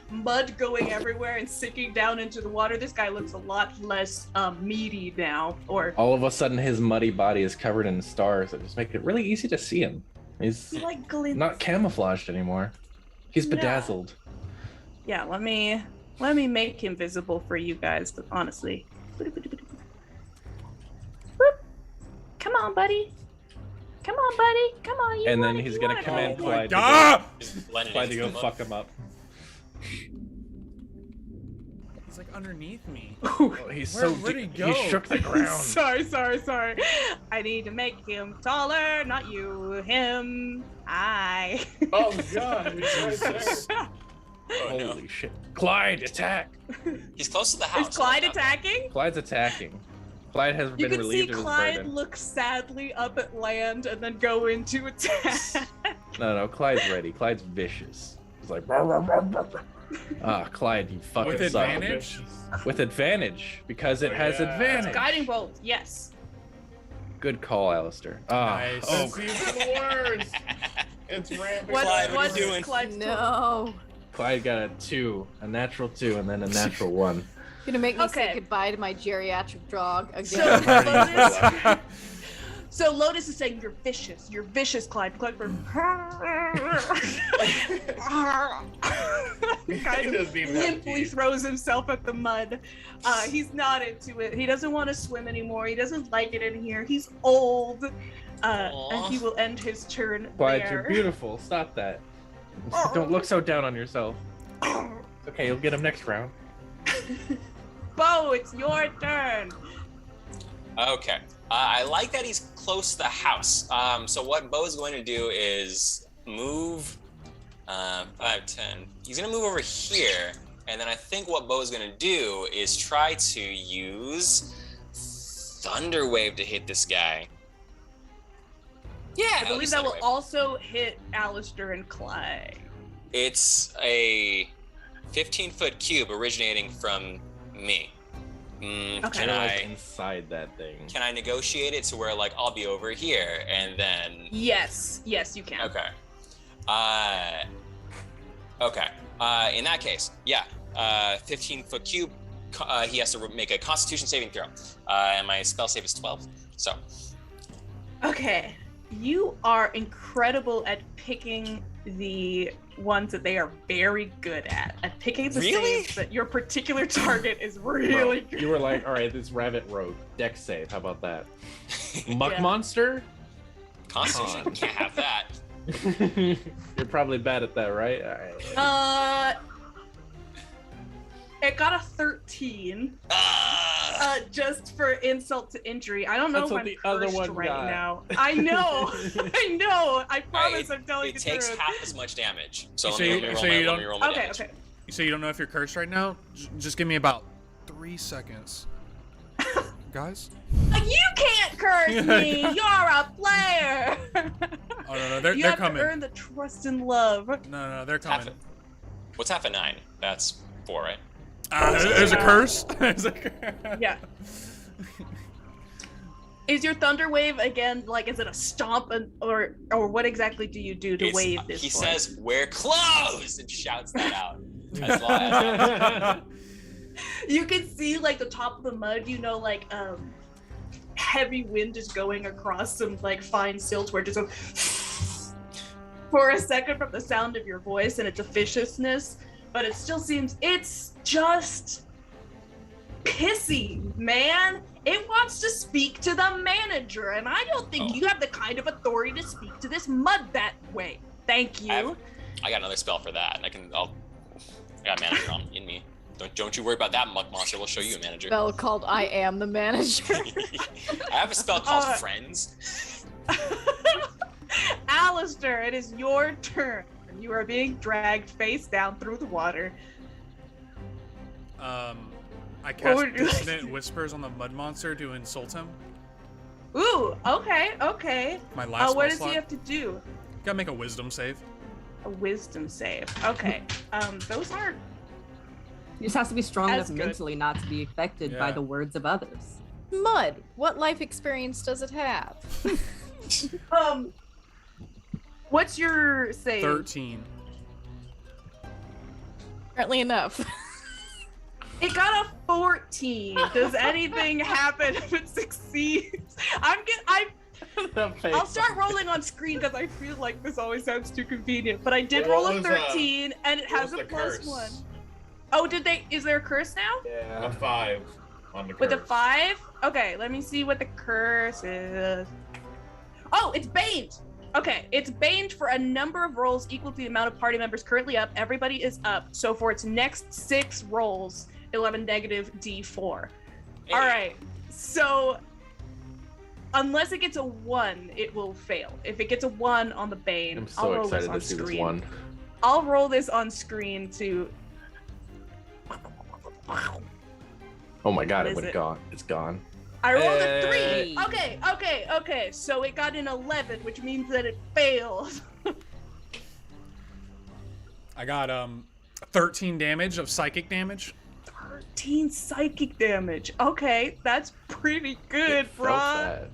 mud going everywhere and sinking down into the water. This guy looks a lot less meaty now. Or
All of a sudden, his muddy body is covered in stars that just make it really easy to see him. He's
he like glints.
not camouflaged anymore. He's
No.
bedazzled.
Yeah, let me make him visible for you guys. Honestly. Boop. Come on, buddy. Come on, buddy. Come on. You
And
want
then
it,
he's
you
gonna
want it.
command
Oh,
Clyde to
Ah!
Clyde to go fuck him up.
He's like underneath me.
Oh, he's
Where'd he go?
He shook the ground.
Sorry. I need to make him taller, not you. Him. I.
Oh god, he's right there.
Holy shit. Clyde, attack!
He's close to the house.
Is Clyde attacking?
Clyde's attacking. Clyde has
You
been
can see
relieved of his
Clyde
burden.
look sadly up at land and then go into attack.
No, Clyde's ready. Clyde's vicious. He's like, Clyde, you fucking
With
suck.
advantage?
With advantage, because it has advantage.
Guiding bolt, yes.
Good call, Alistair.
Nice.
Oh,
It's even worse. It's ramping.
Clyde, what are you
what's
doing?
Clyde's
No.
Clyde got a 2, a natural 2, and then a natural 1.
Gonna make me
Okay.
say goodbye to my geriatric dog
So
again.
Lotus is saying you're vicious, Clyde. Clyde kind of limply throws himself at the mud. He's not into it. He doesn't want to swim anymore. He doesn't like it in here. He's old, and he will end his turn
Clyde,
there.
you're beautiful. Stop that. Don't look so down on yourself. Okay, you'll get him next round.
Bo, it's your turn.
Okay. I like that he's close to the house. So what Bo's going to do is move 5, 10. He's going to move over here. And then I think what Bo's going to do is try to use Thunder Wave to hit this guy. Yeah,
I believe that will also hit Alistair and Clyde.
It's a 15-foot cube originating from me. Can I
inside that thing?
Can I negotiate it to where like I'll be over here and then?
Yes, you can.
Okay. In that case, yeah. 15-foot cube. He has to make a Constitution saving throw, and my spell save is 12. So.
Okay, you are incredible at picking the ones that they are very good at picking the saves that your particular target is really good.
You were like, all right, this rabbit rogue. Dex save. How about that? Muck monster?
Constitution. Can't have that.
You're probably bad at that, right? All right.
It got a 13. Just for insult to injury. I don't know
That's
if
what
I'm
the other
cursed
one
right
got.
now. I know. I promise I'm telling
It
the
takes
truth.
half as much damage. So
You
let me roll my damage.
Okay.
So you don't know if you're cursed right now? Just give me about 3 seconds. Guys?
You can't curse me. You're a player.
Oh, no, they're
you have
coming.
to earn the trust and love.
No, they're coming.
What's half of 9? That's 4, right?
There's a curse?
Yeah. Is your thunder wave again like? Is it a stomp or what exactly do you do to wave this?
He
for?
says, "We're closed," and shouts that out. As long as
You can see like the top of the mud. You know, like heavy wind is going across some like fine silt where it just goes for a second from the sound of your voice and its officiousness, but it still seems it's just pissy, man. It wants to speak to the manager, and I don't think you have the kind of authority to speak to this mud that way. Thank you.
I got another spell for that. I got manager in me. Don't you worry about that, muck monster. We'll show you a manager.
Spell called I am the manager.
I have a spell called Friends.
Alistair, it is your turn. You are being dragged face down through the water.
I cast dissonant whispers on the mud monster to insult him.
Ooh, okay.
My last
what
spell
does
slot.
he have to do?
Gotta make a wisdom save.
A wisdom save. Okay. Those aren't.
He just has to be strong
That's
enough
good.
mentally not to be affected by
Yeah.
the words of others.
Mud. What life experience does it have?
What's your save?
13.
Apparently enough.
It got a 14. Does anything happen if it succeeds? I'll start rolling on screen because I feel like this always sounds too convenient. But I did roll a 13, and it has a +1. Oh, is there a curse now?
Yeah. A 5 on the curse.
With a 5? Okay, let me see what the curse is. Oh, it's baned. Okay, it's baned for a number of rolls equal to the amount of party members currently up. Everybody is up. So for its next 6 rolls, it'll have a negative D4. All right, so unless it gets a 1, it will fail. If it gets a 1 on the bane,
I'm
I'll
so
roll
excited
this on
to see this
screen.
one.
I'll roll this on screen to.
Oh my god,
What
it would
is
have
it?
gone. It's gone.
I rolled a
Hey.
3. Okay. So it got an 11, which means that it failed.
I got 13 damage of psychic damage.
13 psychic damage. Okay, that's pretty good, bruh.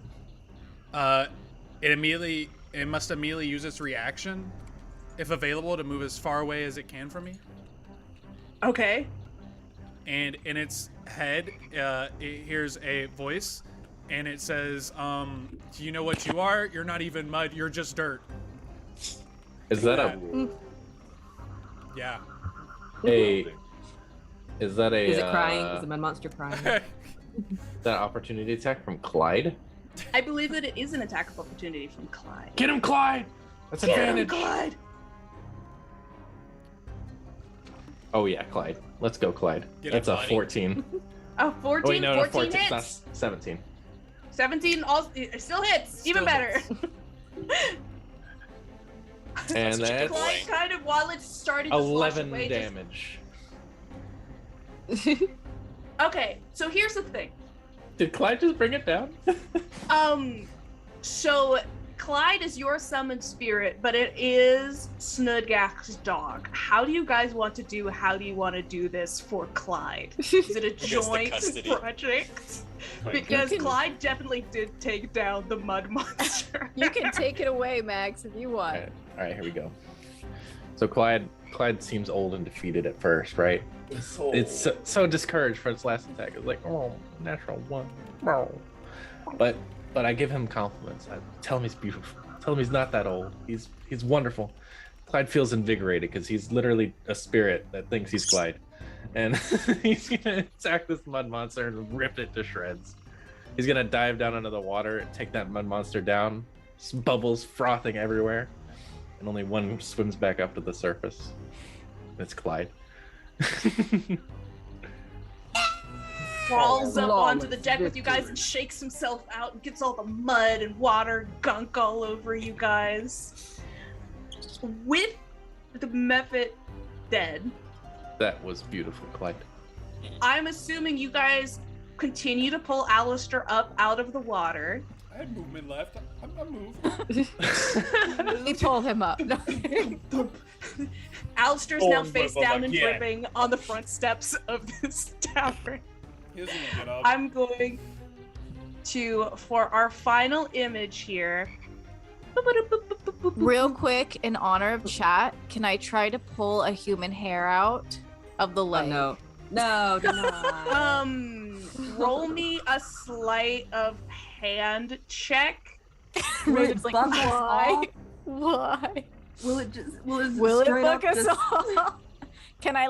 It must immediately use its reaction, if available, to move as far away as it can from me.
Okay.
And in its head, it hears a voice, and it says, "Do you know what you are? You're not even mud. You're just dirt."
Is that
Yeah.
Is that a?
Is it crying? Is the mud monster crying?
That opportunity attack from Clyde?
I believe that it is an attack of opportunity from Clyde.
Get him, Clyde! That's
Get him,
advantage.
Clyde!
Oh yeah, Clyde. Let's go, Clyde.
Get
That's
him,
a
buddy.
14.
Oh, 14,
Oh, wait, no,
14 hits.
That's 17.
17 it still hits. Even better.
And that's
Clyde kind of, while it's starting to slosh
11
away,
damage.
Okay, so here's the thing.
Did Clyde just bring it down?
So Clyde is your summoned spirit, but it is Snudgak's dog. How do you guys want to do? How do you want to do this for Clyde? Is it a
the
joint
custody.
project? Because Clyde definitely did take down the mud monster.
You can take it away, Max, if you want.
All right, here we go. So Clyde seems old and defeated at first, right? It's so discouraged for its last attack. It's like, oh, natural 1. Oh. But I give him compliments. I tell him he's beautiful. Tell him he's not that old. He's wonderful. Clyde feels invigorated because he's literally a spirit that thinks he's Clyde. And he's gonna attack this mud monster and rip it to shreds. He's gonna dive down into the water and take that mud monster down. Just bubbles frothing everywhere. And only one swims back up to the surface. It's Clyde.
Crawls up
Flawless
onto the deck with you guys and shakes himself out and gets all the mud and water gunk all over you guys. With the Mephit dead,
That was beautiful, Clyde.
I'm assuming you guys continue to pull Alistair up out of the water.
I had movement left. I'm moved.
We pull him up.
Alistair's
Oh,
now
but-
face
but
down and
again.
dripping on the front steps of this tower.
He doesn't even get up.
I'm going to, for our final image here.
Real quick, in honor of chat, can I try to pull a human hair out of the leg?
No, do not.
Roll me a sleight of hand check.
Will it
It's like,
buck us
why?
all?
Why?
Will it
Will it
straight
book
up
us
just-
all? Can I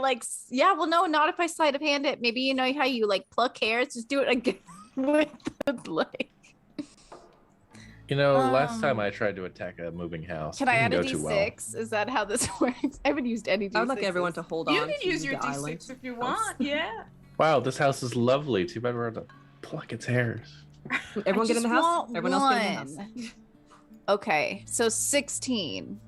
yeah, well no, not if I sleight of hand it. Maybe you know how you like pluck hairs, just do it again with the blade.
You know, last time I tried to attack a moving house,
Can
it
I add
didn't
a
go too well.
D6? Is that how this works? I haven't used any D6.
I would like everyone to hold on.
You can
to
use your
the island.
D6 if you want, yeah.
Wow, this house is lovely. Too bad we're going to pluck its hairs.
Everyone get in the house.
Want
Everyone else get in the house.
one. Okay, so 16.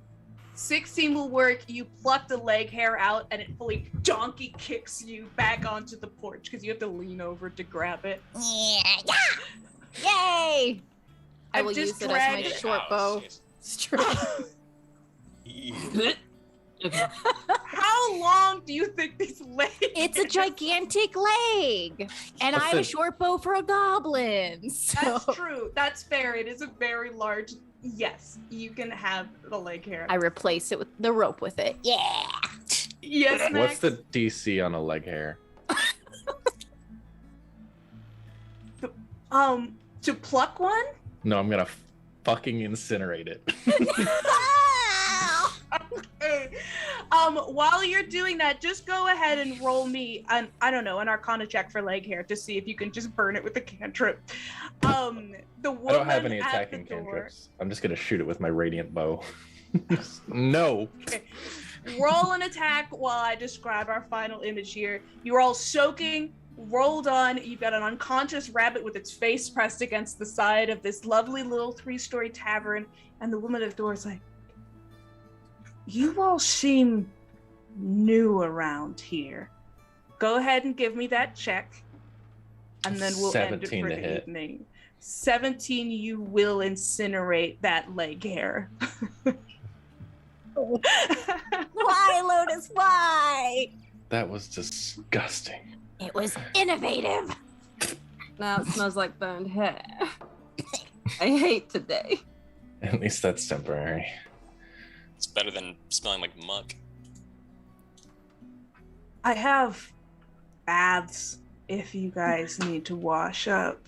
16 will work. You pluck the leg hair out, and it fully donkey kicks you back onto the porch because you have to lean over to grab it.
Yeah. Yay! I will use it as my short bow.
How long do you think these legs?
It's a gigantic leg, and I have a short bow for a goblin. So.
That's true. That's fair. It is a very large. Yes, you can have the leg hair.
I replace it with the rope with it. Yeah.
Yes, Max.
What's the DC on a leg hair?
To pluck one?
No, I'm gonna fucking incinerate it.
Okay. While you're doing that, just go ahead and roll me an Arcana check for leg hair to see if you can just burn it with a cantrip. The woman
I don't have any
at
attacking
the door-
cantrips. I'm just gonna shoot it with my radiant bow. No.
Okay. Roll an attack while I describe our final image here. You're all soaking, rolled on. You've got an unconscious rabbit with its face pressed against the side of this lovely little 3-story tavern, and the woman at the door is like, "You all seem new around here. Go ahead and give me that check, and then we'll end it
17
for
to
the
hit.
evening." 17, you will incinerate that leg hair.
Why, Lotus? Why?
That was disgusting.
It was innovative.
Now it smells like burned hair. I hate today.
At least that's temporary.
It's better than smelling like muck.
I have baths if you guys need to wash up.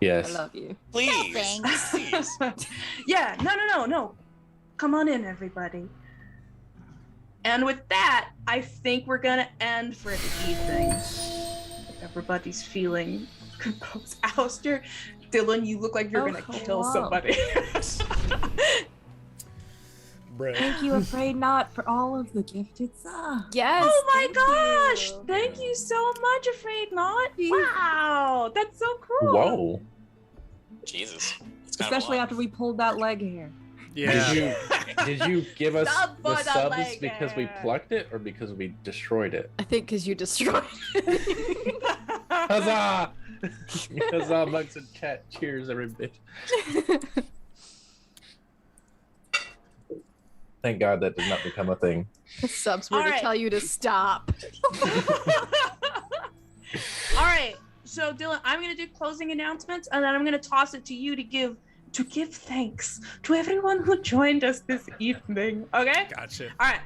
Yes.
I love you.
Please.
Thanks.
Yeah, no. Come on in, everybody. And with that, I think we're gonna end for the evening. If everybody's feeling composed. Alistair, Dylan, you look like you're gonna kill somebody.
Bruh.
Thank you, Afraid Not, for all of the gifted subs.
Yes.
Oh my
thank
gosh!
you.
Thank you so much, Afraid Not. Wow, that's so cool.
Whoa.
Jesus. It's kind
Especially
of
after we pulled that leg hair.
Yeah.
Did you give us
Sub
the
for the
subs
leg
because we
hair.
plucked it or because we destroyed it?
I think because you destroyed it.
Huzzah! Huzzah amongst the chat. Cheers, everybody. Thank God that did not become a thing.
The subs were
All
to
right.
tell you to stop.
All right. So Dylan, I'm gonna do closing announcements, and then I'm gonna toss it to you to give thanks to everyone who joined us this evening. Okay?
Gotcha.
All right.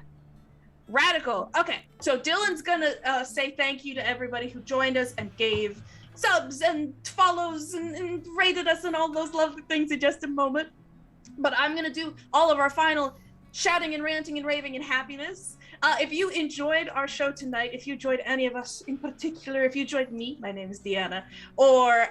Radical. Okay. So Dylan's gonna say thank you to everybody who joined us and gave subs and follows and rated us and all those lovely things in just a moment. But I'm gonna do all of our final shouting and ranting and raving and happiness. If you enjoyed our show tonight, if you enjoyed any of us in particular, if you enjoyed me, my name is Deanna, or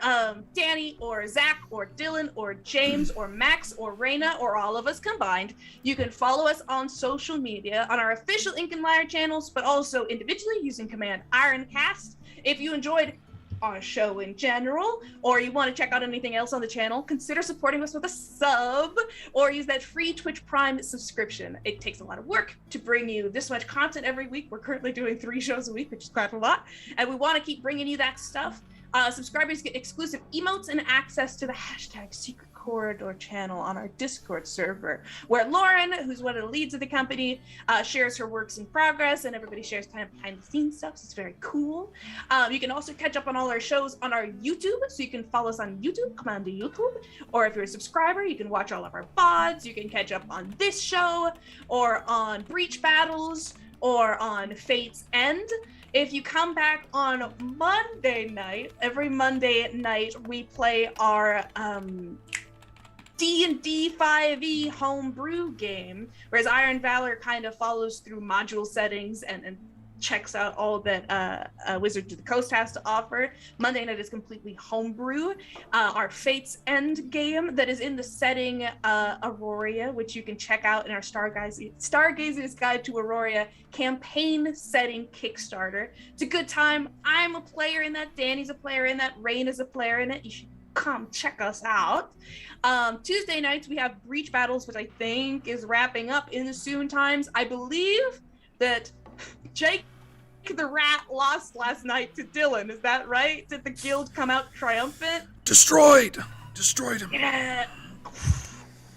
Danny, or Zach, or Dylan, or James, or Max, or Raina, or all of us combined, you can follow us on social media on our official Ink and Lyre channels, but also individually using command Ironcast. If you enjoyed our show in general, or you want to check out anything else on the channel, consider supporting us with a sub or use that free Twitch Prime subscription. It takes a lot of work to bring you this much content every week. We're currently doing 3 shows a week, which is quite a lot, and we want to keep bringing you that stuff. Subscribers get exclusive emotes and access to the #Secret Corridor channel on our Discord server, where Lauren, who's one of the leads of the company, shares her works in progress, and everybody shares kind of behind the scenes stuff, so it's very cool. You can also catch up on all our shows on our YouTube, so you can follow us on YouTube, come on to YouTube, or if you're a subscriber, you can watch all of our VODs, you can catch up on this show, or on Breach Battles, or on Fate's End. If you come back on Monday night, every Monday night, we play our D&D 5e homebrew game, whereas Iron Valor kind of follows through module settings and checks out all that Wizards of the Coast has to offer. Monday night is completely homebrew. Our Fate's End game that is in the setting Aurora, which you can check out in our Stargazer's Guide to Aurora campaign setting Kickstarter. It's a good time. I'm a player in that. Danny's a player in that. Rain is a player in it. You should come check us out. Tuesday nights we have Breach Battles, which I think is wrapping up in the soon times. I believe that Jake the Rat lost last night to Dylan. Is that right? Did the guild come out triumphant?
Destroyed him.
Yeah.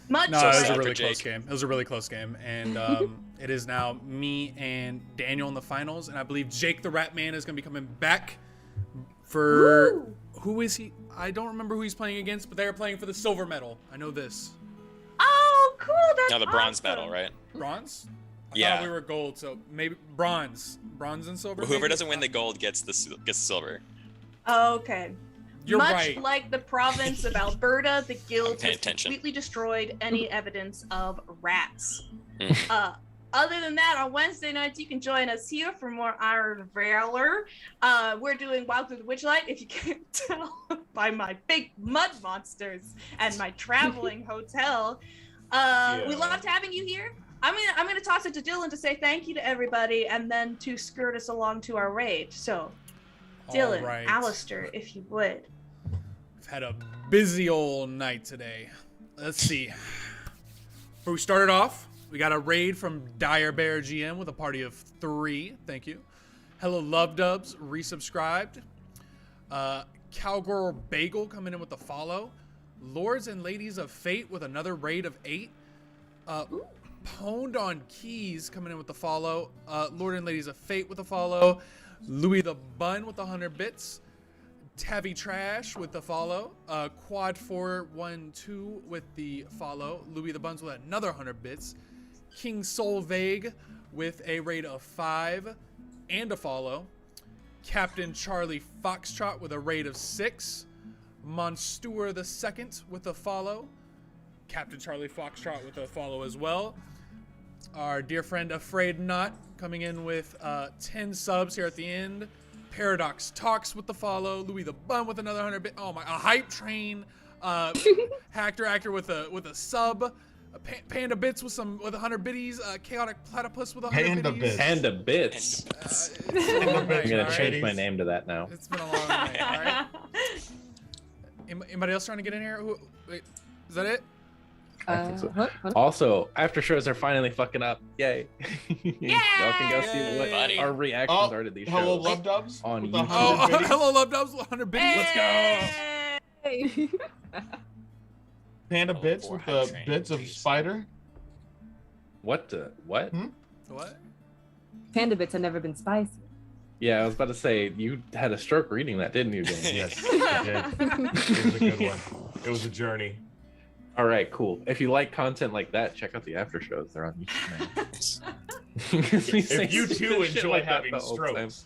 Much
No, it was a
sad
really
for
close
Jake.
game. It was a really close game, and it is now me and Daniel in the finals, and I believe Jake the Rat Man is going to be coming back for who is he? I don't remember who he's playing against, but they are playing for the silver medal. I know this.
Oh, cool! That's
Now the bronze
awesome.
medal, right?
Bronze? I
Yeah.
thought we were gold, so maybe bronze and silver.
Whoever
maybe?
doesn't win the gold gets the silver.
Okay.
You're
Much
right.
like the province of Alberta, the guild
paying
has
attention.
completely destroyed any evidence of rats.
Mm.
Other than that, on Wednesday nights, you can join us here for more Iron Valor. We're doing Wild Through the Witchlight, if you can't tell by my big mud monsters and my traveling hotel. We loved having you here. I'm gonna toss it to Dylan to say thank you to everybody and then to skirt us along to our raid. So, Dylan,
All right.
Alistair, if you would.
I've had a busy old night today. Let's see. Before we started off, we got a raid from Dire Bear GM with a party of 3. Thank you. Hello Love Dubs resubscribed. Cowgirl Bagel coming in with a follow. Lords and Ladies of Fate with another raid of 8. Pwned on Keys coming in with the follow. Lord and Ladies of Fate with a follow. Louis the Bun with 100 bits. Tavi Trash with the follow. Quad 412 with the follow. Louis the Buns with another 100 bits. King Soul Vague with a raid of 5 and a follow. Captain Charlie Foxtrot with a raid of 6. Monstour the Second with a follow. Captain Charlie Foxtrot with a follow as well. Our dear friend Afraid Not coming in with 10 subs here at the end. Paradox Talks with the follow. Louis the Bun with another 100 bit. Oh my! A Hype Train. Hacker Actor with a sub. Panda Bits with 100 biddies. Chaotic Platypus with 100 biddies.
Panda Bits. I'm gonna change my name to that now.
It's been a long night. All right. Anybody else trying to get in here? Wait, is that it?
I think so. Also, after shows are finally fucking up. Yay! Y'all can go see what our reactions are to these shows.
Hello Love Dubs
on
with
YouTube.
100 biddies.
Hello Love Dubs with 100 biddies. Let's go.
Panda Bits with the bits of spider.
What? What?
What?
Panda bits have never been spicy.
Yeah, I was about to say you had a stroke reading that, didn't you, Dan?
Yes, I did. It was a good one. It was a journey.
All right, cool. If you like content like that, check out the after shows. They're on YouTube now.
If you too
Shit
enjoy
like that
having
the whole time.
strokes.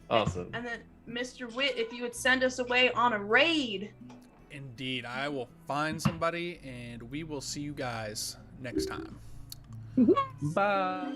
Awesome.
And then, Mr. Witt, if you would send us away on a raid.
Indeed, I will find somebody, and we will see you guys next time.
Bye.